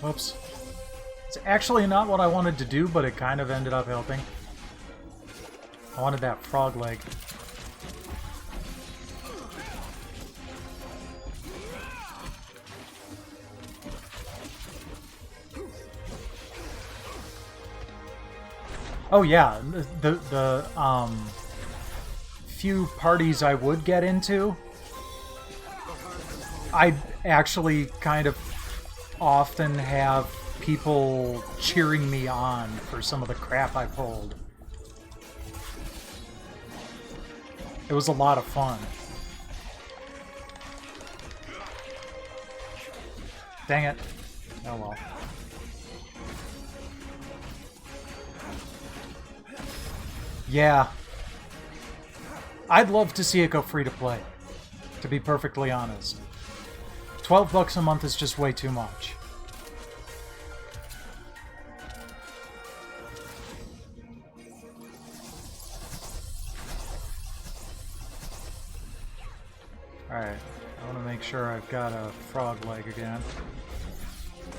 Whoops. It's actually not what I wanted to do, but it kind of ended up helping. I wanted that frog leg. Oh yeah, the few parties I would get into, I'd actually kind of often have people cheering me on for some of the crap I pulled. It was a lot of fun. Dang it. Oh well. Yeah. I'd love to see it go free to play, to be perfectly honest. $12 a month is just way too much. Alright, I want to make sure I've got a frog leg again.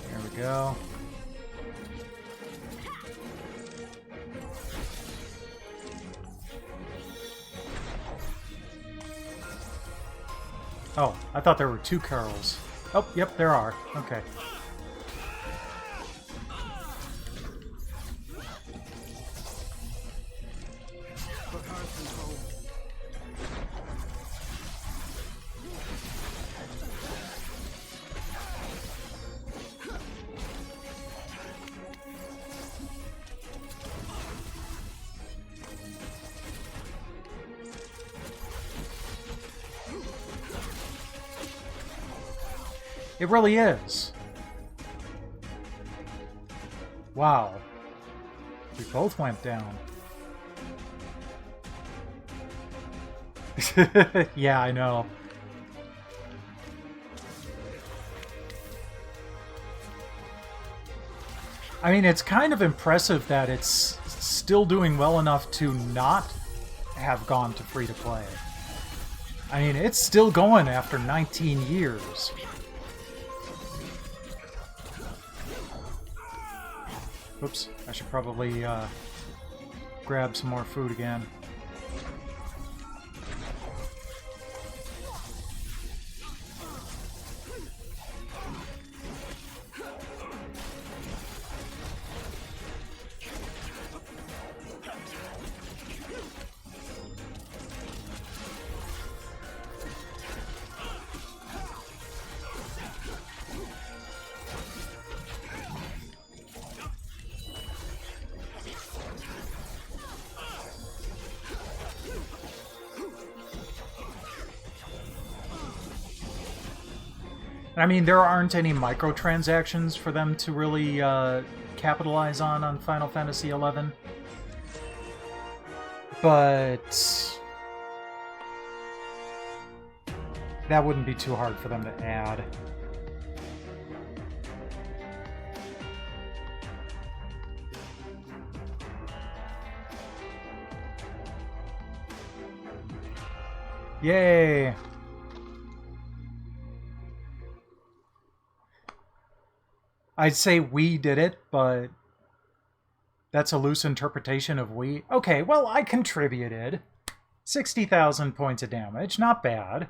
There we go. Oh, I thought there were two Carls. Oh, yep, there are. Okay. It really is. Wow. We both went down. Yeah, I know. I mean, it's kind of impressive that it's still doing well enough to not have gone to free-to-play. I mean, it's still going after 19 years. Oops, I should probably grab some more food again. I mean, there aren't any microtransactions for them to really capitalize on Final Fantasy XI. But that wouldn't be too hard for them to add. Yay! I'd say we did it, but that's a loose interpretation of we. Okay, well, I contributed. 60,000 points of damage, not bad.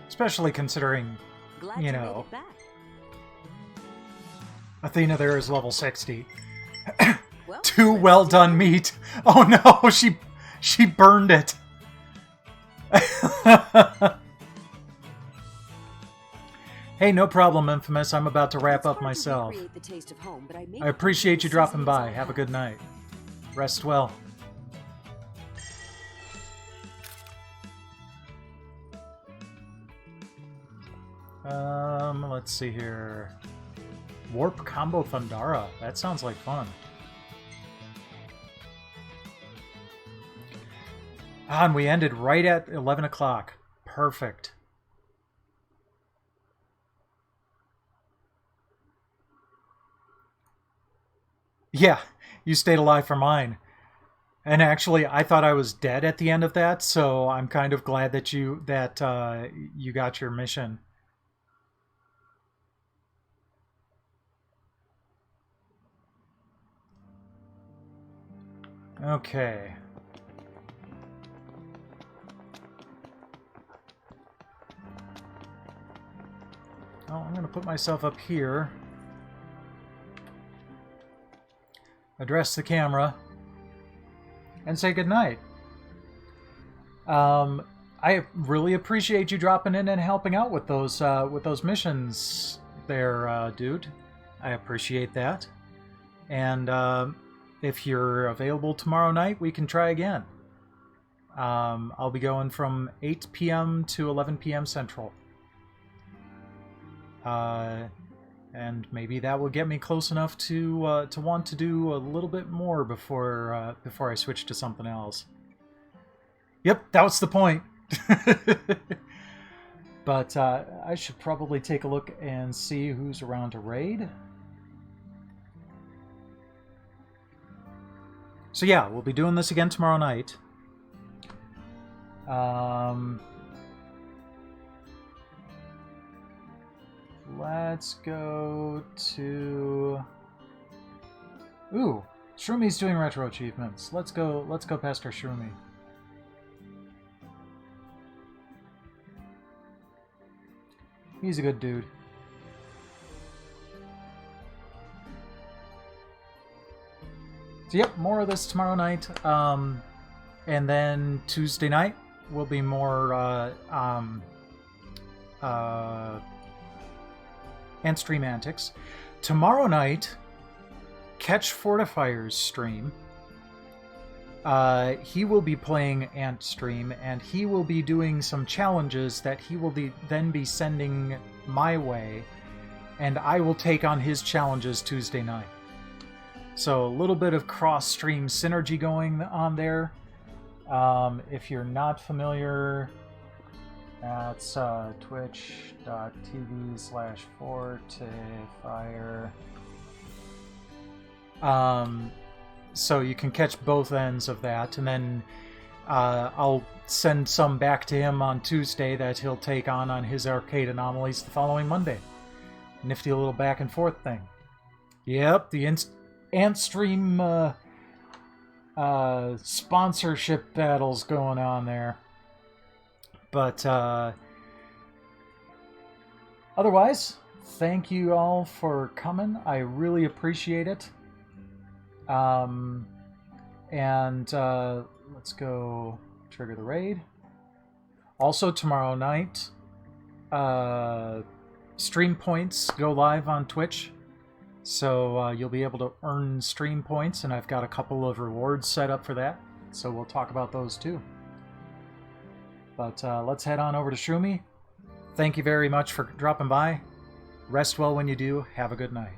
Especially considering, Glad you made know, it back. Athena there is level 60. Well, Too let's well do done it. meat. Oh no, she burned it. Hey, no problem, Infamous. I'm about to wrap It's up hard to myself. recreate the taste of home, but I made I it appreciate you with dropping seasonings by. I Have a have. good night. Rest well. Let's see here. Warp Combo Thundara. That sounds like fun. Ah, and we ended right at 11 o'clock. Perfect. Yeah, you stayed alive for mine. And actually, I thought I was dead at the end of that, so I'm kind of glad that you got your mission. Okay. Well, I'm going to put myself up here. Address the camera. And say goodnight. I really appreciate you dropping in and helping out with those missions there, dude. I appreciate that. And if you're available tomorrow night, we can try again. I'll be going from 8 p.m. to 11 p.m. Central. And maybe that will get me close enough to want to do a little bit more before I switch to something else. Yep, that was the point. But I should probably take a look and see who's around to raid. So yeah, we'll be doing this again tomorrow night. Let's go to... Ooh, Shroomi's doing retro achievements. Let's go past our Shroomi. He's a good dude. So yep, more of this tomorrow night. And then Tuesday night will be more and stream antics. Tomorrow night, catch Fortifier's stream. He will be playing Ant stream, and he will be doing some challenges that he will then be sending my way, and I will take on his challenges Tuesday night. So a little bit of cross-stream synergy going on there. If you're not familiar, that's twitch.tv/Fortifier. so you can catch both ends of that, and then I'll send some back to him on Tuesday that he'll take on his arcade anomalies the following Monday. Nifty little back and forth thing. Yep, the Antstream sponsorship battles going on there. But otherwise, thank you all for coming. I really appreciate it. And let's go trigger the raid. Also, tomorrow night, stream points go live on Twitch. So you'll be able to earn stream points, and I've got a couple of rewards set up for that. So we'll talk about those too. But let's head on over to Shroomy. Thank you very much for dropping by. Rest well when you do. Have a good night.